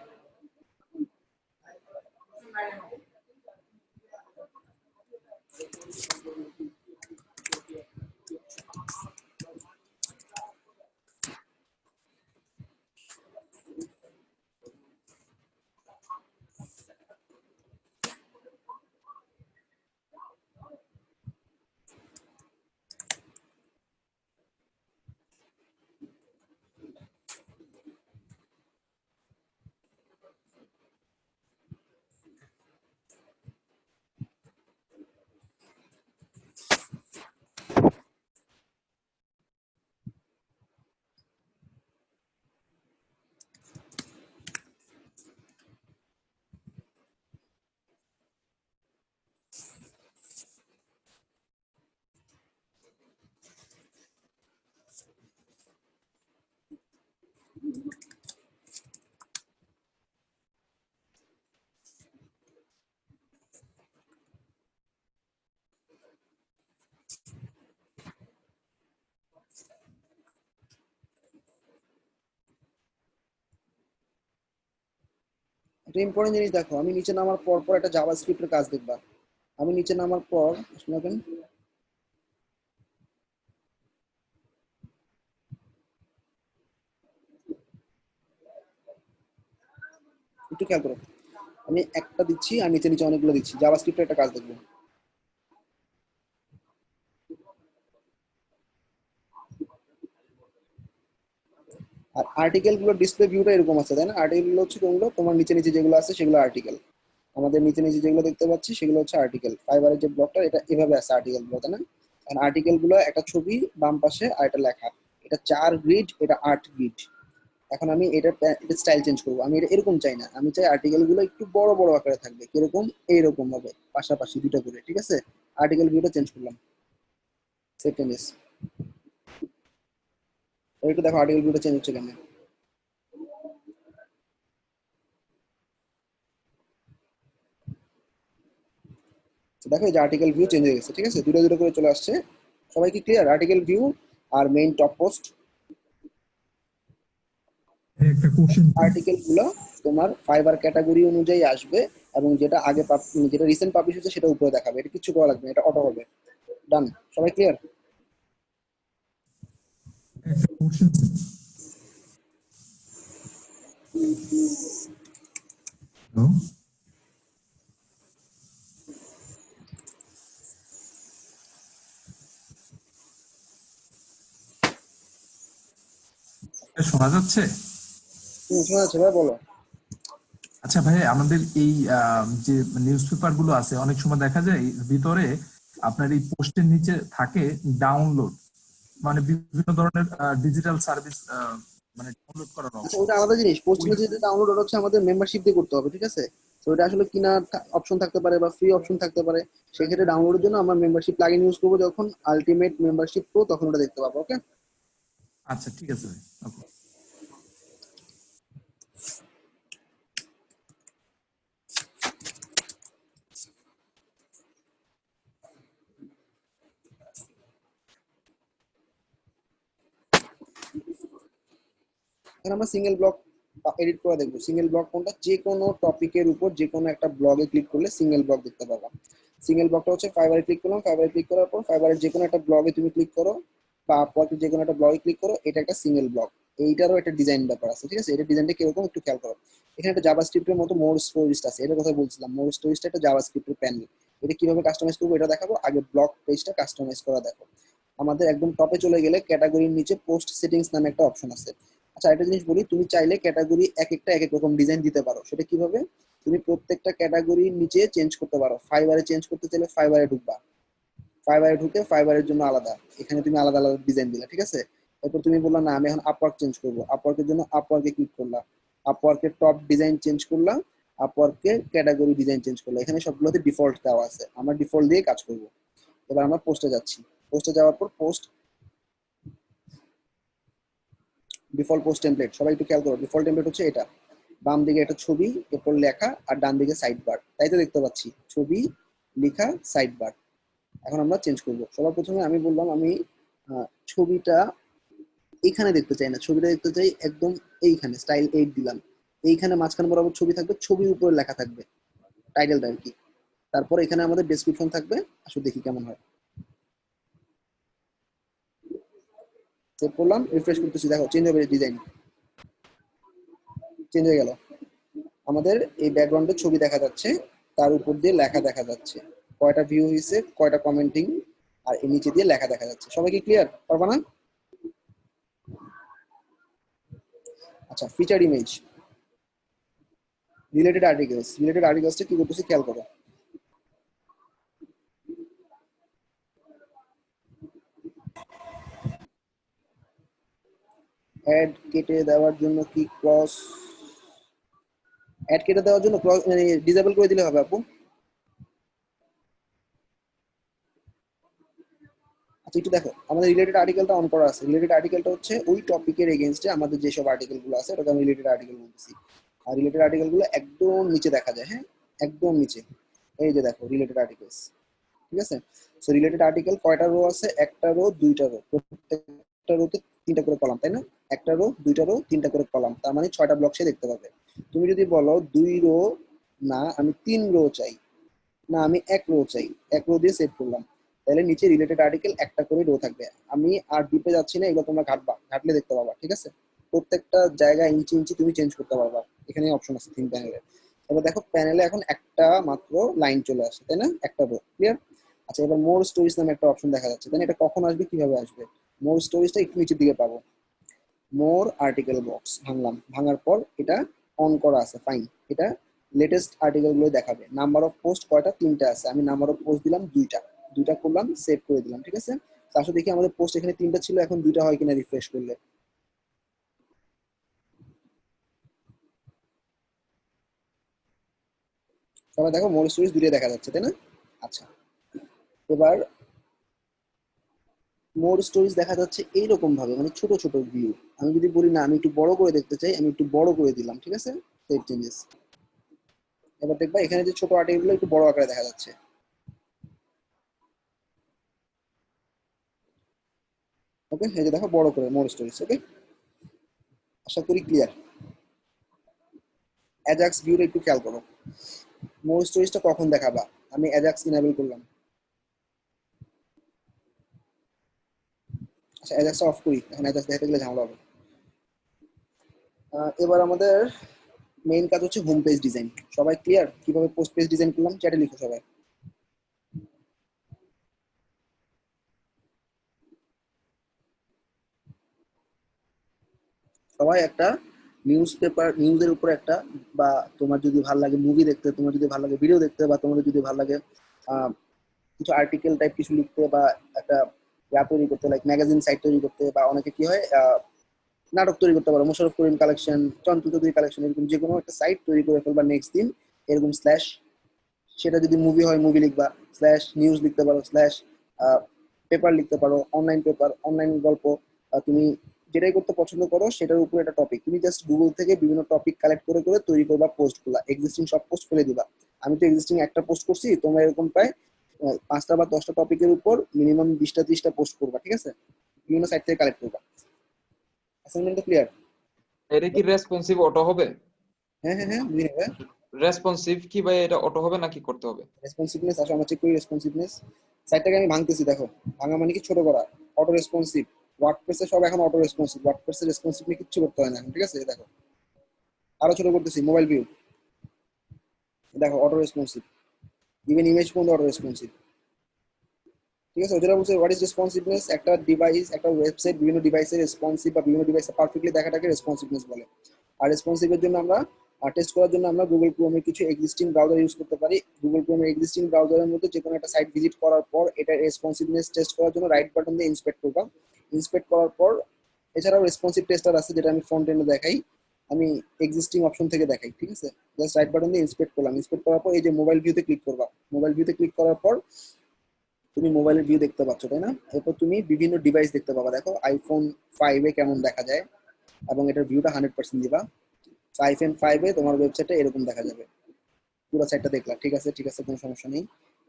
একটা ইম্পর্টেন্ট জিনিস দেখো, আমি নিচে নামার পর পর একটা জাভাস্ক্রিপ্টের কাজ দেখবা। আমি নিচে নামার পর শোনাবেন, একটু খেয়াল করো, আমি একটা দিচ্ছি আর নিচে নিচে অনেকগুলো দিচ্ছি, জাভাস্ক্রিপ্টের একটা কাজ দেখবো। আর আর্টিকেল গুলো ডিসপ্লে ভিউটা এরকম আছে তাই না? আর্টিকেল গুলো হচ্ছে কোনগুলো? তোমার নিচে নিচে যেগুলো আছে সেগুলো আর্টিকেল, আমাদের নিচে নিচে যেগুলো দেখতে পাচ্ছি সেগুলো হচ্ছে আর্টিকেল। ফাইবারের যে ব্লকটা এটা এভাবে আছে আর্টিকেল গুলো, তাই না? আর আর্টিকেল গুলো একটা ছবি বাম পাশে আর এটা লেখা, এটা 4 গ্রিড, এটা 8 গ্রিড। এখন আমি এটা স্টাইল চেঞ্জ করবো, আমি এটা এরকম চাই না, আমি চাই আর্টিকেল গুলো একটু বড় বড় আকারে থাকবে, কিরকম? এইরকম ভাবে পাশাপাশি 2টা করে, ঠিক আছে? আর্টিকেল ভিউটা চেঞ্জ করলাম, সেকেন্ড ইস একটু দেখো আর্টিকেল ভিউটা চেঞ্জ হচ্ছে কেন। তো দেখো এই যে আর্টিকেল ভিউ চেঞ্জ হয়ে গেছে, ঠিক আছে? 2টা 2টা করে চলে আসছে। সবাই কি ক্লিয়ার? আর্টিকেল ভিউ আর মেইন টপ পোস্ট একটা কোশ্চেন আর্টিকেল গুলো তোমার ফাইবার ক্যাটাগরি অনুযায়ী আসবে, এবং যেটা আগে যেটা রিসেন্ট পাবলিশ হচ্ছে সেটা উপরে দেখাবে, এটা কিছু করা লাগবে না, এটা অটো হবে। ডান, সবাই ক্লিয়ার? একটা কোশ্চেন হ্যালো শোনা যাচ্ছে? শোনা যাচ্ছে ভাই, বলো। আচ্ছা ভাই, আমাদের এই যে নিউজ পেপার গুলো আছে অনেক সময় দেখা যায় এর ভিতরে আপনার এই পোস্টের নিচে থাকে ডাউনলোড, মানে বিভিন্ন ধরনের ডিজিটাল সার্ভিস মানে ডাউনলোড করার আচ্ছা অপশন। ওটা আলাদা জিনিস, পোস্ট ওই যেটা ডাউনলোড ওটা হচ্ছে আমাদের মেম্বারশিপ দিয়ে করতে হবে, ঠিক আছে? তো এটা আসলে কিনা অপশন থাকতে পারে বা ফ্রি অপশন থাকতে পারে, সেক্ষেত্রে ডাউনলোডের জন্য আমরা মেম্বারশিপ প্লাগইন ইউজ করবো, যখন আলটিমেট মেম্বারশিপ প্রো তখন ওটা দেখতে পাবো। ওকে, আচ্ছা ঠিক আছে ভাই, ওকে। এখন আমরা সিঙ্গেল ব্লক এডিট করে দেখবো। সিঙ্গেল ব্লক কোনটা? যে কোনো টপিকের উপর যে কোনো একটা ব্লগে ক্লিক করলে সিঙ্গেল ব্লক দেখতে পাবা। সিঙ্গেল ব্লকটা হচ্ছে ফাইবারে ক্লিক করলাম, ফাইবারে ক্লিক করার পর ফাইবারের যে কোনো একটা ব্লগে তুমি ক্লিক করো বা আপওয়ার্কে যে কোনো একটা ব্লগে ক্লিক করো, এটা একটা সিঙ্গেল ব্লক। এইটারও একটা ডিজাইন ব্যাপার আছে, ঠিক আছে? এটা ডিজাইনটা কিরকম একটু খেয়াল করো। এখানে একটা জাভাস্ক্রিপ্টের মতো মোর স্টোরিস্ট আছে, এটার কথা বলছিলাম। মোর স্টোরিস্ট একটা জাভাস্ক্রিপ্টের প্যানেল, এটা কিভাবে কাস্টমাইজ করবো এটা দেখাবো। আগে ব্লক পেজটা কাস্টমাইজ করা দেখো। আমাদের একদম টপে চলে গেলে ক্যাটাগরির নিচে পোস্ট সেটিংস নামে একটা অপশন আছে। আচ্ছা একটা জিনিস বলি, তুমি চাইলে ক্যাটাগরি এক একটা এক এক রকম ডিজাইন দিতে পারো। সেটা কিভাবে? তুমি প্রত্যেকটা ক্যাটাগরির নিচে চেঞ্জ করতে পারো। ফাইবারে চেঞ্জ করতে চাইলে ফাইবারে ঢুকবা, ফাইবারে ঢুকে ফাইবারের জন্য আলাদা, এখানে তুমি আলাদা আলাদা ডিজাইন দিলা, ঠিক আছে। এরপর তুমি বললা না আমি এখন আপওয়ার্ক চেঞ্জ করবো, আপওয়ার্কের জন্য আপওয়ার্কে ক্লিক করলা, আপওয়ার্কের টপ ডিজাইন চেঞ্জ করলা, আপওয়ার্কের ক্যাটাগরি ডিজাইন চেঞ্জ করলা। এখানে সবগুলোতে ডিফল্ট দেওয়া আছে, আমরা ডিফল্ট দিয়ে কাজ করব। এবার আমরা পোস্টে যাচ্ছি, পোস্টে যাওয়ার পর পোস্ট ডিফল্ট পোস্ট টেমপ্লেট, সবাই একটু খেয়াল করো, ডিফল্ট টেমপ্লেট হচ্ছে এটা। বাম দিকে একটা ছবি, এরপর লেখা, আর ডান দিকে সাইড বার, তাই তো দেখতে পাচ্ছি ছবি, লেখা, সাইড বার। এখন আমরা চেঞ্জ করব। সবার প্রথমে আমি বললাম আমি ছবিটা এইখানে দেখতে চাই না, ছবিটা দেখতে চাই একদম এইখানে, স্টাইল 8 দিলাম, এইখানে মাঝখানে বরাবর ছবি থাকবে, ছবির উপরে লেখা থাকবে টাইটেলটা আর কি। তারপর এখানে আমাদের ডেসক্রিপশন থাকবে, আসলে দেখি কেমন হয়। সেভ করলাম, রিফ্রেশ করতেছি, দেখো চেঞ্জ হবে, ডিজাইন চেঞ্জ হয়ে গেল। আমাদের এই ব্যাকগ্রাউন্ডে ছবি দেখা যাচ্ছে, তার উপর দিয়ে লেখা দেখা যাচ্ছে, কয়টা ভিউ হয়েছে, কয়টা কমেন্টিং, আর এর নিচে দিয়ে লেখা দেখা যাচ্ছে। সবাই কি ক্লিয়ার? পারবা না? আচ্ছা, feature image, related articles, related আর্টিকেলসটা কি করতেছি খেয়াল করো। অ্যাড কেটে দেওয়ার জন্য কি ক্রস, অ্যাড কেটে দেওয়ার জন্য ক্রস মানে ডিসেবল করে দিলে হবে আপু। আচ্ছা একটু দেখো, আমাদের রিলেটেড আর্টিকেলটা অন করা আছে। রিলেটেড আর্টিকেলটা হচ্ছে ওই টপিকের এগেইনস্টে আমাদের যেসব আর্টিকেলগুলো আছে ওটাকে আমি রিলেটেড আর্টিকেল বলতেছি। আর রিলেটেড আর্টিকেলগুলো একদম নিচে দেখা যায়, হ্যাঁ একদম নিচে, এই যে দেখো রিলেটেড আর্টিকেলস, ঠিক আছে। সো রিলেটেড আর্টিকেল কয়টা রো আছে? একটা রো, দুইটা রো, প্রত্যেকটা রোতে 3টা করে কলাম, তাই না? একটা রো, দুইটা রো, 3টা করে কলাম, তার মানে 6টা ব্লক সে দেখতে পাবে। তুমি যদি বলো 2 রো না আমি 3 রো চাই, না আমি 1 রো চাই, 1 রো দিয়ে সেভ করলাম, তাহলে নিচে রিলেটেড আর্টিকেল একটা করে রো থাকবে। আমি আর ডিপে যাচ্ছি না, এগুলো তোমরা ঘাটবা, ঘাটলে দেখতে পাবা, ঠিক আছে। প্রত্যেকটা জায়গায় ইঞ্চি ইঞ্চি তুমি চেঞ্জ করতে পারবা, এখানে অপশন আছে থিম প্যানেলে। এবার দেখো প্যানেলে এখন একটা মাত্র লাইন চলে আসে, তাই না? একটা রো, ক্লিয়ার। আচ্ছা এবার মোর স্টোরিজ নামে একটা অপশন দেখা যাচ্ছে, তাই না? এটা কখন আসবে, কিভাবে আসবে? মোর স্টোরিজটা একটু নিচের দিকে পাবো, মোর আর্টিকেল বক্স ভাঙলাম, ভাঙার পর এটা অন করা আছে, ফাইন। এটা লেটেস্ট আর্টিকেল গুলো দেখাবে। নাম্বার অফ পোস্ট কয়টা? 3টা আছে, আমি নাম্বার অফ পোস্ট দিলাম 2টা করলাম, সেভ করে দিলাম, ঠিক আছে। আসলে দেখি আমাদের পোস্ট এখানে 3টা ছিল, এখন 2টা হয় কিনা রিফ্রেশ করলে। সবাই দেখো মোর স্টোরিজ 2টাই দেখা যাচ্ছে, তাই না? আচ্ছা এবার মোর স্টোরিজ দেখা যাচ্ছে এইরকম ভাবে, মানে ছোট ছোট ভিউ। আমি যদি বলি না আমি একটু বড় করে দেখতে চাই, আমি একটু বড় করে দিলাম, ঠিক আছে, সেভ চেঞ্জেস। এবার দেখবা এখানে যে ছোট আর্টিকেলগুলো একটু বড় আকারে দেখা যাচ্ছে। ওকে, এই যে দেখো বড় করে মোর স্টোরিজ। ওকে, আশা করি ক্লিয়ার। অ্যাজাক্স ভিউটা একটু খেয়াল করো, মোর স্টোরিজটা কখন দেখাবা? আমি অ্যাজাক্স ইনেবল করলাম। আচ্ছা অ্যাজাক্সটা অফ করি, এখন অ্যাজাক্স দেখাতে গেলে ঝামেলা হবে। এবার আমাদের মেইন কাজ হচ্ছে হোম পেজ ডিজাইন। সবাই ক্লিয়ার কিভাবে পোস্ট পেজ ডিজাইন করলাম? চ্যাটে লিখো সবাই। সবাই একটা নিউজ পেপার, নিউজের উপর একটা, বা তোমার যদি ভালো লাগে মুভি দেখতে, তোমার যদি ভালো লাগে ভিডিও দেখতে, বা তোমার যদি ভালো লাগে কিছু আর্টিকেল টাইপ কিছু লিখতে, বা একটা তৈরি করতে, লাইক ম্যাগাজিন সাইট তৈরি করতে, বা অনেকে কি হয় নাটক তৈরি করতে পারো, মোশাররফ করিম কালেকশন, চঞ্চল চৌধুরী কালেকশন, এরকম যে কোনো একটা সাইট তৈরি করে ফেলবা নেক্সট দিন, এরকম স্ল্যাশ, সেটা যদি মুভি হয় মুভি লিখবা, স্ল্যাশ নিউজ লিখতে পারো, স্ল্যাশ পেপার লিখতে পারো, অনলাইন পেপার, অনলাইন গল্প, তুমি যেটাই করতে পছন্দ করো সেটার উপর একটা টপিক, তুমি জাস্ট গুগল থেকে বিভিন্ন টপিক কালেক্ট করে করে তৈরি করবা পোস্টগুলা, এক্সিস্টিং সব পোস্ট ফেলে দিবা। আমি তো এক্সিস্টিং একটা পোস্ট করছি, তোমরা এরকম প্রায় 5টা বা 10টা টপিকের উপর মিনিমাম 20টা 30টা পোস্ট করবা, ঠিক আছে, বিভিন্ন সাইট থেকে কালেক্ট করবা। Assignment clear? এটা কি রেসপন্সিভ অটো হবে? হ্যাঁ হ্যাঁ হ্যাঁ, বুঝি না। রেসপন্সিভ কি ভাই, এটা অটো হবে নাকি করতে হবে? রেসপন্সিভনেস, আসলে আমরা চেক করি রেসপন্সিভনেস। সাইটটাকে আমি ভাঙতেছি, দেখো ভাঙা মানে কি ছোট করা, অটো রেসপন্সিভ। ওয়ার্ডপ্রেসে সব এখন অটো রেসপন্সিভ, ওয়ার্ডপ্রেসে রেসপন্সিভ নিয়ে কিচ্ছু করতে হয় না এখন, ঠিক আছে। দেখো আরো ছোট করতেছি, মোবাইল ভিউ, দেখো অটো রেসপন্সিভ, ইভেন ইমেজ পর্যন্ত অটো রেসপন্সিভ, ঠিক আছে। ওটা বলছে হোয়াট ইজ রেসপন্সিভনেস, একটা ডিভাইস, একটা ওয়েবসাইট বিভিন্ন ডিভাইসে রেসপন্সিভ বা বিভিন্ন ডিভাইসে পারফেক্টলি দেখাটাকে রেসপন্সিভনেস বলে। আর রেসপন্সিভের জন্য আমরা টেস্ট করার জন্য আমরা গুগল ক্রোমের কিছু এক্সিস্টিং ব্রাউজার ইউজ করতে পারি। গুগল ক্রোমের এক্সিস্টিং ব্রাউজারের মধ্যে যে কোনো একটা সাইট ভিজিট করার পর এটার রেসপন্সিভনেস টেস্ট করার জন্য রাইট বাটন দিয়ে ইন্সপেক্ট করবা। ইন্সপেক্ট করার পর এছাড়াও রেসপন্সিভ টেস্টার আছে যেটা আমি ফ্রন্ট এন্ডে দেখাই, আমি এক্সিস্টিং অপশন থেকে দেখাই, ঠিক আছে? জাস্ট রাইট বাটন দিয়ে ইন্সপেক্ট করলাম। ইন্সপেক্ট করার পর এই যে মোবাইল ভিউতে ক্লিক করবা। মোবাইল ভিউতে ক্লিক করার পর তুমি মোবাইলের ভিউ দেখতে পাচ্ছ, তাই না? এরপর তুমি বিভিন্ন ডিভাইস দেখতে পাবা। দেখো আইফোন 5 এ কেমন দেখা যায় এবং এটার ভিউটা 100% দিবা। আইফোন 5 এ তোমার ওয়েবসাইটে এরকম দেখা যাবে। পুরো সাইটটা দেখলা, ঠিক আছে, ঠিক আছে, কোনো সমস্যা নেই।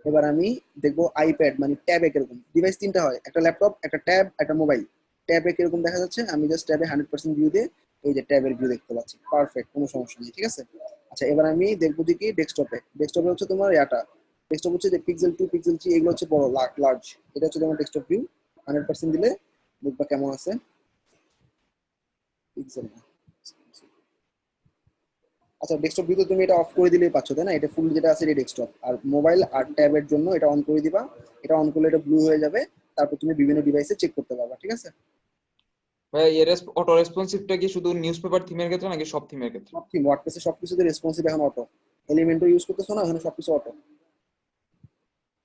এবার আমি দেখবো আইপ্যাড মানে ট্যাবে কিরকম। ডিভাইস তিনটা হয়, একটা ল্যাপটপ, একটা ট্যাব, একটা মোবাইল। ট্যাবে কিরকম দেখা যাচ্ছে, আমি জাস্ট ট্যাবে 100% ভিউ দিয়ে এই যে ট্যাবের ভিউ দেখতে পাচ্ছি, পারফেক্ট, কোনো সমস্যা নেই, ঠিক আছে। আচ্ছা, এবার আমি দেখবো যে কি ডেস্কটপে। ডেস্কটপে হচ্ছে তোমার এটা ডেস্কটপ হচ্ছে যে পিক্সেল 2, পিক্সেল 3 এগুলো হচ্ছে বড় লার্জ। এটা হচ্ছে তোমার ডেস্কটপ ভিউ। 100% দিলে দেখবা কেমন আছে। পিক্সেল, আচ্ছা, ডেস্কটপ ভিউতে তুমি এটা অফ করে দিলেই পাচ্ছ, তাই না? এটা ফুল যেটা আছে এটা ডেস্কটপ। আর মোবাইল আর ট্যাবের জন্য এটা অন করে দিবা। এটা অন করলে এটা ব্লু হয়ে যাবে। তারপর তুমি বিভিন্ন ডিভাইসে চেক করতে পারবা, ঠিক আছে? ভাই এর অটো রেসপন্সিভটা কি শুধু নিউজপেপার থিমের ক্ষেত্রে নাকি সব থিমের ক্ষেত্রে? সব থিম ওয়ার্ডপ্রেসে সবকিছুতে রেসপন্সিভ এখন অটো। এলিমেন্টও ইউজ করতেছো না, ওখানে সবকিছু অটো।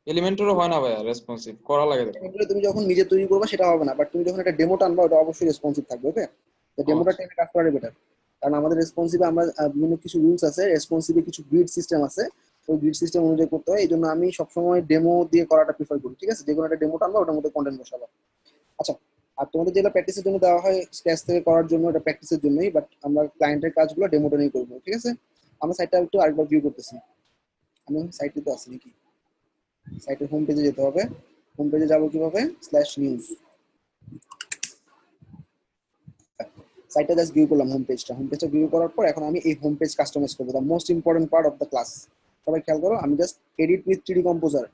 এলিমেন্টেরও হয় না ভাই রেসপন্সিভ, করা লাগে তো। এলিমেন্টগুলো তুমি যখন নিজে তৈরি করবা সেটা হবে না, বাট তুমি যখন একটা ডেমো টানবা ওটা অবশ্যই রেসপন্সিভ থাকবে, ওকে? তো ডেমোটা আচ্ছা। টেনে কাজ করাটা বেটার। কারণ আমাদের রেসপন্সিভে আমরা বিভিন্ন কিছু রুলস আছে, রেসপন্সিভে কিছু গ্রিড সিস্টেম আছে, ওই গ্রিড সিস্টেম অনুযায়ী করতে হয়। এই জন্য আমি সবসময় ডেমো দিয়ে করাটা প্রিফার করি, ঠিক আছে? যে কোনো একটা ডেমো টানবা ওটার মধ্যে কন্টেন্ট বসাবো। আচ্ছা, আর তোমাদের যেটা প্র্যাকটিসের জন্য দেওয়া হয় স্ক্র্যাচ থেকে করার জন্য, এটা প্র্যাকটিসের জন্যই, বাট আমরা ক্লায়েন্টের কাজগুলো ডেমোটা নিয়ে করবো, ঠিক আছে? আমরা সাইটটা একটু আরেকবার ভিউ করতেছি। আমি সাইটে তো আছি নাকি? সাইটের হোম পেজে যেতে হবে। হোম পেজে যাবো কিভাবে? /নিউজ। সাইটটা জাস্ট ভিউ করলাম, হোম পেজটা। হোম পেজটা ভিউ করার পর এখন আমি এই হোম পেজ কাস্টমাইজ করবো, the most important part of the class. সবাই খেয়াল করো, আমি just edit with 3D composer.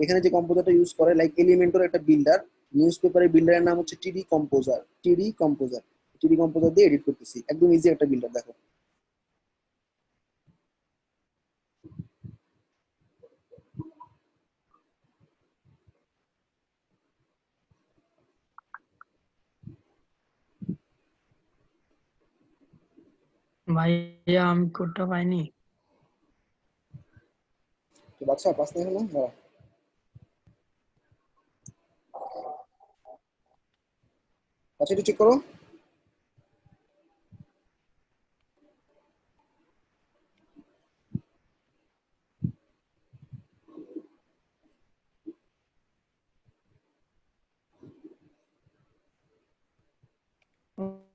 এখানে যে কম্পোজারটা ইউজ করে, লাইক এলিমেন্টর একটা বিল্ডার, নিউজ পেপারের বিল্ডারের নাম হচ্ছে 3D composer. 3D composer, 3D composer দিয়ে এডিট করতেছি। একদম ইজি একটা বিল্ডার, দেখো। ভাইয়া আমি কোডটা পাইনি। তো বাচ্চা পাস না হলো, দাঁড়া। আচ্ছা, একটু চেক করো।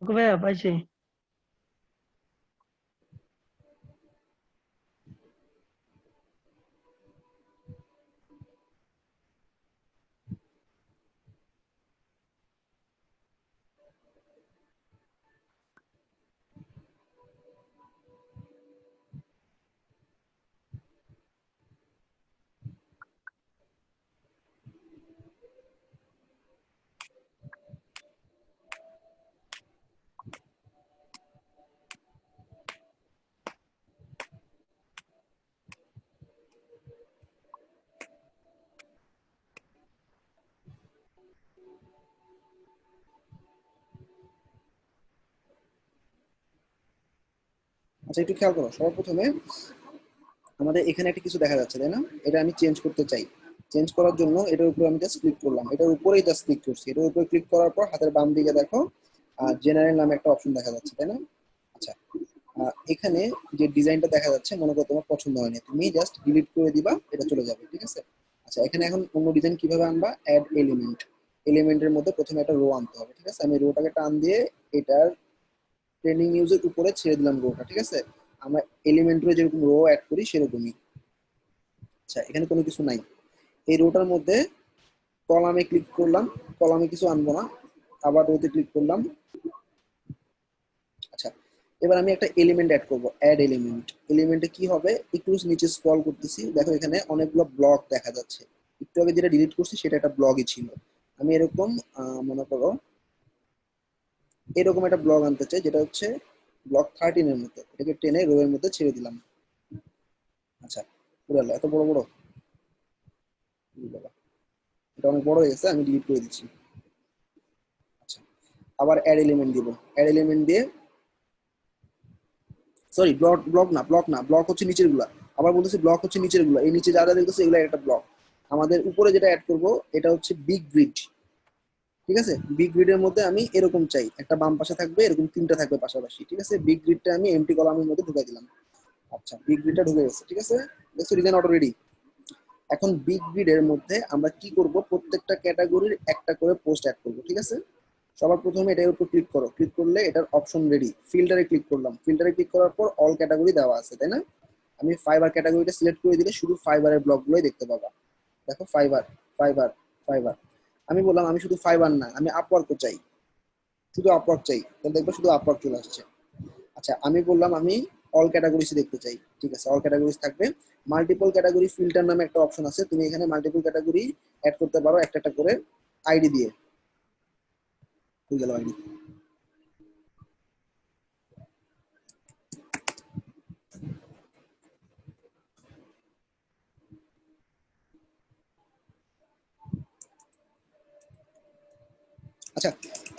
ওকে ভাইয়া পাইছি। আচ্ছা, একটু খেয়াল করো। সবার প্রথমে আমাদের এখানে একটা কিছু দেখা যাচ্ছে, তাই না? এটা আমি চেঞ্জ করতে চাই। চেঞ্জ করার জন্য এটার উপরে আমি জাস্ট ক্লিক করলাম। এটার উপরেই জাস্ট ক্লিক করছি। এটার উপরে ক্লিক করার পর হাতের বাম দিকে দেখো জেনারেল নামে একটা অপশন দেখা যাচ্ছে, তাই না? আচ্ছা, এখানে যে ডিজাইনটা দেখা যাচ্ছে মনে করো তোমার পছন্দ হয়নি, তুমি জাস্ট ডিলিট করে দিবা, এটা চলে যাবে, ঠিক আছে? আচ্ছা, এখানে এখন অন্য ডিজাইন কিভাবে আনবা? Add element. এলিমেন্টের মধ্যে প্রথমে একটা রো আনতে হবে, ঠিক আছে? আমি রোটাকে টান দিয়ে এটার ট্রেনিং নিউজের উপরে ছেড়ে দিলাম রোটা, ঠিক আছে? আমরা এলিমেন্টরে যেরকম রো অ্যাড করি সেরকমই। আচ্ছা, এখানে কোনো কিছু নাই। এই রোটার মধ্যে কলামে ক্লিক করলাম, কলামে কিছু আনবো না, আবার রোতে ক্লিক করলাম। আচ্ছা, এবার আমি একটা এলিমেন্ট অ্যাড করবো, অ্যাড এলিমেন্ট। এলিমেন্টে কি হবে? একটু নিচে স্ক্রল করতেছি, দেখো এখানে অনেকগুলো ব্লক দেখা যাচ্ছে। একটু আগে যেটা ডিলিট করছি সেটা একটা ব্লগই ছিল। আমি এরকম মনে করো এরকম একটা ব্লগ আনতে চাই, যেটা হচ্ছে ব্লক 13 এর মতো। এটাকে টেনে রো এর মধ্যে ছেড়ে দিলাম। আচ্ছা, পুরো এত বড় বড়, এটা অনেক বড় হয়ে গেছে, আমি ডিলিট করে দিচ্ছি। আচ্ছা, আবার অ্যাড এলিমেন্ট দিব। অ্যাড এলিমেন্ট দিয়ে সরি ব্লক না, ব্লক হচ্ছে নিচের গুলা। আবার বলতেছি ব্লক হচ্ছে নিচের গুলা, এই নিচে যা যা দেখতেছে এগুলো একটা ব্লক। আমাদের উপরে যেটা অ্যাড করব এটা হচ্ছে বিগ গ্রিড, ঠিক আছে? বিগ গ্রিডের মধ্যে আমি এরকম চাই, একটা বাম পাশে থাকবে, এরকম তিনটা থাকবে পাশাপাশি, ঠিক আছে? বিগ গ্রিডটা আমি এমটি কলামের মধ্যে ঢুকাই দিলাম। আচ্ছা, বিগ গ্রিডটা ঢুকে গেছে, ঠিক আছে? দেখছো ডিজাইন অটো রেডি। এখন বিগ গ্রিডের মধ্যে আমরা কি করব, প্রত্যেকটা ক্যাটাগরির একটা করে পোস্ট অ্যাড করব, ঠিক আছে? সবার প্রথমে এটার উপর ক্লিক করো, ক্লিক করলে এটার অপশন রেডি। ফিল্টারে ক্লিক করলাম, ফিল্টারে ক্লিক করার পর অল ক্যাটাগরি দেওয়া আছে, তাই না? আমি ফাইবার ক্যাটাগরিটা সিলেক্ট করে দিলে শুধু ফাইবারের ব্লকগুলোই দেখতে পাবা। দেখো ফাইবার ফাইবার ফাইবার। আমি বললাম আমি শুধু ফাইবার না, আমি আপওয়ার্কও চাই, শুধু আপওয়ার্ক চাই, তাহলে দেখবো শুধু আপওয়ার্ক চলে আসছে। আচ্ছা, আমি বললাম আমি অল ক্যাটাগরিজ দেখতে চাই, ঠিক আছে? অল ক্যাটাগরিজ থাকবে। মাল্টিপল ক্যাটাগরি ফিল্টার নামে একটা অপশন আছে, তুমি এখানে মাল্টিপল ক্যাটাগরি অ্যাড করতে পারো একটা একটা করে আইডি দিয়ে। হয়ে গেল আইডি। আচ্ছা,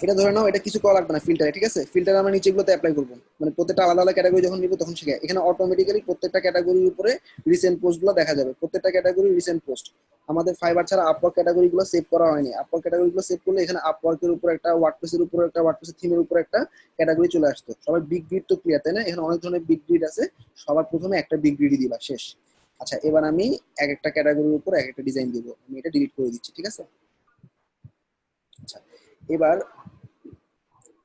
এটা ধরে নাও এটা কিছু করা লাগবে না ফিল্টারে, ঠিক আছে? ফিল্টার আমরা নিচেগুলোতে অ্যাপ্লাই করবো, মানে প্রত্যেকটা আলাদা আলাদা ক্যাটাগরি যখন নিব তখন শিখে এখানে অটোমেটিক্যালি প্রত্যেকটা ক্যাটাগরির উপরে রিসেন্ট পোস্টগুলো দেখা যাবে। প্রত্যেকটা ক্যাটাগরি রিসেন্ট পোস্ট। আমাদের ফাইবার ছাড়া আপওয়ার্ক ক্যাটাগরিগুলো সেভ করা হয়নি। আপওয়ার্ক ক্যাটাগরিগুলো সেভ করলে এখানে আপওয়ার্কের উপর একটা, ওয়ার্ডপ্রেসের উপর একটা, ওয়ার্ডপ্রেসের থিমের উপর একটা ক্যাটাগরি চলে আসতো। সবাই বিগ গ্রিড তো ক্লিয়ার, তাই না? এখানে অনেক ধরনের বিগ গ্রিড আছে, সবার প্রথমে একটা বিগ গ্রিডই দিবা, শেষ। আচ্ছা, এবার আমি এক একটা ক্যাটাগরির উপর এক একটা ডিজাইন দিব, আমি এটা ডিলিট করে দিচ্ছি, ঠিক আছে? আচ্ছা, এবার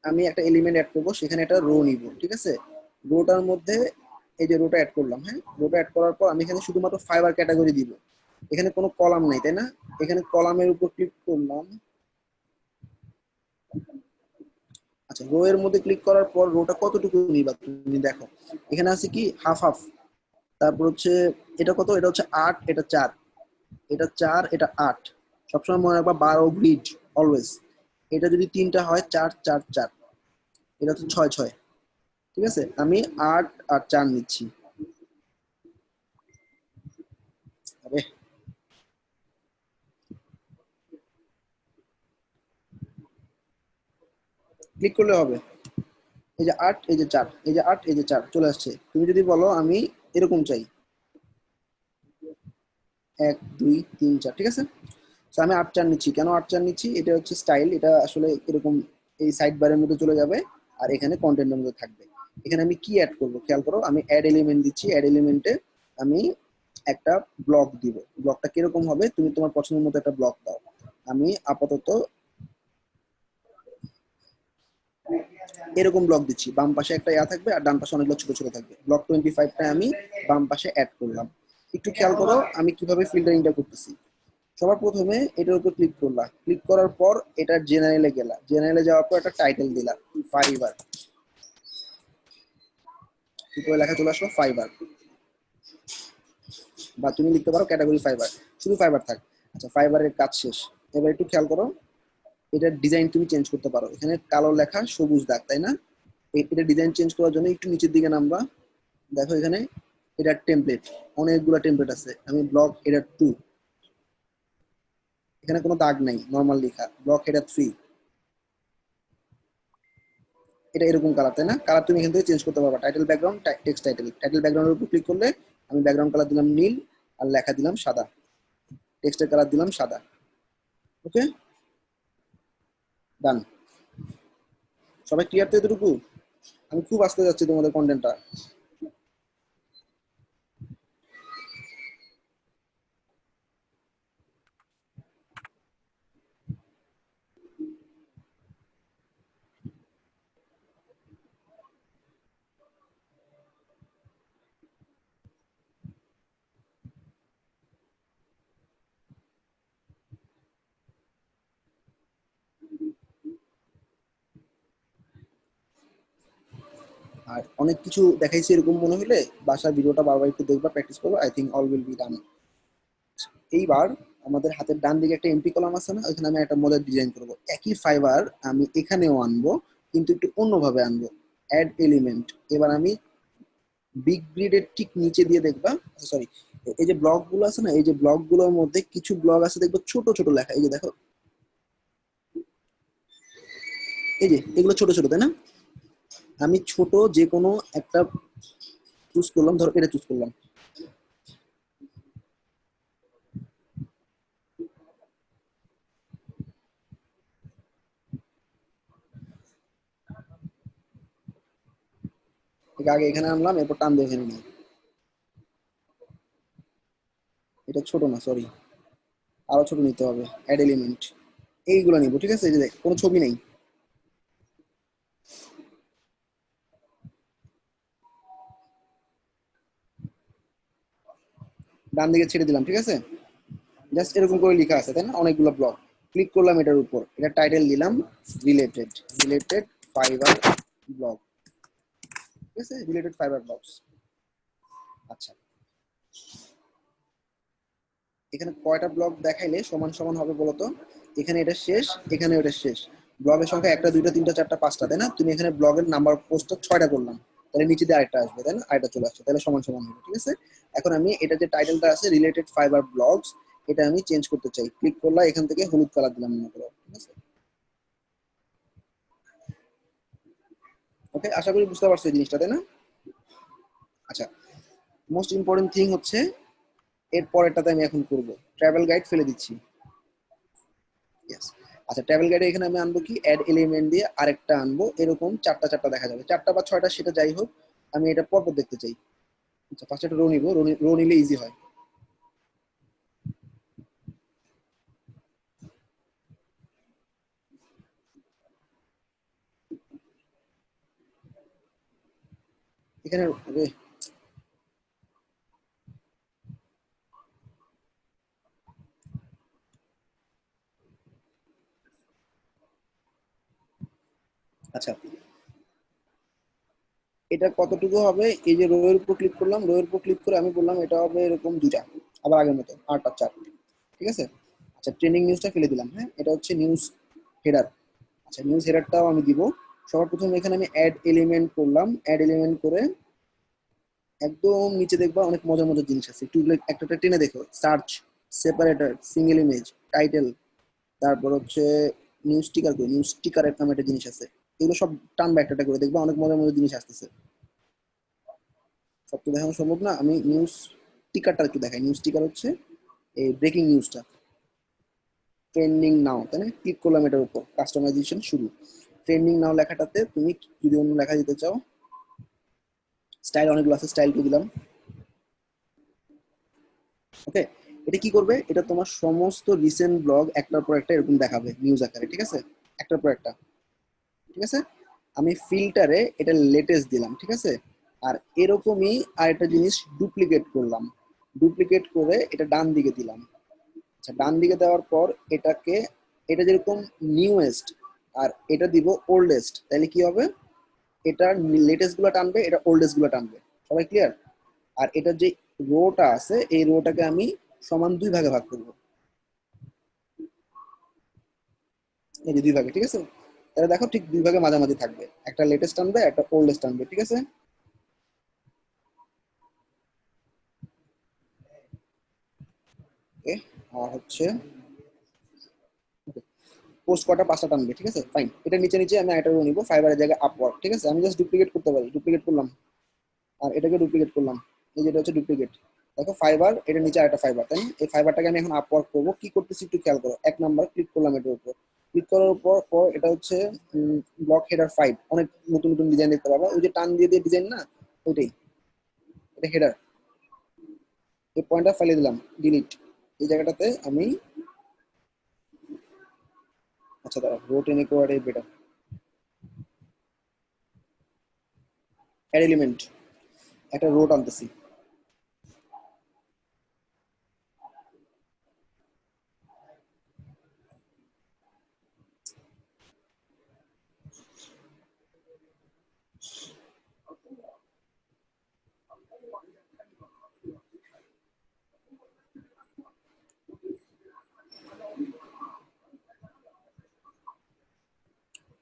আমি একটা এলিমেন্ট অ্যাড করব, সেখানে একটা রো নিব, ঠিক আছে? রোটার মধ্যে এই যে রোটা অ্যাড করলাম, হ্যাঁ, রোটা অ্যাড করার পর আমি এখানে শুধুমাত্র ফাইবার ক্যাটাগরি দিব। এখানে কোনো কলাম নাই, তাই না? এখানে কলামের উপর ক্লিক করলাম। আচ্ছা, রো এর মধ্যে ক্লিক করার পর রোটা কতটুকু নিবা তুমি দেখো, এখানে আছে কি হাফ হাফ। তারপর হচ্ছে এটা কত, এটা হচ্ছে 8, এটা 4, এটা 4, এটা 8। সবসময় মনে রাখবা 12 গ্রিড অলওয়েজ। এটা যদি 3টা হয় 4 4 4, এটা হচ্ছে 6 6, ঠিক আছে? আমি 8 আর 4 নিচ্ছি। আরে ক্লিক করলে হবে। এই যে 8, এই যে 4, এই যে 8, এই যে 4 চলে আসছে। তুমি যদি বলো আমি এরকম চাই 1 2 3 4, ঠিক আছে? তো আমি 8 4 নিচ্ছি। কেন 8 4 নিচ্ছি? এটা হচ্ছে স্টাইল, এটা আসলে এরকম এই সাইড বারের মধ্যে চলে যাবে আর এখানে কন্টেন্টের মধ্যে থাকবে। এখানে আমি কি অ্যাড করব খেয়াল করো, আমি অ্যাড এলিমেন্ট দিচ্ছি। অ্যাড এলিমেন্টে আমি একটা ব্লক দিব। ব্লকটা কিরকম হবে, তুমি তোমার পছন্দের মতো একটা ব্লক দাও। আমি আপাতত এরকম ব্লক দিচ্ছি, বাম পাশে একটা ইয়া থাকবে আর ডান পাশে অনেকগুলো ছোট ছোট থাকবে। ব্লক 25টা আমি বাম পাশে অ্যাড করলাম। একটু খেয়াল করো আমি কিভাবে ফিল্টারিংটা করতেছি। সবার প্রথমে এটার উপর ক্লিক করলা, ক্লিক করার পর এটা জেনারেলে গেলা, জেনারেলে যাওয়ার পর একটা টাইটেল দিলা ফাইবার, উপরে লেখা চলে আসলো ফাইবার, বা তুমি লিখতে পারো ক্যাটাগরি ফাইবার, শুধু ফাইবার থাক। আচ্ছা, ফাইবারের কাজ শেষ। এবার একটু খেয়াল করো, এটার ডিজাইন তুমি চেঞ্জ করতে পারো। এখানে কালো লেখা, সবুজ দাগ, তাই না? এটা ডিজাইন চেঞ্জ করার জন্য একটু নিচের দিকে নামবা, দেখো এখানে এটার টেমপ্লেট, অনেকগুলো টেমপ্লেট আছে। আমি ব্লক হেডার 2, এখানে কোনো দাগ নাই, নর্মাল লেখা। ব্লক হেডার 3, এটা এরকম কালার, তাই না? কালার তুমি এখান থেকে চেঞ্জ করতে পারবা। Title background, text title. Title ব্যাকগ্রাউন্ডের উপর ক্লিক করলে আমি ব্যাকগ্রাউন্ড কালার দিলাম নীল আর লেখা দিলাম সাদা, টেক্সটের কালার দিলাম সাদা। ওকে, ডান। সবাই ক্লিয়ার তো এতটুকু? আমি খুব আস্তে যাচ্ছি তোমাদের কন্টেন্টটা। আর অনেক কিছু দেখাইছি এরকম মনে হলে বাসার ভিডিওটা বারবার একটু দেখবা, প্র্যাকটিস করবো। I think all will be done. এইবার আমাদের হাতের ডান দিকে একটা এমপি কলাম আছে না, ওখানে আমি একটা মডেল ডিজাইন করব। একই ফাইবার আমি এখানেও আনবো, কিন্তু একটু অন্যভাবে আনবো। অ্যাড এলিমেন্ট, এবার আমি বিগ গ্রিডের ঠিক নিচে দিয়ে দেখবা, সরি, এই যে ব্লক গুলো আছে না, এই যে ব্লক গুলোর মধ্যে কিছু ব্লক আছে দেখবো ছোট ছোট লেখা, এই যে দেখো, এই যে এগুলো ছোট ছোট, তাই না? আমি ছোট যে কোনো একটা চুজ করলাম, ধরো এটা চুজ করলাম। ঠিক আগে এখানে আনলাম, এরপর টান দিয়ে এখানে নিই। এটা ছোট না, সরি, আরো ছোট নিতে হবে। অ্যাড এলিমেন্ট এইগুলো নিব, ঠিক আছে? এই যে দেখ কোনো ছবি নেই। ডান দিকে ছেড়ে দিলাম, ঠিক আছে? জাস্ট এরকম করে লেখা আছে, তাই না? অনেকগুলো ব্লক। ক্লিক করলাম এটার উপর, এটা টাইটেল দিলাম রিলেটেড, রিলেটেড ফাইবার ব্লগ, ঠিক আছে? Related fibre blogs. আচ্ছা, এখানে কয়টা ব্লক দেখাইলে সমান সমান হবে বলতো? এখানে এটা শেষ, এখানে এটা শেষ। ব্লগের সংখ্যা 1টা 2টা 3টা 4টা 5টা, তাই না? তুমি এখানে ব্লগের নাম্বার পোস্টটা 6টা করলাম, তাহলে নিচে দিয়ে আরেকটা আসবে, তাই না? আরেকটা চলে আসছে, তাহলে সমান সমান হবে, ঠিক আছে? এখন আমি এটা যে টাইটেলটা আছে রিলেটেড ফাইবার ব্লগস, এটা আমি চেঞ্জ করতে চাই। ক্লিক করলাম, এখান থেকে হলুদ কালার দিলাম মনে করো, ঠিক আছে? ওকে, আশা করি বুঝতে পারছো এই জিনিসটা, তাই না? আচ্ছা, মোস্ট ইম্পর্টেন্ট থিং হচ্ছে এর পরেরটাতে আমি এখন করব, ট্রাভেল গাইড ফেলে দিচ্ছি। Yes. আচ্ছা, ট্রাভেল গাইডে এখানে আমি আনবো কি, অ্যাড এলিমেন্ট দিয়ে আরেকটা আনবো, এরকম 4টা 4টা দেখা যাবে, 4টা বা 6টা সেটা যাই হোক, আমি এটা পরপর দেখতে চাই। আচ্ছা, ফার্স্ট একটা রো নিব, রো নিলে ইজি হয়। এখানে আচ্ছা, এটা কতটুকু হবে? এই যে রো এর উপর ক্লিক করলাম, রো এর উপর ক্লিক করে আমি বললাম এটা হবে এরকম 2টা, আবার আগের মতো 8 আর 4, ঠিক আছে? আচ্ছা, ট্রেন্ডিং নিউজটা ফেলে দিলাম। হ্যাঁ, এটা হচ্ছে নিউজ হেডার। আচ্ছা, নিউজ হেডারটাও আমি দিব। সবার প্রথমে এখানে আমি অ্যাড এলিমেন্ট করলাম, অ্যাড এলিমেন্ট করে একদম নিচে দেখবা অনেক মজার মজার জিনিস আছে, একটু একটা টেনে দেখো। Search, separator, single image, title, তারপর হচ্ছে নিউজ স্টিকার, করে নিউজ স্টিকার নামে একটা জিনিস আছে। এগুলো সব টানবা একটা করে, দেখবা অনেক মজার মজার জিনিস আসতেছে। সব তো দেখানো সম্ভব না, আমি নিউজ স্টিকারটা একটু দেখাই। নিউজ স্টিকার হচ্ছে এই ব্রেকিং নিউজটা, ট্রেন্ডিং নাও, তাই না? ক্লিক করলাম এটার উপর, কাস্টমাইজেশন শুরু। ট্রেন্ডিং নাও লেখাটাতে তুমি যদি অন্য লেখা দিতে চাও, স্টাইল অনেকগুলো আছে, স্টাইল টু দিলাম। ওকে, এটা কি করবে? এটা তোমার সমস্ত রিসেন্ট ব্লগ একটার পর একটা এরকম দেখাবে নিউজ আকারে, ঠিক আছে? একটার পর একটা, ঠিক আছে? আমি ফিল্টারে এটা লেটেস্ট দিলাম, ঠিক আছে? আর এরকমই আরেকটা জিনিস ডুপ্লিকেট করলাম, ডুপ্লিকেট করে এটা ডান দিকে দিলাম। আচ্ছা, ডান দিকে দেওয়ার পর এটাকে, এটা যেরকম নিউয়েস্ট আর এটা দিব ওল্ডেস্ট, তাহলে কি হবে? এটা লেটেস্ট গুলো টানবে, এটা ওল্ডেস্ট গুলো টানবে। সবাই ক্লিয়ার? আর এটা যে রোটা আছে, এই রোটাকে আমি সমান 2 ভাগে ভাগ করব, এই যে 2 ভাগে, ঠিক আছে? তাহলে দেখো ঠিক 2 ভাগে মাঝামাঝি থাকবে, একটা লেটেস্ট টানবে, একটা ওল্ডেস্ট টানবে, ঠিক আছে? ওকে, আর হচ্ছে পোস্ট কটা 5টা টানবে, ঠিক আছে? ফাইন। এটা নিচে নিচে আমি একটা রো নিব, ফাইবারের জায়গায় আপওয়ার্ড, ঠিক আছে? আমি জাস্ট ডুপ্লিকেট করতে পারি, ডুপ্লিকেট করলাম, আর এটাকে ডুপ্লিকেট করলাম। এই যেটা হচ্ছে ডুপ্লিকেট, দেখো ফাইবার, এটা নিচে আরেকটা ফাইবার, তাই না? এই ফাইবারটাকে আমি এখন আপওয়ার্ক করবো। কি করতেছি একটু খেয়াল করো। 1 নাম্বার ক্লিক করলাম এটার উপর, ক্লিক করার পর এটা হচ্ছে ব্লক হেডার 5, অনেক নতুন নতুন ডিজাইন দেখতে পাবা। ওই যে টান দিয়ে দিয়ে ডিজাইন না, ওইটাই, এটা হেডার। এই পয়েন্টটা ফেলে দিলাম, ডিলিট। এই জায়গাটাতে আমি, আচ্ছা দাঁড়া, রোট এনে কোয়ারে বেটার, অ্যাড এলিমেন্ট, একটা রোট আনতেছি।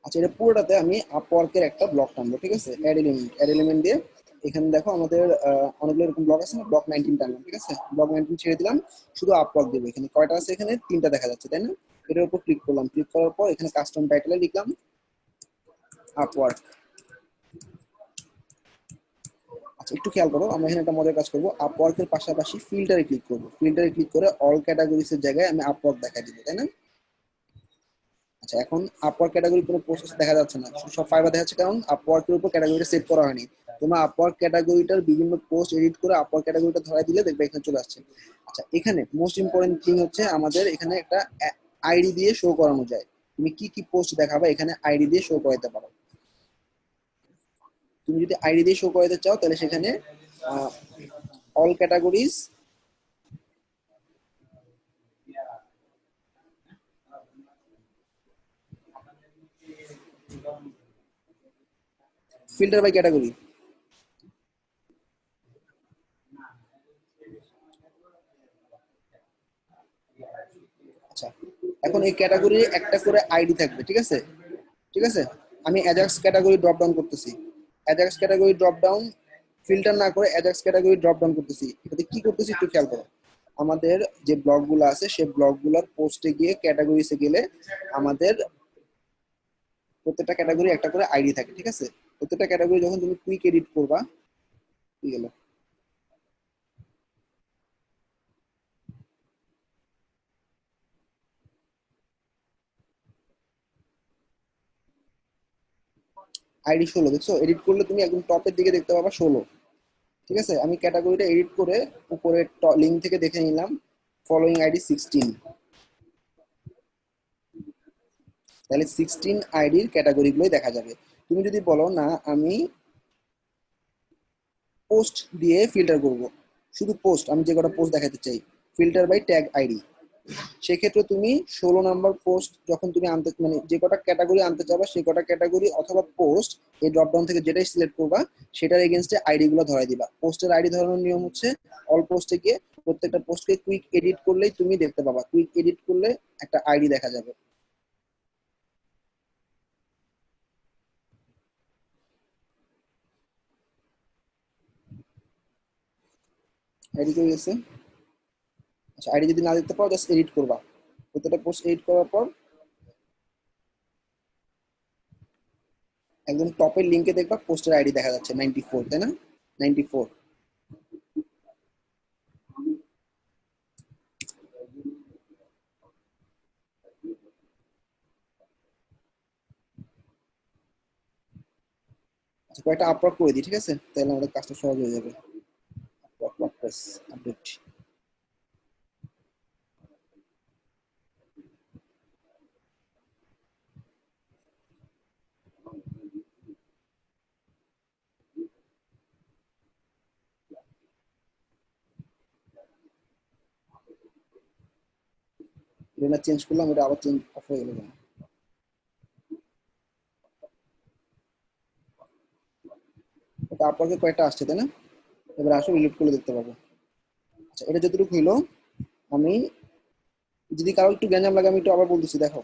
আচ্ছা, এটা পুরোটাতে আমি আপওয়ার্কের একটা ব্লক টানবো, ঠিক আছে? অ্যাড এলিমেন্ট, অ্যাড এলিমেন্ট দিয়ে এখানে দেখো আমাদের অনেকগুলো এরকম ব্লক আছে না, ব্লক 19 টানলাম, ঠিক আছে? ব্লক 19 ছেড়ে দিলাম, শুধু আপওয়ার্ক দেবো। এখানে কয়টা আছে? এখানে 3টা দেখা যাচ্ছে, তাই না? এটার উপর ক্লিক করলাম, ক্লিক করার পর এখানে কাস্টম টাইটেলে লিখলাম আপওয়ার্ক। আচ্ছা, একটু খেয়াল করো, আমরা এখানে একটা মজার কাজ করবো, আপওয়ার্কের পাশাপাশি ফিল্টারে ক্লিক করবো। ফিল্টারে ক্লিক করে অল ক্যাটাগরিজ এর জায়গায় আমি আপওয়ার্ক দেখাই দিব, তাই না? আচ্ছা, এখন আপওয়ার্ক ক্যাটাগরি কোনো প্রসেস দেখা যাচ্ছে না, শুধু সব ফাইবার দেখাচ্ছে, কারণ আপওয়ার্কের উপর ক্যাটাগরিটা সেট করা হয়নি। তোমরা আপওয়ার্ক ক্যাটাগরিটার বিভিন্ন পোস্ট এডিট করে আপওয়ার্ক ক্যাটাগরিটা ধরাই দিলে দেখবে এখানে চলে আসছে। আচ্ছা, এখানে মোস্ট ইম্পর্টেন্ট থিং হচ্ছে আমাদের এখানে একটা আইডি দিয়ে শো করানো যায়। তুমি কি কি পোস্ট দেখাবে এখানে আইডি দিয়ে শো করাতে পারো। তুমি যদি আইডি দিয়ে শো করাতে চাও তাহলে সেখানে all categories, filter by category. আচ্ছা, এখন এই ক্যাটাগরি একটা করে আইডি থাকবে, ঠিক আছে? ঠিক আছে, আমি অ্যাজাক্স ক্যাটাগরি ড্রপ ডাউন করতেছি, Ajax category drop down, filter না করে অ্যাজাক্স ক্যাটাগরি ড্রপ ডাউন করতেছি। এটাতে কি করতেছি একটু খেয়াল করো। আমাদের যে ব্লগগুলো আছে সেই ব্লগগুলোর পোস্টে গিয়ে ক্যাটাগরিতে গেলে আমাদের প্রত্যেকটা ক্যাটাগরি একটা করে আইডি থাকে, ঠিক আছে? প্রত্যেকটা ক্যাটাগরি যখন তুমি কুইক এডিট করবা, কি গেল, আইডি 16 দেখছো? এডিট করলে তুমি একদম টপের দিকে দেখতে পাবা 16, ঠিক আছে? আমি ক্যাটাগরিটা এডিট করে উপরে লিঙ্ক থেকে দেখে নিলাম, ফলোইং আইডি 16, তাহলে 16 আইডির ক্যাটাগরিগুলোই দেখা যাবে। তুমি যদি বলো না আমি পোস্ট দিয়ে ফিল্টার করব, শুধু পোস্ট, আমি যে কটা পোস্ট দেখাতে চাই, ফিল্টার বাই ট্যাগ আইডি, সেক্ষেত্রে তুমি 16 নাম্বার পোস্ট যখন তুমি আনতে, মানে যে কটা ক্যাটাগরি আনতে চাবা সেই কটা ক্যাটাগরি অথবা পোস্ট এই ড্রপডাউন থেকে যেটাই সিলেক্ট করবা সেটার এগেইনস্টে আইডি গুলো ধরাই দিবা। পোস্টের আইডি ধরানোর নিয়ম হচ্ছে অল পোস্টে গিয়ে প্রত্যেকটা পোস্টকে কুইক এডিট করলেই তুমি দেখতে পাবা, কুইক এডিট করলে একটা আইডি দেখা যাবে। আইডি হয়ে গেছে। আচ্ছা, আইডি যদি না দেখতে পাও জাস্ট এডিট করবা, প্রত্যেকটা পোস্ট এডিট করার পর একদম টপের লিংকে দেখবা পোস্টের আইডি দেখা যাচ্ছে 94, তাই না? 94। আচ্ছা, কয়েকটা আপলোড করে দিই, ঠিক আছে? তাহলে আমাদের কাজটা সহজ হয়ে যাবে। ওয়ার্ডপ্রেস আপডেট, এটা চেঞ্জ করলাম, এটা আবার চেঞ্জ অফ হয়ে গেল কেন? এটা আপনাকে কয়েকটা আসছে, তাই না? এবার আসো রিলোড করে দেখতে পাবো। আচ্ছা, এটা যতটুকু হইলো, আমি যদি কারো একটু গ্যাঞ্জাম লাগে আমি একটু আবার বলতেছি, দেখো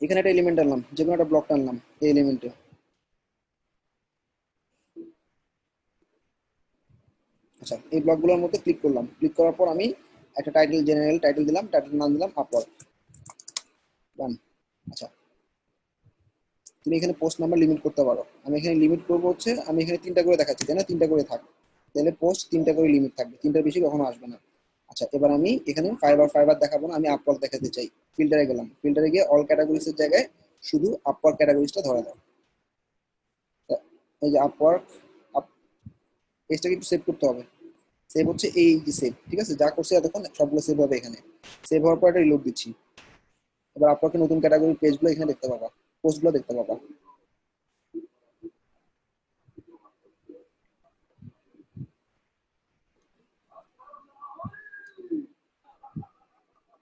এখানে একটা এলিমেন্ট আনলাম, যে কোনো একটা ব্লক টানলাম এই এলিমেন্টে। আচ্ছা, এই ব্লকগুলোর মধ্যে ক্লিক করলাম, ক্লিক করার পর আমি একটা টাইটেল, জেনারেল টাইটেল দিলাম, টাইটেল নাম দিলাম আপলোড, ডান। আচ্ছা, তুমি এখানে পোস্ট নাম্বার লিমিট করতে পারো। আমি এখানে লিমিট করবো হচ্ছে, আমি এখানে 3টা করে দেখাচ্ছি, তাই না? 3টা করে থাক, তাহলে পোস্ট 3টা করে লিমিট থাকবে, 3টার বেশি কখনো আসবে না। আচ্ছা, এবার আমি এখানে ফাইবার দেখাবো না, আমি আপওয়ার্ক দেখাতে চাই। ফিল্টারে গেলাম, ফিল্টারে গিয়ে অল ক্যাটাগরিজ এর জায়গায় শুধু আপওয়ার্ক ক্যাটাগরিজটা ধরে দাও। এই যে আপওয়ার্ক, পেজটাকে একটু সেভ করতে হবে। সেভ হচ্ছে এই যে সেভ, ঠিক আছে? যা করছি এতক্ষণ সবগুলো সেভ হবে এখানে। সেভ হওয়ার পর এটা রিলোড দিচ্ছি। এবার আপওয়ার্কের নতুন ক্যাটাগরির পেজগুলো এখানে দেখতে পাবা, পোস্টগুলো দেখতে পাবা।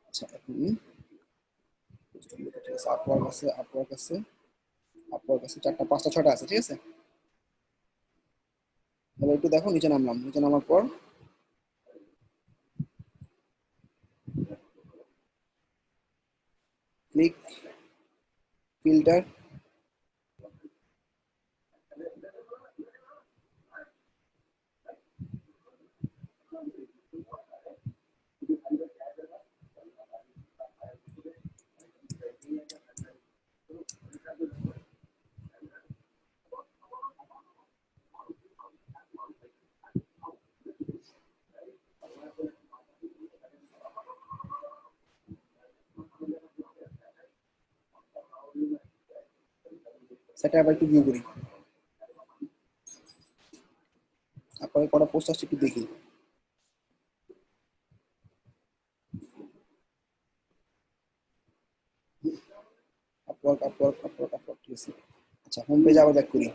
আচ্ছা, এখন ঠিক আছে, আপওয়ার্ক আছে, আপওয়ার্ক আছে, আপওয়ার্ক আছে 4টা 5টা 6টা আছে, ঠিক আছে? এবার একটু দেখো, নিচে নামলাম, নিচে নামার পর ক্লিক, ফিল্টার, সেটা আবার একটু ভিউ করি, তারপরে কটা পোস্ট আসছে একটু দেখি। আপওয়ার্ক আপওয়ার্ক আপওয়ার্ক আপওয়ার্ক, ঠিক আছে। আচ্ছা, হোম পেজে আবার ব্যাক করি।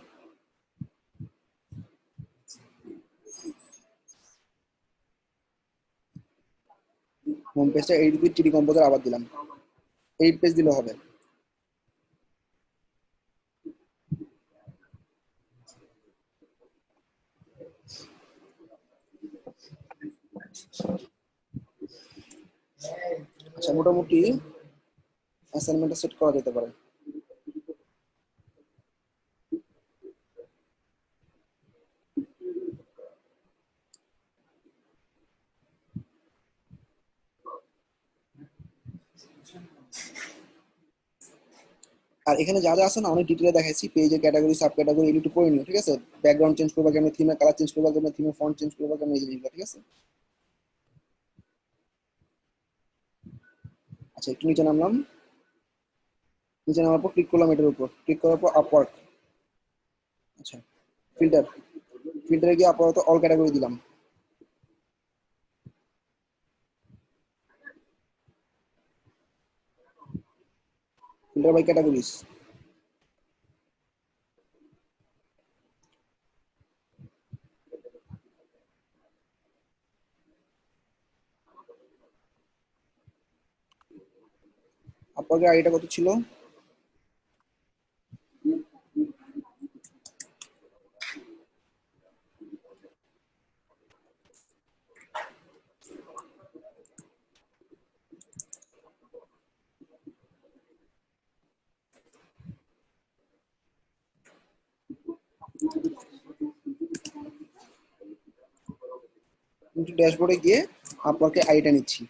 হোম পেজটা এইট বিট টিডি কম্পোজার আবার দিলাম, 8 পেজ দিলে হবে। আচ্ছা, মোটামুটি অ্যাসাইনমেন্টটা সেট করা যেতে পারে। আর এখানে যা যা আছে না অনেক ডিটেলে দেখাইছি, পেজের ক্যাটাগরি সাব ক্যাটাগরি এগুলো একটু পড়ে নিও, ঠিক আছে। ব্যাকগ্রাউন্ড চেঞ্জ করবা কেমন, থিমের কালার চেঞ্জ করবা কেমন, থিমের ফন্ট চেঞ্জ করবা কেমন, এই জিনিসগুলো, ঠিক আছে। আচ্ছা, একটু নিচে নামলাম, নিচে নামার পর ক্লিক করলাম এটার উপর, ক্লিক করার পর আপওয়ার্ক। আচ্ছা, ফিল্টার, ফিল্টারে গিয়ে আপাতত অল ক্যাটাগরি দিলাম। ফিল্টার বাই ক্যাটাগরিজ, আপওয়ার্কের আইডিটা কত ছিল? কিন্তু ড্যাশবোর্ডে গিয়ে আপওয়ার্কের আইডিটা নিচ্ছি।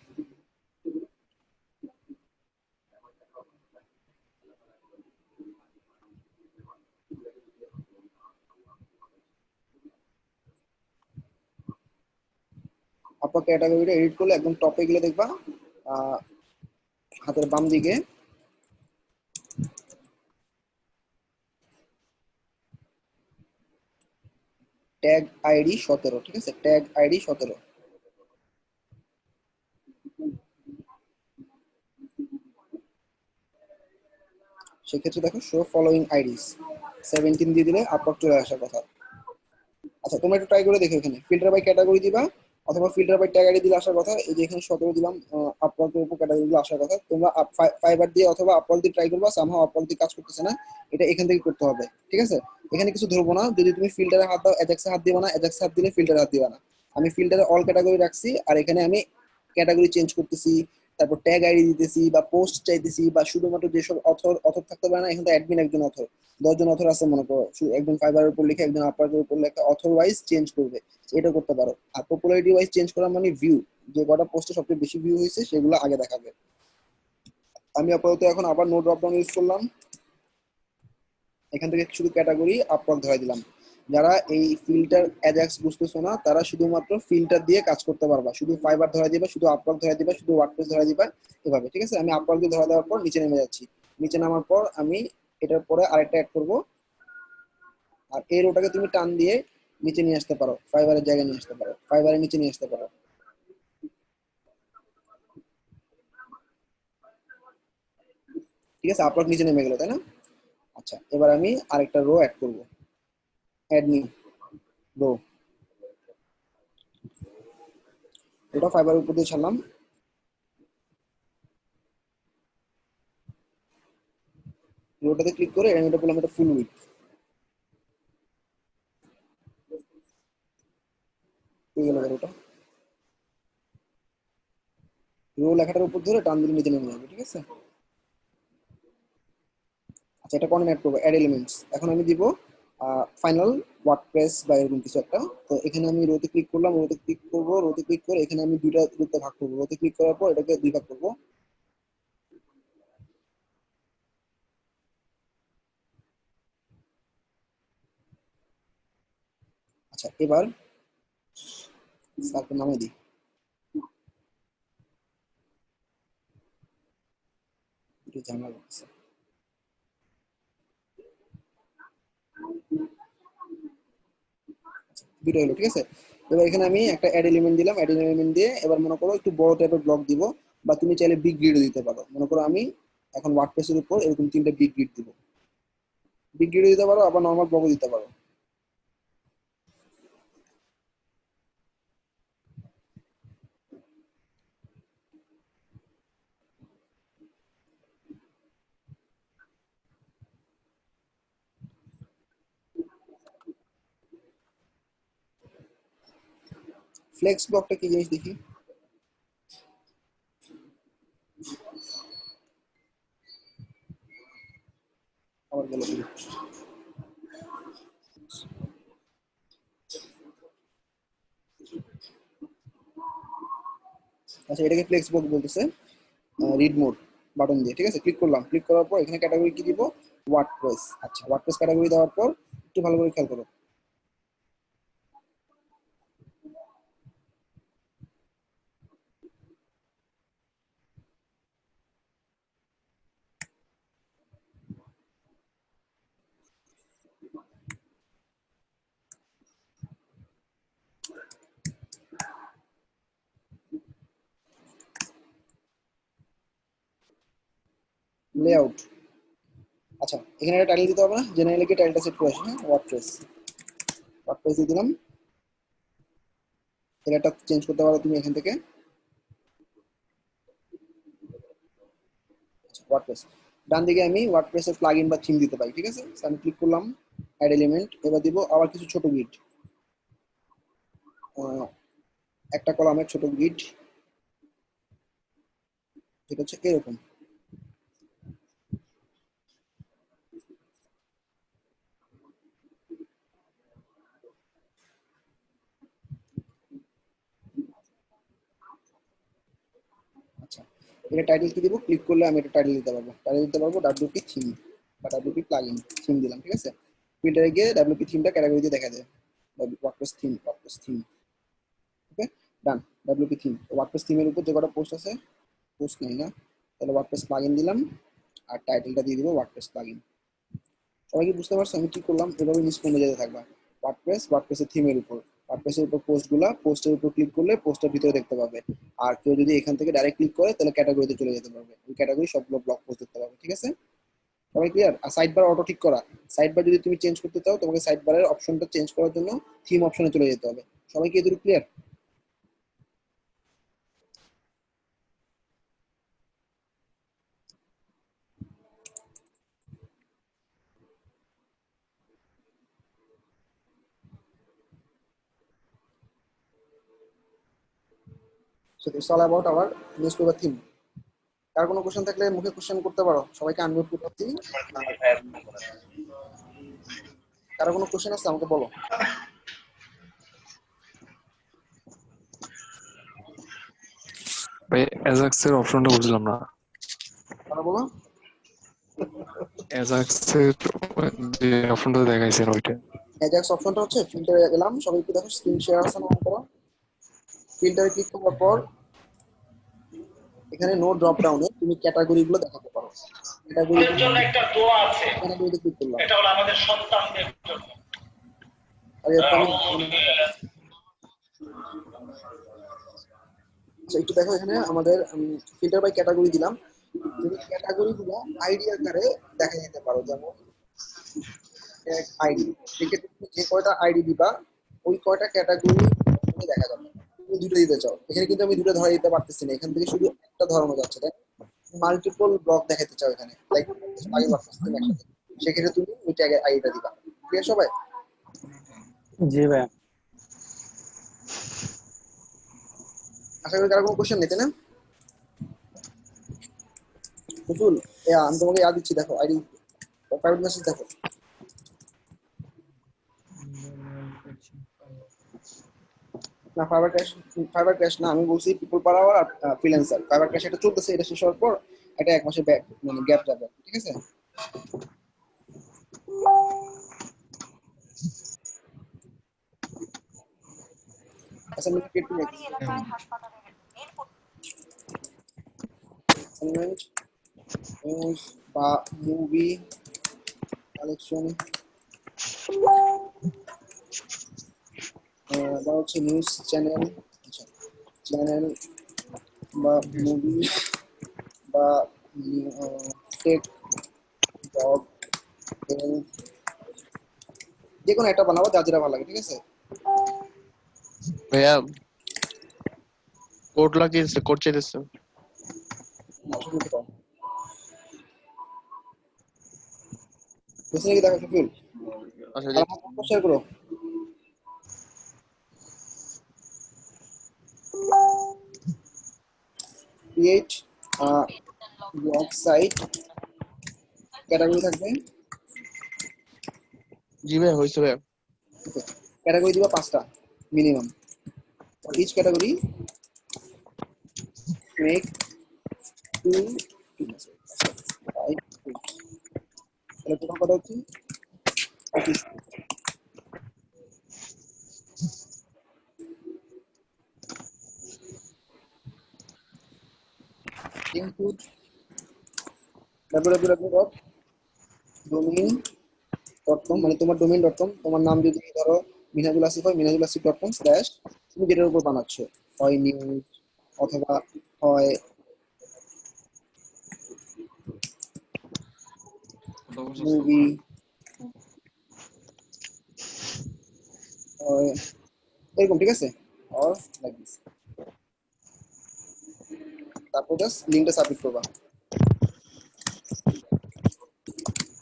আপওয়ার্ক ক্যাটাগরিটা এডিট করলে একদম টপে গেলে দেখবা আহ, হাতের বাম দিকে ট্যাগ আইডি 17, ঠিক আছে, ট্যাগ আইডি 17। সেক্ষেত্রে দেখো শো ফলোইং আইডিস 17 দিয়ে দিলে আপওয়ার্ক চলে আসার কথা। আচ্ছা, তোমরা একটু ট্রাই করে দেখো, এখানে ফিল্টার বাই ক্যাটাগরি দিবা অথবা ফিল্টার বাই ট্যাগ আইডি দিলে আসার কথা। এই যে এখানে 17 দিলাম, আপওয়ার্কের উপর ক্যাটাগরি গুলো আসার কথা। তোমরা ফাইবার দিয়ে অথবা আপওয়ার্ক দিয়ে ট্রাই করবা, সামহাও আপওয়ার্ক দিয়ে কাজ করতেছে না, এটা এখান থেকে করতে হবে, ঠিক আছে। এখানে কিছু ধরবো না, যদি তুমি ফিল্টারে হাত দাও অ্যাজাক্সে হাত দিবা না, অ্যাজাক্সে হাত দিলে ফিল্টারে হাত দিবা না। আমি ফিল্টারে অল ক্যাটাগরি রাখছি, আর এখানে আমি ক্যাটাগরি চেঞ্জ করতেছি, তারপর ট্যাগ আইডি দিতেছি বা পোস্ট চাইতেছি, বা শুধুমাত্র যেসব অথর অথর থাকতে পারে না, এখানে তো অ্যাডমিন একজন অথর, 10 জন অথর আছে মনে করো, একজন ফাইবারের উপর লিখে একজন আপওয়ার্কের উপর লেখা, অথর ওয়াইজ চেঞ্জ করবে, এটা করতে পারো। আর পপুলারিটি ওয়াইজ চেঞ্জ করা মানে ভিউ, যে কটা পোস্টে সবচেয়ে বেশি ভিউ হয়েছে সেগুলো আগে দেখাবে। আমি আপাতত এখন আবার নো ড্রপ ডাউন ইউজ করলাম, এখান থেকে শুধু ক্যাটাগরি আপওয়ার্ক ধরাই দিলাম। যারা এই ফিল্টার অ্যাজাক্স বুঝতেছো না, তারা শুধুমাত্র ফিল্টার দিয়ে কাজ করতে পারবা, শুধু ফাইবার ধরা দিবা, শুধু আপওয়ার্ক ধরা দিবা, শুধু ওয়ার্ডপ্রেস ধরা দিবা, এভাবে, ঠিক আছে। আমি আপওয়ার্ক দিয়ে ধরা দেওয়ার পর নিচে নেমে যাচ্ছি। নিচে নামার পর আমি এটার পরে আরেকটা অ্যাড করব, আর এই রোটাকে তুমি টান দিয়ে নিচে নিয়ে আসতে পারো, ফাইবারের জায়গায় নিয়ে আসতে পারো, ফাইবারের নিচে নিয়ে আসতে পারো, ঠিক আছে। আপওয়ার্ক নিচে নেমে গেল, তাই না? আচ্ছা, এবার আমি আরেকটা রো অ্যাড করব, অ্যাড নিউ রো, ওটা ফাইবারের উপর দিয়ে ছাড়লাম। রোটাতে ক্লিক করে আমি এটা বললাম এটা ফুল উইথ, হয়ে গেল রোটা। রো লেখাটার উপর ধরে টান দিলে নিচে নেমে যাবে, ঠিক আছে। আচ্ছা, এটা কোন অ্যাড করবো, অ্যাড এলিমেন্টস। এখন আমি দিব ফাইনাল ওয়ার্ডপ্রেস বা এরকম কিছু একটা। তো এখানে আমি রোতে ক্লিক করলাম, রোতে ক্লিক করবো, রোতে ক্লিক করে এখানে আমি দুইটা গ্রুপে ভাগ করবো, রোতে ক্লিক করার পর এটাকে দুই ভাগ করবো। আচ্ছা, এবার স্যারকে নামিয়ে দিই, একটু ঝামেলা করতেছে। দুটো হলো, ঠিক আছে। এবার এখানে আমি একটা অ্যাড এলিমেন্ট দিলাম, অ্যাড এলিমেন্ট দিয়ে এবার মনে করো একটু বড় টাইপের ব্লক দিব, বা তুমি চাইলে বিগ গ্রিডও দিতে পারো। মনে করো আমি এখন ওয়ার্ডপ্রেসের উপর এরকম 3টা বিগ গ্রিড দিব, বিগ গ্রিডও দিতে পারো, আবার নর্মাল ব্লকও দিতে পারো। ফ্লেক্স ব্লকটা কি জিনিস দেখি। আবার গেল কি? আচ্ছা, এটাকে ফ্লেক্স ব্লক বলতেছে। রিড মোড বাটন দিয়ে, ঠিক আছে, ক্লিক করলাম। ক্লিক করার পর এখানে ক্যাটাগরি কি দিব, ওয়ার্ডপ্রেস। আচ্ছা, ওয়ার্ডপ্রেস ক্যাটাগরি দেওয়ার পর একটু ভালো করে খেয়াল করো। লেআউট। আচ্ছা, এখানে একটা টাইটেল দিতে হবে না, জেনারেলি কি টাইটেলটা সেট করে আসি। হ্যাঁ, ওয়ার্ডপ্রেস, ওয়ার্ডপ্রেস দিয়ে দিলাম। এটা চেঞ্জ করতে পারো তুমি এখান থেকে। ওয়ার্ডপ্রেস, ডান দিকে আমি ওয়ার্ডপ্রেসের প্লাগইন বা থিম দিতে পারি, ঠিক আছে। আমি ক্লিক করলাম, অ্যাড এলিমেন্ট। এবার দিব আবার কিছু ছোট গ্রিড, একটা কলামের ছোট গ্রিড, যেটা হচ্ছে এরকম। আচ্ছা, এটা টাইটেল কি দিব, ক্লিক করলে আমি এটা টাইটেল দিতে পারবো। টাইটেল দিতে পারবো ডাব্লিউপি থিম বা ডাব্লিউপি প্লাগইন। থিম দিলাম, ঠিক আছে। ফিল্টারে গিয়ে ডাব্লিউপি থিমটা ক্যাটাগরিতে দেখা যায়, ওয়ার্ডপ্রেস থিম, ওয়ার্ডপ্রেস থিম। ওকে, ডান। ডাব্লিউপি থিম, ওয়ার্ডপ্রেস থিমের উপর যে কটা পোস্ট আছে, পোস্ট নেই না, তাহলে ওয়ার্ডপ্রেস প্লাগইন দিলাম, আর টাইটেলটা দিয়ে দিব ওয়ার্ডপ্রেস প্লাগইন। সবাই কি বুঝতে পারছো আমি কি করলাম? এভাবে নিচ কমে যেতে থাকবা। ওয়ার্ডপ্রেস, ওয়ার্ডপ্রেসের থিমের উপর, ওয়ার্ডপ্রেসের উপর পোস্টগুলা, পোস্টের উপর ক্লিক করলে পোস্টের ভিতরে দেখতে পাবে। আর কেউ যদি এখান থেকে ডাইরেক্ট ক্লিক করে তাহলে ক্যাটাগরিতে চলে যেতে পারবে, ওই ক্যাটাগরি সবগুলো ব্লক পোস্ট দেখতে পাবে, ঠিক আছে। সবাই ক্লিয়ার? আর সাইড বার অটো ঠিক করা, সাইড বার যদি তুমি চেঞ্জ করতে চাও তোমাকে সাইড বারের অপশনটা চেঞ্জ করার জন্য থিম অপশনে চলে যেতে হবে। সবাই কি এটুকু clear? So it's all about our newspaper theme. কার কোনো কোশ্চেন থাকলে মুখে কোশ্চেন করতে পারো, সবাইকে আনমিউট করতে। কারো কোনো কোশ্চেন আছে আমাকে বলো। ভাই অ্যাজাক্সের অপশনটা বুঝলাম না। কারো বলো। অ্যাজাক্সের যে অপশনটা দেখাইছেন ওইটা। অ্যাজাক্স অপশনটা হচ্ছে ফিল্টারে গেলাম, সবাই একটু দেখো স্ক্রিন শেয়ার আছে না, অন করো। ফিল্টারে ক্লিক করার পর এখানে নো ড্রপ ডাউনে তুমি ক্যাটাগরিগুলো দেখাতে পারো। ক্যাটাগরির জন্য একটা দোয়া আছে, ক্যাটাগরিতে ক্লিক করলাম। এটা হলো আমাদের সন্তানদের জন্য। আরে আচ্ছা, একটু দেখো এখানে আমাদের ফিল্টার বাই ক্যাটাগরি দিলাম। তুমি ক্যাটাগরিগুলো আইডি আকারে দেখা যেতে পারো, যেমন আইডি, সেক্ষেত্রে তুমি যে কয়টা আইডি দিবা ওই কয়টা ক্যাটাগরি দেখা যাবে। তুমি দুটো দিতে চাও, এখানে কিন্তু আমি দুটো ধরা দিতে পারতেছি না, এখান থেকে শুধু একটা ধরানো যাচ্ছে, তাই মাল্টিপল ব্লক দেখাতে চাও এখানে, লাইক আগে বাড়তেছে না একসাথে, সেক্ষেত্রে তুমি ওইটা আগে আইডিটা দিবা। ঠিক আছে সবাই? জি ভাই। আশা করি কারো কোনো কোশ্চেন নেই, তাই না? বুঝুন, আমি তোমাকে ইয়া দিচ্ছি, দেখো আইডি প্রাইভেট মেসেজ দেখো। না, ফাইবার ক্র্যাশ না, আমি বলছি পিপল পার আওয়ার আর ফ্রিল্যান্সার। ফাইবার ক্র্যাশ এটা চলতেছে, এটা শেষ হওয়ার পর এটা 1 মাসের মানে গ্যাপ যাবে, ঠিক আছে। অ্যাসাইনমেন্ট ক্রিয়েট করে অ্যাসাইনমেন্ট নিউজ বা মুভি কালেকশন বা হচ্ছে নিউজ চ্যানেল, চ্যানেল বা মুভি বা টেক, জব, যে কোনো একটা বানাবো যা যেটা ভালো লাগে, ঠিক আছে? ভাইয়া কোড লাগিয়েছে, কোড চাইতেছে। বুঝতে কি দেখো সুফিল, আচ্ছা আর আমার শেয়ার করো। ক্রিয়েট ব্লগ সাইট, ক্যাটাগরি থাকবে, জি ভাই হয়েছে ভাইয়া। ক্যাটাগরি দিবা 5টা মিনিমাম। ইচ ক্যাটাগরি মেক 2 5 তাহলে টোটাল কত হচ্ছে 25। ইনপুট www.domain.com, মানে তোমার domain.com, তোমার নাম যদি ধরো মিনহাজুল আসিফ হয় minhajulaasif.com/ তুমি যেটার উপর বানাচ্ছ, হয় নিউজ অথবা হয় মুভি, এরকম, ঠিক আছে? Or like this. তারপর জাস্ট লিঙ্কটা সাবমিট করবা।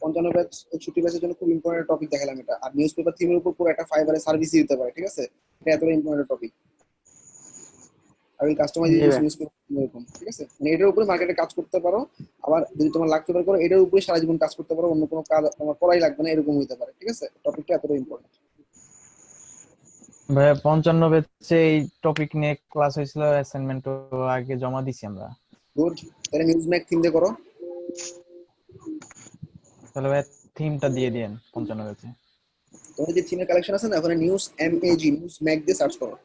55 ব্যাচ 61 ব্যাচের জন্য খুব ইম্পর্টেন্ট টপিক দেখালাম এটা। আর নিউজ পেপার থিমের উপর পুরো একটা ফাইবারে সার্ভিস দিতে পারে, ঠিক আছে? এটা এতটা ইম্পর্টেন্ট টপিক। আর ওই কাস্টমাইজ নিউজ পেপার এরকম, ঠিক আছে? মানে এটার উপরে মার্কেটে কাজ করতে পারো। আবার যদি তোমার লাখ পেপার করো, এটার উপরে সারা জীবন কাজ করতে পারো, অন্য কোনো কাজ তোমার করাই লাগবে না, এরকম হইতে পারে, ঠিক আছে? টপিকটা এতটা ইম্পর্টেন্ট। ভাইয়া 55 ব্যাচে এই টপিক নিয়ে ক্লাস হয়েছিল, অ্যাসাইনমেন্ট আগে জমা দিছি আমরা। গুড, তাহলে নিউজ ম্যাক থিম দিয়ে করো। তাহলে ভাই থিমটা দিয়ে দেন 55 ব্যাচে। তোমার যে থিমের কালেকশন আছে না, ওখানে নিউজ MAG নিউজ ম্যাক দিয়ে সার্চ করো।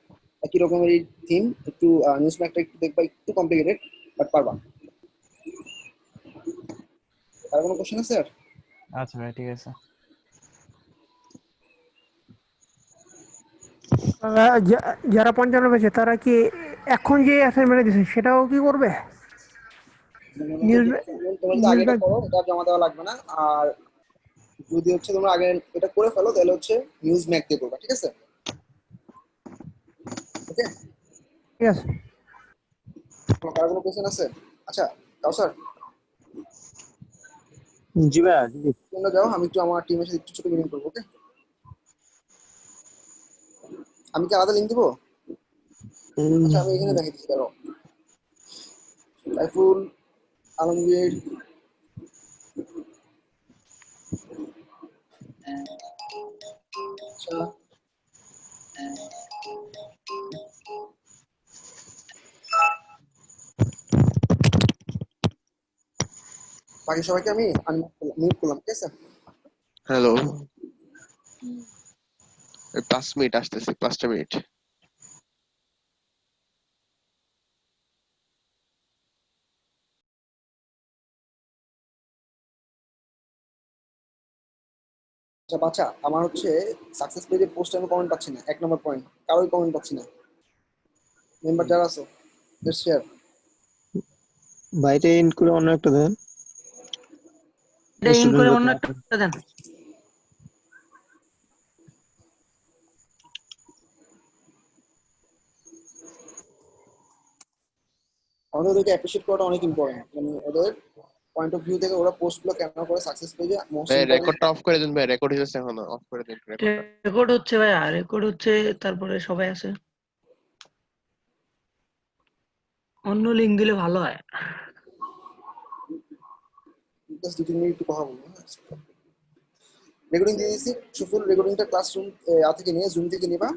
একই রকমের থিম, একটু নিউজ ম্যাকটা একটু দেখবা একটু কমপ্লিকেটেড, বাট পারবা। আর কোনো কোশ্চেন আছে স্যার? আচ্ছা ভাই ঠিক আছে। যারা 55 পেয়েছে তারা কি এখন যে অ্যাসাইনমেন্ট দিয়েছে সেটাও কি করবে? নিউজ তোমরা যদি আগে এটা করো, এটা জমা দেওয়া লাগবে না। আর যদি হচ্ছে তোমরা আগে এটা করে ফেলো, তাহলে হচ্ছে নিউজ ম্যাক দিয়ে করবা, ঠিক আছে? ওকে, ঠিক আছে। কার কোনো কোশ্চেন আছে? আচ্ছা কাউসার, জি ভাই। তোমরা যাও, আমি একটু আমার টিমের সাথে একটু ছোট মিটিং করবো। ওকে, আমি কি আলাদা লিঙ্ক দিব? আচ্ছা আমি এখানে দেখে দিচ্ছি, দাঁড়াও। সাইফুল আলমগীর, আচ্ছা বাকি সবাইকে আমি মিউট করলাম, ঠিক আছে? হ্যালো, 5 মিনিট আসতেছি, 5টা মিনিট। আচ্ছা বাচ্চা, আমার হচ্ছে সাকসেস পেজে পোস্টে আমি কমেন্ট পাচ্ছি না, 1 নম্বর পয়েন্ট, কারোই কমেন্ট পাচ্ছি না। মেম্বার যারা আছো, লেটস শেয়ার। বাইরে ইন করে অন্য একটা দেন। এটা ইন করে অন্য একটা দেন। আমাদের ওদেরকে অ্যাপ্রিশিয়েট করাটা অনেক ইম্পর্টেন্ট, মানে ওদের পয়েন্ট অফ ভিউ থেকে ওরা পোস্টগুলো কেন করে সাকসেস পেজে মোস্ট ভাই ইম্পর্টেন্ট। রেকর্ডটা অফ করে দেন ভাই, রেকর্ড হইতেছে এখনো, অফ করে দেন রেকর্ডটা। রেকর্ড হচ্ছে ভাইয়া, রেকর্ড হচ্ছে, তারপরে সবাই আছে। অন্য লিঙ্ক দিলে ভালো হয়। জাস্ট 2-3 মিনিট একটু কথা বলবো। রেকর্ডিং দিয়ে দিয়েছি, সুফুল রেকর্ডিংটা ক্লাসরুম থেকে নিয়ে জুম থেকে নিবা।